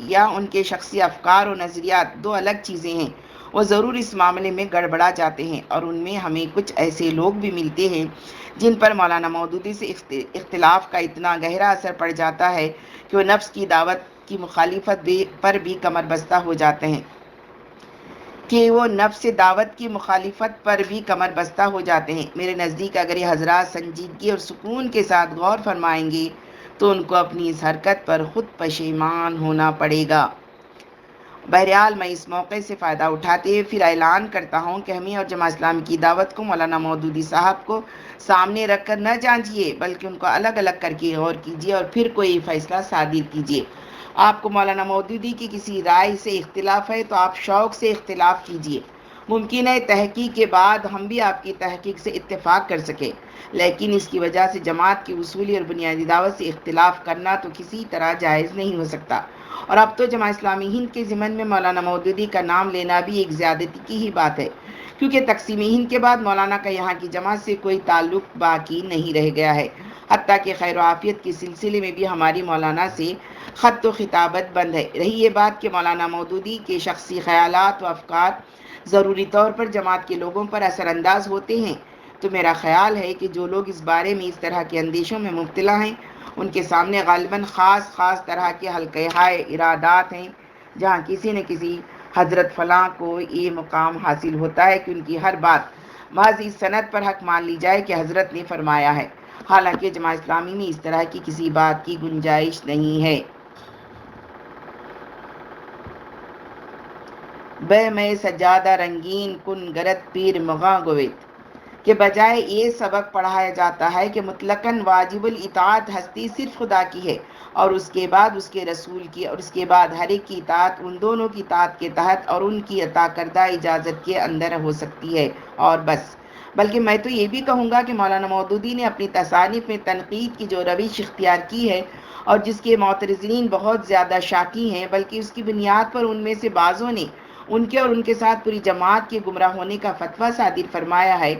یا ان کے شخصی افکار و نظریات دو الگ چیزیں ہیں، وہ ضرور اس معاملے میں گڑبڑا جاتے ہیں، اور ان میں ہمیں کچھ ایسے لوگ بھی ملتے ہیں جن پر مولانا مودودی سے اختلاف کا اتنا گہرا اثر پڑ جاتا ہے کہ وہ نفس کی دعوت کی مخالفت پر بھی کمر بستہ ہو جاتے ہیں میرے نزدیک اگر یہ حضرات سنجیدگی اور سکون کے ساتھ غور فرمائیں گے تو ان کو اپنی اس حرکت پر خود پشیمان ہونا پڑے گا۔ بہرحال میں اس موقع سے فائدہ اٹھاتے ہوئے پھر اعلان کرتا ہوں کہ ہمیں اور جماعت اسلامی کی دعوت کو مولانا مودودی صاحب کو سامنے رکھ کر نہ جانچیے، بلکہ ان کو الگ الگ کر کے غور کیجیے اور پھر کوئی فیصلہ صادر کیجیے۔ آپ کو مولانا مودودی کی کسی رائے سے اختلاف ہے تو آپ شوق سے اختلاف کیجیے، ممکن ہے تحقیق کے بعد ہم بھی آپ کی تحقیق سے اتفاق کر سکیں، لیکن اس کی وجہ سے جماعت کی اصولی اور بنیادی دعوت سے اختلاف کرنا تو کسی طرح جائز نہیں ہو سکتا۔ اور اب تو جماعت اسلامی ہند کے ضمن میں مولانا مودودی کا نام لینا بھی ایک زیادتی کی ہی بات ہے، کیونکہ تقسیم ہند کے بعد مولانا کا یہاں کی جماعت سے کوئی تعلق باقی نہیں رہ گیا ہے، حتیٰ کہ خیر و عافیت کے سلسلے میں بھی ہماری مولانا سے خط و خطابت بند ہے۔ رہی یہ بات کہ مولانا مودودی کے شخصی خیالات و افکار ضروری طور پر جماعت کے لوگوں پر اثر انداز ہوتے ہیں، تو میرا خیال ہے کہ جو لوگ اس بارے میں اس طرح کے اندیشوں میں مبتلا ہیں ان کے سامنے غالباً خاص طرح کے حلقۂ ہائے ارادات ہیں، جہاں کسی نہ کسی حضرت فلاں کو یہ مقام حاصل ہوتا ہے کہ ان کی ہر بات محض اس سند پر حق مان لی جائے کہ حضرت نے فرمایا ہے، حالانکہ جماعت اسلامی میں اس طرح کی کسی بات کی گنجائش نہیں ہے۔ بے میں سجادہ رنگین کن گرت پیر مغاں گویت کے بجائے یہ سبق پڑھایا جاتا ہے کہ مطلقاً واجب الاطاعت ہستی صرف خدا کی ہے، اور اس کے بعد اس کے رسول کی، اور اس کے بعد ہر ایک کی اطاعت ان دونوں کی اطاعت کے تحت اور ان کی عطا کردہ اجازت کے اندر ہو سکتی ہے، اور بس۔ بلکہ میں تو یہ بھی کہوں گا کہ مولانا مودودی نے اپنی تصانیف میں تنقید کی جو روش اختیار کی ہے اور جس کے معترضین بہت زیادہ شاکی ہیں، بلکہ اس کی بنیاد پر ان میں سے بعضوں نے ان کے اور ان کے ساتھ پوری جماعت کے گمراہ ہونے کا فتویٰ صادر فرمایا ہے،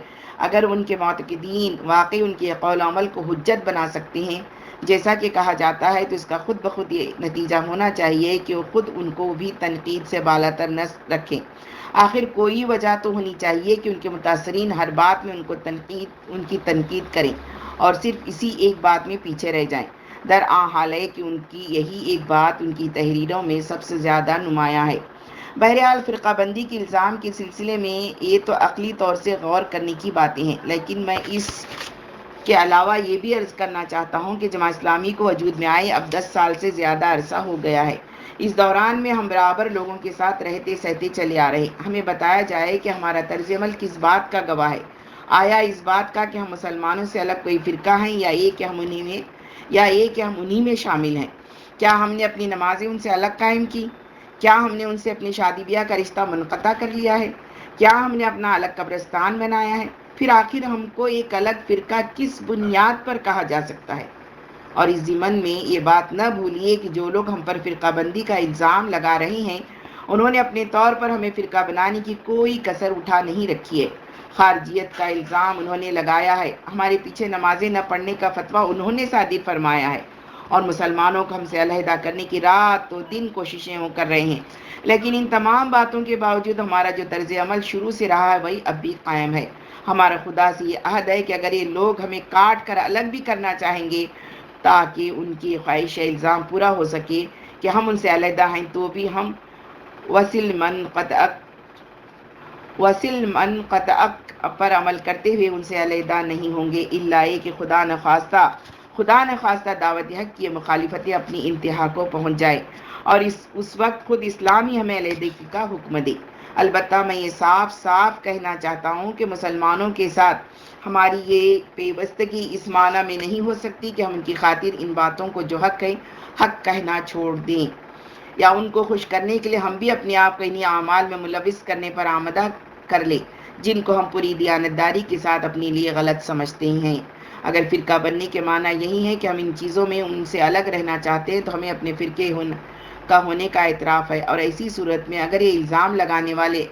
اگر ان کے معتقدین واقعی ان کے قول و عمل کو حجت بنا سکتے ہیں جیسا کہ کہا جاتا ہے تو اس کا خود بخود یہ نتیجہ ہونا چاہیے کہ وہ خود ان کو بھی تنقید سے بالاتر نہ رکھیں۔ آخر کوئی وجہ تو ہونی چاہیے کہ ان کے متاثرین ہر بات میں ان کی تنقید کریں اور صرف اسی ایک بات میں پیچھے رہ جائیں۔ درعا حال ہے کہ ان کی یہی ایک بات ان کی تحریروں میں سب سے زیادہ نمایاں ہے۔ بہرحال فرقہ بندی کے الزام کے سلسلے میں یہ تو عقلی طور سے غور کرنے کی باتیں ہیں، لیکن میں اس کے علاوہ یہ بھی عرض کرنا چاہتا ہوں کہ جماعت اسلامی کو وجود میں آئے اب 10 سال سے زیادہ عرصہ ہو گیا ہے۔ اس دوران میں ہم برابر لوگوں کے ساتھ رہتے سہتے چلے آ رہے۔ ہمیں بتایا جائے کہ ہمارا طرز عمل کس بات کا گواہ ہے؟ آیا اس بات کا کہ ہم مسلمانوں سے الگ کوئی فرقہ ہیں یا یہ کہ ہم انہی میں شامل ہیں؟ کیا ہم نے اپنی نمازیں ان سے الگ قائم کی؟ کیا ہم نے ان سے اپنی شادی بیاہ کا رشتہ منقطع کر لیا ہے؟ کیا ہم نے اپنا الگ قبرستان بنایا ہے؟ پھر آخر ہم کو ایک الگ فرقہ کس بنیاد پر کہا جا سکتا ہے؟ اور اس ضمن میں یہ بات نہ بھولیے کہ جو لوگ ہم پر فرقہ بندی کا الزام لگا رہے ہیں انہوں نے اپنے طور پر ہمیں فرقہ بنانے کی کوئی کسر اٹھا نہیں رکھی ہے۔ خارجیت کا الزام انہوں نے لگایا ہے، ہمارے پیچھے نمازیں نہ پڑھنے کا فتویٰ انہوں نے صادر فرمایا ہے، اور مسلمانوں کو ہم سے علیحدہ کرنے کی رات و دن کوششیں وہ کر رہے ہیں۔ لیکن ان تمام باتوں کے باوجود ہمارا جو طرز عمل شروع سے رہا ہے وہی اب بھی قائم ہے۔ ہمارا خدا سے یہ عہد ہے کہ اگر یہ لوگ ہمیں کاٹ کر الگ بھی کرنا چاہیں گے تاکہ ان کی خواہش الزام پورا ہو سکے کہ ہم ان سے علیحدہ ہیں، تو بھی ہم وسل من قطعک پر عمل کرتے ہوئے ان سے علیحدہ نہیں ہوں گے، الا یہ کہ خدا نخواستہ دعوت حق کی مخالفتیں اپنی انتہا کو پہنچ جائے اور اس وقت خود اسلام ہی ہمیں علیحدگی کا حکم دے۔ البتہ میں یہ صاف صاف کہنا چاہتا ہوں کہ مسلمانوں کے ساتھ ہماری یہ پیوستگی اس معنی میں نہیں ہو سکتی کہ ہم ان کی خاطر ان باتوں کو جو حق ہے حق کہنا چھوڑ دیں، یا ان کو خوش کرنے کے لیے ہم بھی اپنے آپ کو انہی اعمال میں ملوث کرنے پر آمادہ کر لیں جن کو ہم پوری دیانتداری کے ساتھ اپنے لیے غلط سمجھتے ہیں۔ اگر فرقہ بننے کے معنی یہی ہے کہ ہم ان چیزوں میں ان سے الگ رہنا چاہتے ہیں تو ہمیں اپنے فرقے کا ہونے کا اعتراف ہے، اور ایسی صورت میں اگر یہ الزام لگانے والے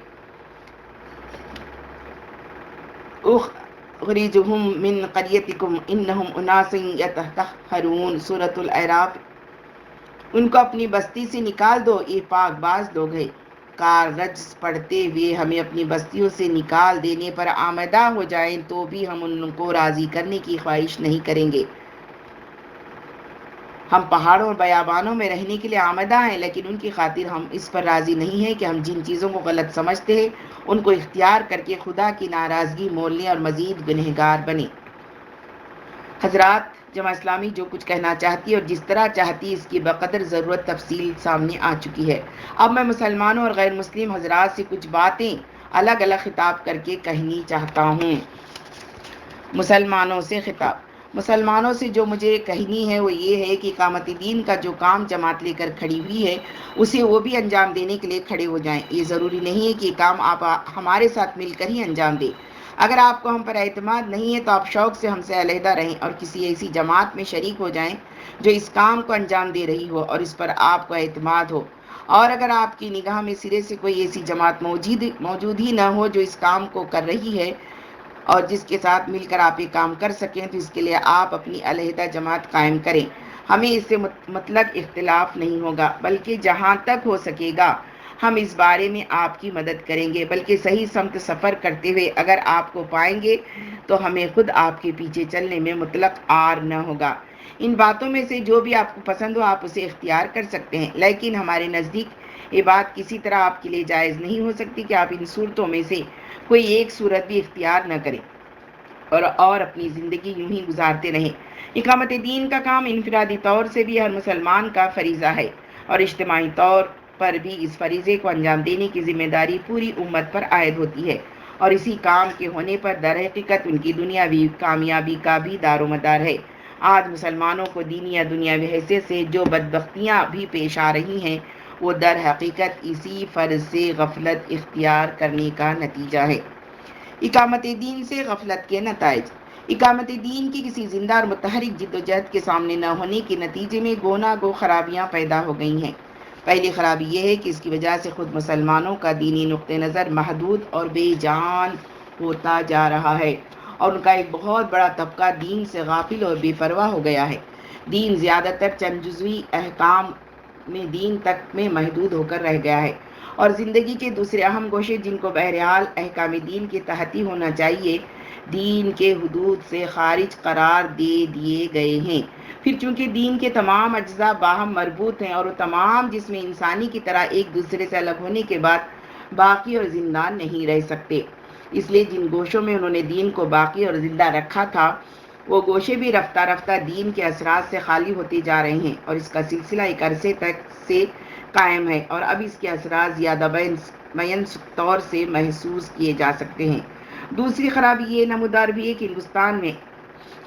اخرجہم من قریتکم انہم اناس یتطہرون، سورۃ الاعراف، ان کو اپنی بستی سے نکال دو، یہ پاک باز لوگ ہیں۔ کاررج پڑھتے ہوئے ہمیں اپنی بستیوں سے نکال دینے پر آمادہ ہو جائیں تو بھی ہم ان کو راضی کرنے کی خواہش نہیں کریں گے۔ ہم پہاڑوں اور بیابانوں میں رہنے کے لیے آمادہ ہیں، لیکن ان کی خاطر ہم اس پر راضی نہیں ہیں کہ ہم جن چیزوں کو غلط سمجھتے ہیں ان کو اختیار کر کے خدا کی ناراضگی مول لیں اور مزید گنہگار بنیں۔ حضرات، جماعت اسلامی جو کچھ کہنا چاہتی ہے اور جس طرح چاہتی ہے اس کی بقدر ضرورت تفصیل سامنے آ چکی ہے۔ اب میں مسلمانوں اور غیر مسلم حضرات سے کچھ باتیں الگ الگ خطاب کر کے کہنی چاہتا ہوں۔ مسلمانوں سے خطاب۔ مسلمانوں سے جو مجھے کہنی ہے وہ یہ ہے کہ اقامت دین کا جو کام جماعت لے کر کھڑی ہوئی ہے اسے وہ بھی انجام دینے کے لیے کھڑے ہو جائیں۔ یہ ضروری نہیں ہے کہ یہ کام آپ ہمارے ساتھ مل کر ہی انجام دیں۔ اگر آپ کو ہم پر اعتماد نہیں ہے تو آپ شوق سے ہم سے علیحدہ رہیں اور کسی ایسی جماعت میں شریک ہو جائیں جو اس کام کو انجام دے رہی ہو اور اس پر آپ کو اعتماد ہو۔ اور اگر آپ کی نگاہ میں سرے سے کوئی ایسی جماعت موجود ہی نہ ہو جو اس کام کو کر رہی ہے اور جس کے ساتھ مل کر آپ یہ کام کر سکیں تو اس کے لیے آپ اپنی علیحدہ جماعت قائم کریں۔ ہمیں اس سے مطلق اختلاف نہیں ہوگا، بلکہ جہاں تک ہو سکے گا ہم اس بارے میں آپ کی مدد کریں گے، بلکہ صحیح سمت سفر کرتے ہوئے اگر آپ کو پائیں گے تو ہمیں خود آپ کے پیچھے چلنے میں مطلق عار نہ ہوگا۔ ان باتوں میں سے جو بھی آپ کو پسند ہو آپ اسے اختیار کر سکتے ہیں، لیکن ہمارے نزدیک یہ بات کسی طرح آپ کے لیے جائز نہیں ہو سکتی کہ آپ ان صورتوں میں سے کوئی ایک صورت بھی اختیار نہ کریں اور اپنی زندگی یوں ہی گزارتے رہیں۔ اقامت دین کا کام انفرادی طور سے بھی ہر مسلمان کا فریضہ ہے اور اجتماعی طور پر بھی اس فریضے کو انجام دینے کی ذمہ داری پوری امت پر عائد ہوتی ہے، اور اسی کام کے ہونے پر در حقیقت ان کی دنیاوی کامیابی کا بھی دار و مدار ہے۔ آج مسلمانوں کو دینی یا دنیاوی حیثیت سے جو بدبختیاں بھی پیش آ رہی ہیں وہ در حقیقت اسی فرض سے غفلت اختیار کرنے کا نتیجہ ہے۔ اقامت دین سے غفلت کے نتائج۔ اقامت دین کی کسی زندہ اور متحرک جد و جہد کے سامنے نہ ہونے کے نتیجے میں گونا گو خرابیاں پیدا ہو گئی ہیں۔ پہلی خرابی یہ ہے کہ اس کی وجہ سے خود مسلمانوں کا دینی نقطہ نظر محدود اور بے جان ہوتا جا رہا ہے اور ان کا ایک بہت بڑا طبقہ دین سے غافل اور بے پرواہ ہو گیا ہے۔ دین زیادہ تر چند جزوی احکام میں دین تک میں محدود ہو کر رہ گیا ہے، اور زندگی کے دوسرے اہم گوشے جن کو بہرحال احکام دین کے تحت ہی ہونا چاہیے، دین کے حدود سے خارج قرار دے دیے گئے ہیں۔ پھر چونکہ دین کے تمام اجزاء باہم مربوط ہیں اور وہ تمام جسم انسانی کی طرح ایک دوسرے سے الگ ہونے کے بعد باقی اور زندہ نہیں رہ سکتے، اس لیے جن گوشوں میں انہوں نے دین کو باقی اور زندہ رکھا تھا، وہ گوشے بھی رفتہ رفتہ دین کے اثرات سے خالی ہوتے جا رہے ہیں، اور اس کا سلسلہ ایک عرصے تک سے قائم ہے، اور اب اس کے اثرات زیادہ بیان طور سے محسوس کیے جا سکتے ہیں۔ دوسری خرابی یہ نمودار بھی ہے کہ ہندوستان میں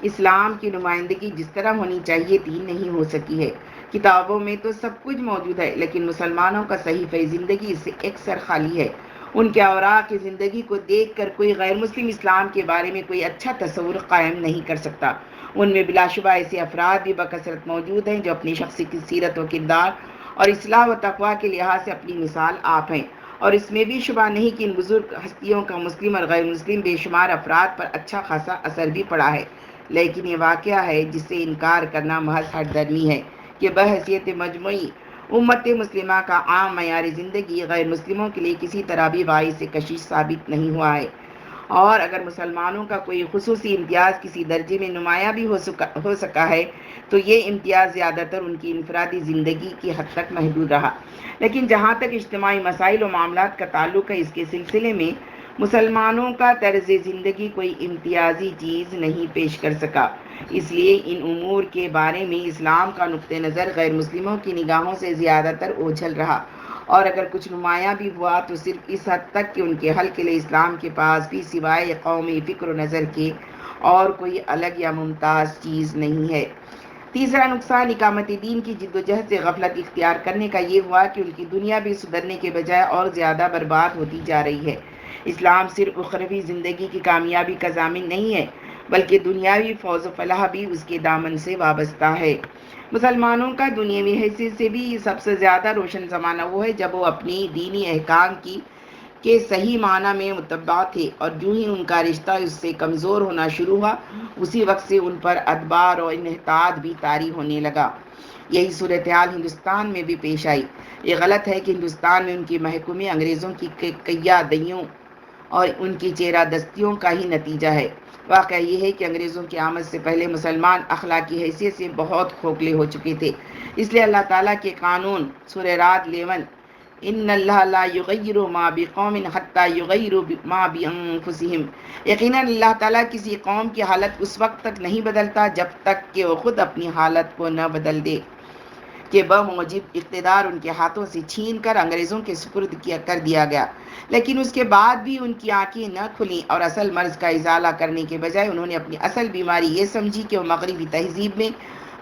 اسلام کی نمائندگی جس طرح ہونی چاہیے تھی نہیں ہو سکی ہے۔ کتابوں میں تو سب کچھ موجود ہے، لیکن مسلمانوں کا صحیفہ زندگی اس سے اکثر خالی ہے۔ ان کے اوراق کی زندگی کو دیکھ کر کوئی غیر مسلم اسلام کے بارے میں کوئی اچھا تصور قائم نہیں کر سکتا۔ ان میں بلا شبہ ایسے افراد بھی بکثرت موجود ہیں جو اپنی شخصی سیرت و کردار اور اصلاح و تقویٰ کے لحاظ سے اپنی مثال آپ ہیں، اور اس میں بھی شبہ نہیں کہ ان بزرگ ہستیوں کا مسلم اور غیر مسلم بے شمار افراد پر اچھا خاصا اثر بھی پڑا ہے، لیکن یہ واقعہ ہے جس سے انکار کرنا محض ہٹ درمی ہے کہ بحیثیت مجموعی امت مسلمہ کا عام معیار زندگی غیر مسلموں کے لیے کسی طرح بھی باعث کشش ثابت نہیں ہوا ہے، اور اگر مسلمانوں کا کوئی خصوصی امتیاز کسی درجے میں نمایاں بھی ہو سکا ہے تو یہ امتیاز زیادہ تر ان کی انفرادی زندگی کی حد تک محدود رہا، لیکن جہاں تک اجتماعی مسائل و معاملات کا تعلق ہے، اس کے سلسلے میں مسلمانوں کا طرز زندگی کوئی امتیازی چیز نہیں پیش کر سکا۔ اس لیے ان امور کے بارے میں اسلام کا نقطہ نظر غیر مسلموں کی نگاہوں سے زیادہ تر اوجھل رہا، اور اگر کچھ نمایاں بھی ہوا تو صرف اس حد تک کہ ان کے حل کے لیے اسلام کے پاس بھی سوائے قومی فکر و نظر کے اور کوئی الگ یا ممتاز چیز نہیں ہے۔ تیسرا نقصان اقامت دین کی جد و جہد سے غفلت اختیار کرنے کا یہ ہوا کہ ان کی دنیا بھی سدھرنے کے بجائے اور زیادہ برباد ہوتی جا رہی ہے۔ اسلام صرف اخروی زندگی کی کامیابی کا ضامن نہیں ہے، بلکہ دنیاوی فوز و فلاح بھی اس کے دامن سے وابستہ ہے۔ مسلمانوں کا دنیاوی حیثیت سے بھی سب سے زیادہ روشن زمانہ وہ ہے جب وہ اپنی دینی احکام کے صحیح معنی میں متبع تھے، اور جو ہی ان کا رشتہ اس سے کمزور ہونا شروع ہوا، اسی وقت سے ان پر ادبار اور انحطاط بھی طاری ہونے لگا۔ یہی صورتحال ہندوستان میں بھی پیش آئی۔ یہ غلط ہے کہ ہندوستان میں ان کی محکومی انگریزوں کی قیادیوں اور ان کی چہرہ دستیوں کا ہی نتیجہ ہے۔ واقعہ یہ ہے کہ انگریزوں کی آمد سے پہلے مسلمان اخلاقی حیثیت سے بہت کھوکھلے ہو چکے تھے، اس لیے اللہ تعالیٰ کے قانون سورہ رعد 11 ان اللہ لا یغیر ما بقوم حتی یغیروا ما بانفسہم، یقیناً اللہ تعالیٰ کسی قوم کی حالت اس وقت تک نہیں بدلتا جب تک کہ وہ خود اپنی حالت کو نہ بدل دے، کہ بموجب اقتدار ان کے ہاتھوں سے چھین کر انگریزوں کے سپرد کر دیا گیا، لیکن اس کے بعد بھی ان کی آنکھیں نہ کھلیں، اور اصل مرض کا ازالہ کرنے کے بجائے انہوں نے اپنی اصل بیماری یہ سمجھی کہ وہ مغربی تہذیب میں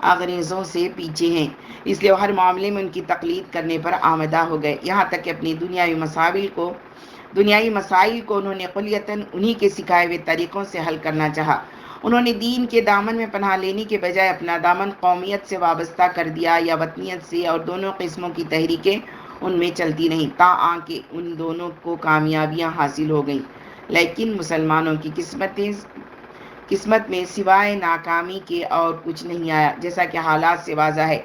انگریزوں سے پیچھے ہیں، اس لیے وہ ہر معاملے میں ان کی تقلید کرنے پر آمادہ ہو گئے، یہاں تک کہ اپنی دنیاوی مسائل کو انہوں نے کلیتاً انہی کے سکھائے ہوئے طریقوں سے حل کرنا چاہا۔ انہوں نے دین کے دامن میں پناہ لینے کے بجائے اپنا دامن قومیت سے وابستہ کر دیا یا وطنیت سے، اور دونوں قسموں کی تحریکیں ان میں چلتی رہیں تاں کہ ان دونوں کو کامیابیاں حاصل ہو گئیں، لیکن مسلمانوں کی قسمت میں سوائے ناکامی کے اور کچھ نہیں آیا، جیسا کہ حالات سے واضح ہے۔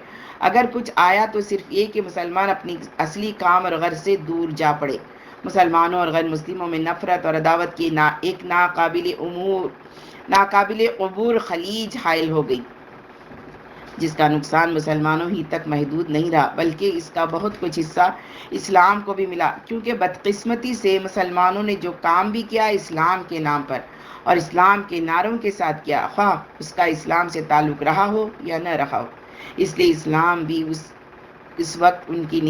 اگر کچھ آیا تو صرف یہ کہ مسلمان اپنی اصلی کام اور غرض سے دور جا پڑے۔ مسلمانوں اور غیر مسلموں میں نفرت اور عداوت کی ایک ناقابل عبور خلیج حائل ہو گئی، جس کا نقصان مسلمانوں ہی تک محدود نہیں رہا بلکہ اس کا بہت کچھ حصہ اسلام کو بھی ملا، کیونکہ بدقسمتی سے مسلمانوں نے جو کام بھی کیا اسلام کے نام پر اور اسلام کے نعروں کے ساتھ کیا، خواہ اس کا اسلام سے تعلق رہا ہو یا نہ رہا ہو، اس لیے اسلام بھی اس وقت ان کی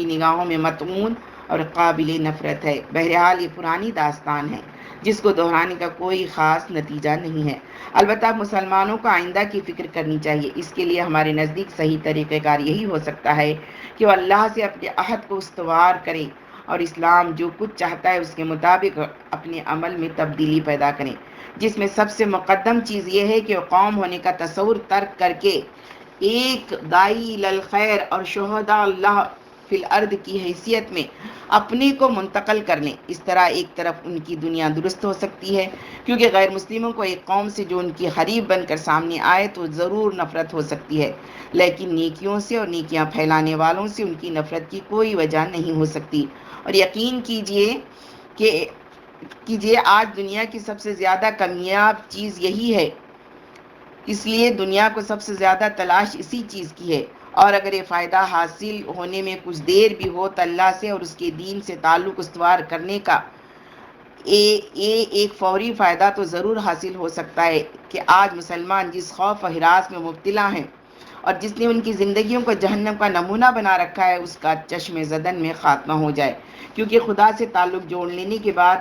نگاہوں میں مطعون اور قابل نفرت ہے۔ بہرحال یہ پرانی داستان ہے جس کو دہرانے کا کوئی خاص نتیجہ نہیں ہے، البتہ مسلمانوں کو آئندہ کی فکر کرنی چاہیے۔ اس کے لیے ہمارے نزدیک صحیح طریقہ کار یہی ہو سکتا ہے کہ وہ اللہ سے اپنے عہد کو استوار کریں اور اسلام جو کچھ چاہتا ہے اس کے مطابق اپنے عمل میں تبدیلی پیدا کریں، جس میں سب سے مقدم چیز یہ ہے کہ وہ قوم ہونے کا تصور ترک کر کے ایک داعی الی الخیر اور شہداء اللہ فی الارض کی حیثیت میں اپنے کو منتقل کر لیں، اس طرح ایک طرف ان کی دنیا درست ہو سکتی ہے، کیونکہ غیر مسلموں کو ایک قوم سے جو ان کی حریف بن کر سامنے آئے تو ضرور نفرت ہو سکتی ہے، لیکن نیکیوں سے اور نیکیاں پھیلانے والوں سے ان کی نفرت کی کوئی وجہ نہیں ہو سکتی۔ اور یقین کیجئے آج دنیا کی سب سے زیادہ کامیاب چیز یہی ہے، اس لیے دنیا کو سب سے زیادہ تلاش اسی چیز کی ہے، اور اگر یہ فائدہ حاصل ہونے میں کچھ دیر بھی ہو تو اللہ سے اور اس کے دین سے تعلق استوار کرنے کا ایک فوری فائدہ تو ضرور حاصل ہو سکتا ہے کہ آج مسلمان جس خوف و ہراس میں مبتلا ہیں اور جس نے ان کی زندگیوں کو جہنم کا نمونہ بنا رکھا ہے، اس کا چشم زدن میں خاتمہ ہو جائے، کیونکہ خدا سے تعلق جوڑ لینے کے بعد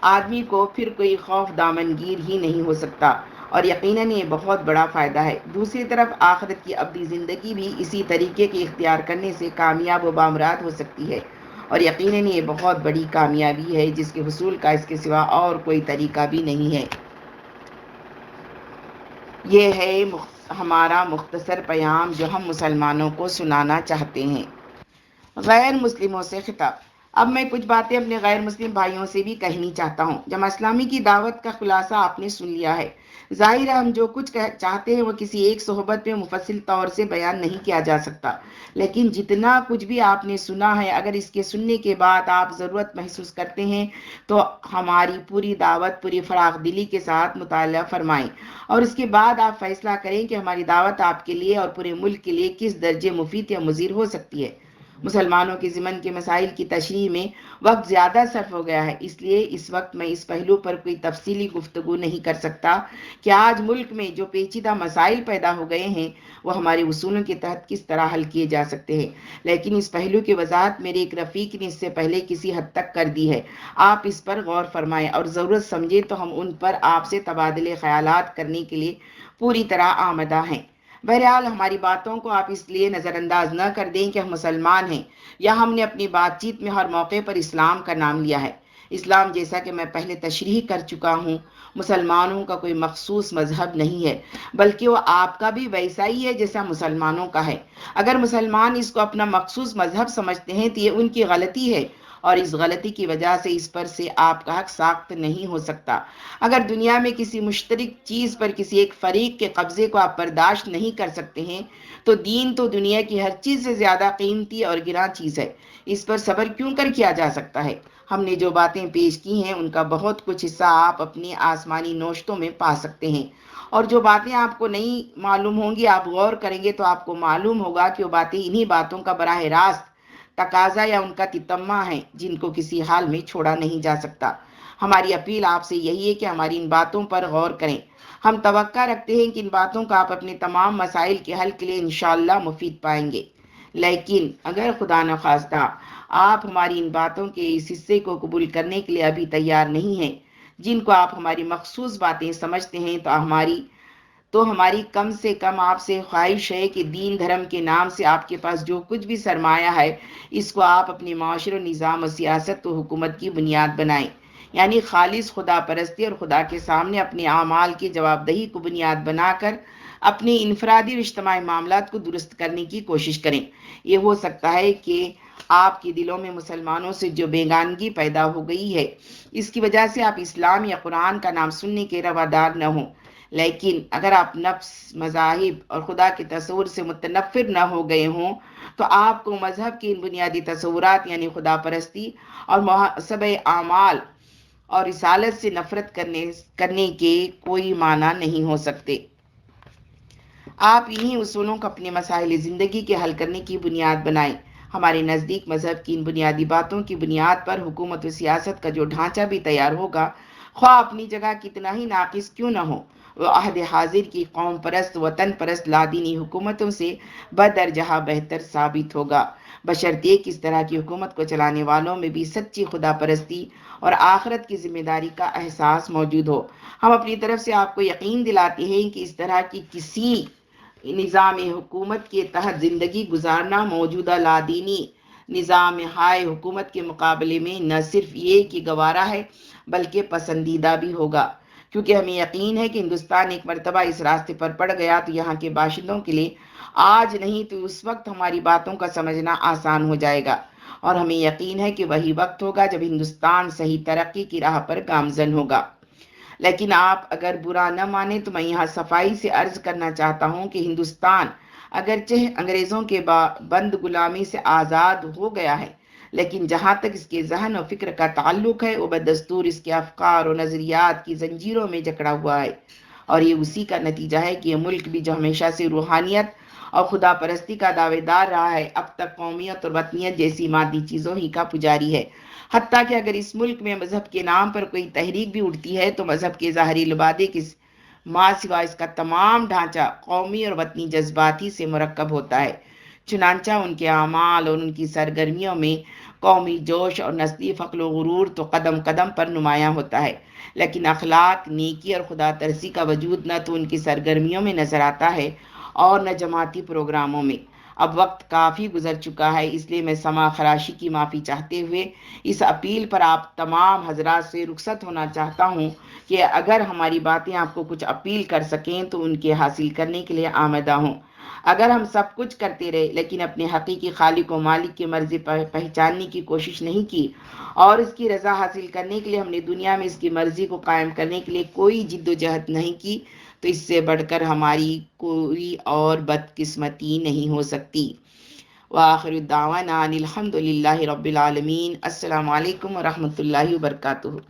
آدمی کو پھر کوئی خوف دامنگیر ہی نہیں ہو سکتا، اور یقیناً یہ بہت بڑا فائدہ ہے۔ دوسری طرف آخرت کی ابدی زندگی بھی اسی طریقے کے اختیار کرنے سے کامیاب و بامراد ہو سکتی ہے، اور یقیناً یہ بہت بڑی کامیابی ہے جس کے حصول کا اس کے سوا اور کوئی طریقہ بھی نہیں ہے۔ یہ ہے ہمارا مختصر پیام جو ہم مسلمانوں کو سنانا چاہتے ہیں۔ غیر مسلموں سے خطاب۔ اب میں کچھ باتیں اپنے غیر مسلم بھائیوں سے بھی کہنی چاہتا ہوں۔ جماعت اسلامی کی دعوت کا خلاصہ آپ نے سن لیا ہے۔ ظاہر ہے ہم جو کچھ چاہتے ہیں وہ کسی ایک صحبت میں مفصل طور سے بیان نہیں کیا جا سکتا، لیکن جتنا کچھ بھی آپ نے سنا ہے، اگر اس کے سننے کے بعد آپ ضرورت محسوس کرتے ہیں تو ہماری پوری دعوت پوری فراخ دلی کے ساتھ مطالعہ فرمائیں، اور اس کے بعد آپ فیصلہ کریں کہ ہماری دعوت آپ کے لیے اور پورے ملک کے لیے کس درجے مفید یا مضر ہو سکتی ہے۔ مسلمانوں کے ضمن کے مسائل کی تشریح میں وقت زیادہ صرف ہو گیا ہے، اس لیے اس وقت میں اس پہلو پر کوئی تفصیلی گفتگو نہیں کر سکتا کہ آج ملک میں جو پیچیدہ مسائل پیدا ہو گئے ہیں وہ ہمارے اصولوں کے تحت کس طرح حل کیے جا سکتے ہیں، لیکن اس پہلو کی وضاحت میرے ایک رفیق نے اس سے پہلے کسی حد تک کر دی ہے۔ آپ اس پر غور فرمائیں اور ضرورت سمجھیں تو ہم ان پر آپ سے تبادلے خیالات کرنے کے لیے پوری طرح آمادہ ہیں۔ بہرحال ہماری باتوں کو آپ اس لیے نظر انداز نہ کر دیں کہ ہم مسلمان ہیں یا ہم نے اپنی بات چیت میں ہر موقع پر اسلام کا نام لیا ہے۔ اسلام، جیسا کہ میں پہلے تشریح کر چکا ہوں، مسلمانوں کا کوئی مخصوص مذہب نہیں ہے، بلکہ وہ آپ کا بھی ویسا ہی ہے جیسا مسلمانوں کا ہے۔ اگر مسلمان اس کو اپنا مخصوص مذہب سمجھتے ہیں تو یہ ان کی غلطی ہے، اور اس غلطی کی وجہ سے اس پر سے آپ کا حق ساخت نہیں ہو سکتا۔ اگر دنیا میں کسی مشترک چیز پر کسی ایک فریق کے قبضے کو آپ برداشت نہیں کر سکتے ہیں تو دین تو دنیا کی ہر چیز سے زیادہ قیمتی اور گراں چیز ہے، اس پر صبر کیوں کر کیا جا سکتا ہے؟ ہم نے جو باتیں پیش کی ہیں ان کا بہت کچھ حصہ آپ اپنی آسمانی نوشتوں میں پا سکتے ہیں، اور جو باتیں آپ کو نہیں معلوم ہوں گی، آپ غور کریں گے تو آپ کو معلوم ہوگا کہ وہ باتیں انہی باتوں کا براہ راست تقاضا یا ان کا تتمہ ہے جن کو کسی حال میں چھوڑا نہیں جا سکتا۔ ہماری اپیل آپ سے یہی ہے کہ ہماری ان باتوں پر غور کریں۔ ہم توقع رکھتے ہیں کہ ان باتوں کا آپ اپنے تمام مسائل کے حل کے لیے انشاءاللہ مفید پائیں گے، لیکن اگر خدا نخواستہ آپ ہماری ان باتوں کے اس حصے کو قبول کرنے کے لیے ابھی تیار نہیں ہیں، جن کو آپ ہماری مخصوص باتیں سمجھتے ہیں، تو ہماری کم سے کم آپ سے خواہش ہے کہ دین دھرم کے نام سے آپ کے پاس جو کچھ بھی سرمایہ ہے، اس کو آپ اپنے معاشرے و نظام و سیاست و حکومت کی بنیاد بنائیں، یعنی خالص خدا پرستی اور خدا کے سامنے اپنے اعمال کی جواب دہی کو بنیاد بنا کر اپنے انفرادی و اجتماعی معاملات کو درست کرنے کی کوشش کریں۔ یہ ہو سکتا ہے کہ آپ کے دلوں میں مسلمانوں سے جو بیگانگی پیدا ہو گئی ہے، اس کی وجہ سے آپ اسلام یا قرآن کا نام سننے کے روادار نہ ہوں، لیکن اگر آپ نفس، مذاہب اور خدا کے تصور سے متنفر نہ ہو گئے ہوں تو آپ کو مذہب کے ان بنیادی تصورات یعنی خدا پرستی اور محاسبہ اعمال اور رسالت سے نفرت کرنے کے کوئی معنی نہیں ہو سکتے۔ آپ انہی اصولوں کو اپنے مسائل زندگی کے حل کرنے کی بنیاد بنائیں۔ ہمارے نزدیک مذہب کی ان بنیادی باتوں کی بنیاد پر حکومت و سیاست کا جو ڈھانچہ بھی تیار ہوگا، خواہ اپنی جگہ کتنا ہی ناقص کیوں نہ ہو، وہ عہد حاضر کی قوم پرست، وطن پرست لادینی حکومتوں سے بدرجہ بہتر ثابت ہوگا، بشرطیہ کہ اس طرح کی حکومت کو چلانے والوں میں بھی سچی خدا پرستی اور آخرت کی ذمہ داری کا احساس موجود ہو۔ ہم اپنی طرف سے آپ کو یقین دلاتے ہیں کہ اس طرح کی کسی نظام حکومت کے تحت زندگی گزارنا موجودہ لادینی نظام ہائے حکومت کے مقابلے میں نہ صرف یہ کہ گوارا ہے بلکہ پسندیدہ بھی ہوگا، کیونکہ ہمیں یقین ہے کہ ہندوستان ایک مرتبہ اس راستے پر پڑ گیا تو یہاں کے باشندوں کے لیے آج نہیں تو اس وقت ہماری باتوں کا سمجھنا آسان ہو جائے گا، اور ہمیں یقین ہے کہ وہی وقت ہوگا جب ہندوستان صحیح ترقی کی راہ پر گامزن ہوگا۔ لیکن آپ اگر برا نہ مانیں تو میں یہاں صفائی سے عرض کرنا چاہتا ہوں کہ ہندوستان اگرچہ انگریزوں کے بند غلامی سے آزاد ہو گیا ہے، لیکن جہاں تک اس کے ذہن و فکر کا تعلق ہے وہ بدستور اس کے افکار و نظریات کی زنجیروں میں جکڑا ہوا ہے، اور یہ اسی کا نتیجہ ہے کہ یہ ملک بھی جو ہمیشہ سے روحانیت اور خدا پرستی کا دعوے دار رہا ہے، اب تک قومیت اور وطنیت جیسی مادی چیزوں ہی کا پجاری ہے۔ حتیٰ کہ اگر اس ملک میں مذہب کے نام پر کوئی تحریک بھی اٹھتی ہے تو مذہب کے ظاہری لبادے کے ماں سوا اس کا تمام ڈھانچہ قومی اور وطنی جذبات ہی سے مرکب ہوتا ہے۔ چنانچہ ان کے اعمال اور ان کی سرگرمیوں میں قومی جوش اور نسلی فخر و غرور تو قدم قدم پر نمایاں ہوتا ہے، لیکن اخلاق، نیکی اور خدا ترسی کا وجود نہ تو ان کی سرگرمیوں میں نظر آتا ہے اور نہ جماعتی پروگراموں میں۔ اب وقت کافی گزر چکا ہے، اس لیے میں سما خراشی کی معافی چاہتے ہوئے اس اپیل پر آپ تمام حضرات سے رخصت ہونا چاہتا ہوں کہ اگر ہماری باتیں آپ کو کچھ اپیل کر سکیں تو ان کے حاصل کرنے کے لیے آمادہ ہوں۔ اگر ہم سب کچھ کرتے رہے لیکن اپنے حقیقی خالق و مالک کی مرضی پہچاننے کی کوشش نہیں کی اور اس کی رضا حاصل کرنے کے لیے ہم نے دنیا میں اس کی مرضی کو قائم کرنے کے لیے کوئی جد و جہد نہیں کی تو اس سے بڑھ کر ہماری کوئی اور بدقسمتی نہیں ہو سکتی۔ وآخر الدعوانا ان الحمد للہ رب العالمین۔ السلام علیکم ورحمۃ اللہ وبرکاتہ۔